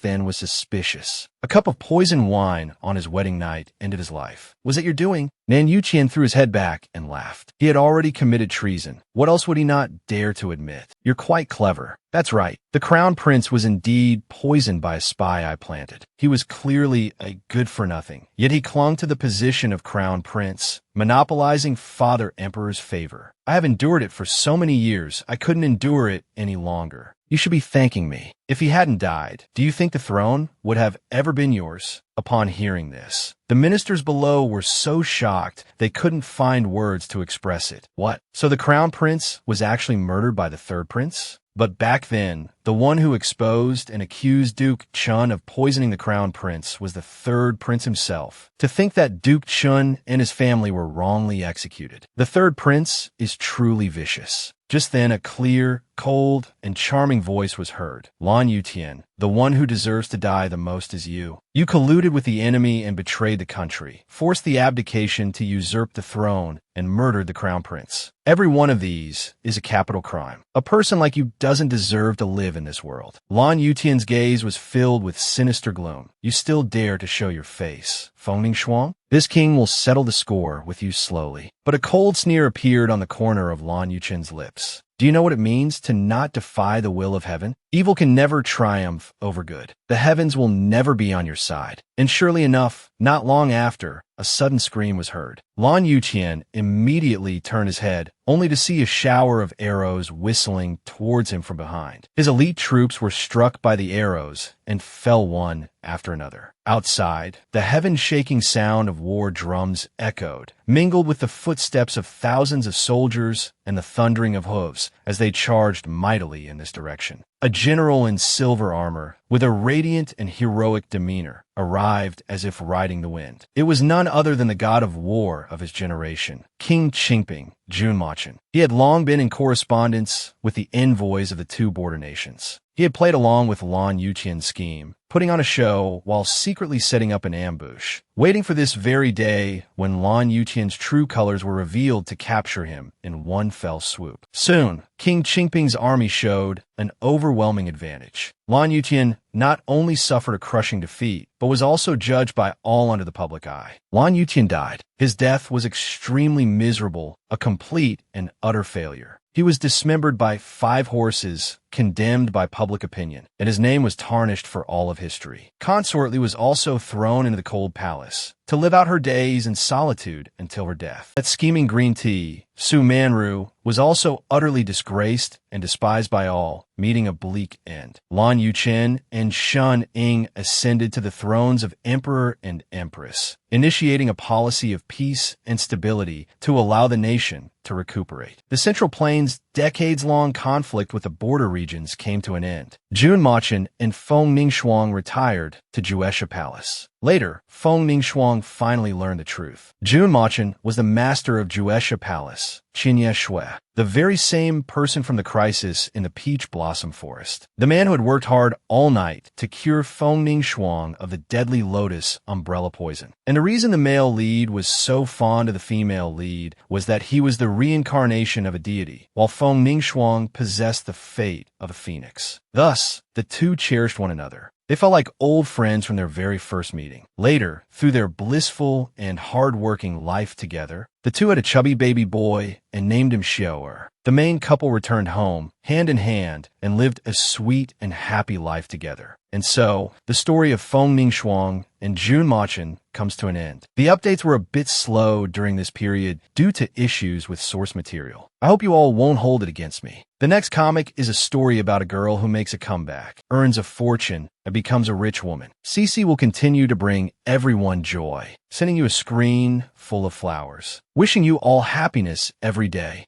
A: then was suspicious. A cup of poisoned wine on his wedding night ended his life. Was it your doing? Nan Yuqian threw his head back and laughed. He had already committed treason. What else would he not dare to admit? You're quite clever. That's right. The crown prince was indeed poisoned by a spy I planted. He was clearly a good-for-nothing. Yet he clung to the position of crown prince, monopolizing Father Emperor's favor. I have endured it for so many years, I couldn't endure it any longer. You should be thanking me. If he hadn't died, do you think the throne would have ever been yours? Upon hearing this, the ministers below were so shocked they couldn't find words to express it. What? So the crown prince was actually murdered by the third prince? But back then, the one who exposed and accused Duke Chun of poisoning the crown prince was the third prince himself. To think that Duke Chun and his family were wrongly executed. The third prince is truly vicious. Just then, a clear, cold, and charming voice was heard. Lan Yutian, the one who deserves to die the most is you. You colluded with the enemy and betrayed the country, forced the abdication to usurp the throne, and murdered the crown prince. Every one of these is a capital crime. A person like you doesn't deserve to live in this world. Lan Yutian's gaze was filled with sinister gloom. You still dare to show your face. Fengning Shuang? This king will settle the score with you slowly. But a cold sneer appeared on the corner of Lan Yuqian's lips. Do you know what it means to not defy the will of heaven? Evil can never triumph over good. The heavens will never be on your side. And surely enough, not long after, a sudden scream was heard. Lan Yuqian immediately turned his head, only to see a shower of arrows whistling towards him from behind. His elite troops were struck by the arrows and fell one after another. Outside, the heaven-shaking sound of war drums echoed, mingled with the footsteps of thousands of soldiers and the thundering of hooves as they charged mightily in this direction. A general in silver armor, with a radiant and heroic demeanor, arrived as if riding the wind. It was none other than the god of war of his generation, King Qingping, Junmachin. He had long been in correspondence with the envoys of the two border nations. He had played along with Lan Yuqian's scheme, putting on a show while secretly setting up an ambush, waiting for this very day when Lan Yuqian's true colors were revealed to capture him in one fell swoop. Soon, King Qingping's army showed an overwhelming advantage. Lan Yuqian not only suffered a crushing defeat, but was also judged by all under the public eye. Lan Yuqian died. His death was extremely miserable, a complete and utter failure. He was dismembered by 5 horses, condemned by public opinion, and his name was tarnished for all of history. Consort Li was also thrown into the cold palace, to live out her days in solitude until her death. That scheming green tea, Su Manru, was also utterly disgraced and despised by all, meeting a bleak end. Lan Yuqian and Shun Ying ascended to the thrones of emperor and empress, initiating a policy of peace and stability to allow the nation to recuperate. The Central Plains' decades-long conflict with the border regions came to an end. Junmachin and Feng Ningxuang retired to Juesha Palace. Later, Feng Ningxuang finally learned the truth. Junmachin was the master of Juesha Palace, Qinye Shui, the very same person from the crisis in the peach blossom forest. The man who had worked hard all night to cure Feng Ningxuang of the deadly lotus umbrella poison. And the reason the male lead was so fond of the female lead was that he was the reincarnation of a deity, while Feng Ningxuang possessed the fate of a phoenix. Thus, the two cherished one another. They felt like old friends from their very first meeting. Later, through their blissful and hard-working life together, the two had a chubby baby boy and named him Xiaoer. The main couple returned home, hand in hand, and lived a sweet and happy life together. And so, the story of Feng Ningxuang and Junmachin comes to an end. The updates were a bit slow during this period due to issues with source material. I hope you all won't hold it against me. The next comic is a story about a girl who makes a comeback, earns a fortune, and becomes a rich woman. CC will continue to bring everyone joy, sending you a screen full of flowers, wishing you all happiness every day.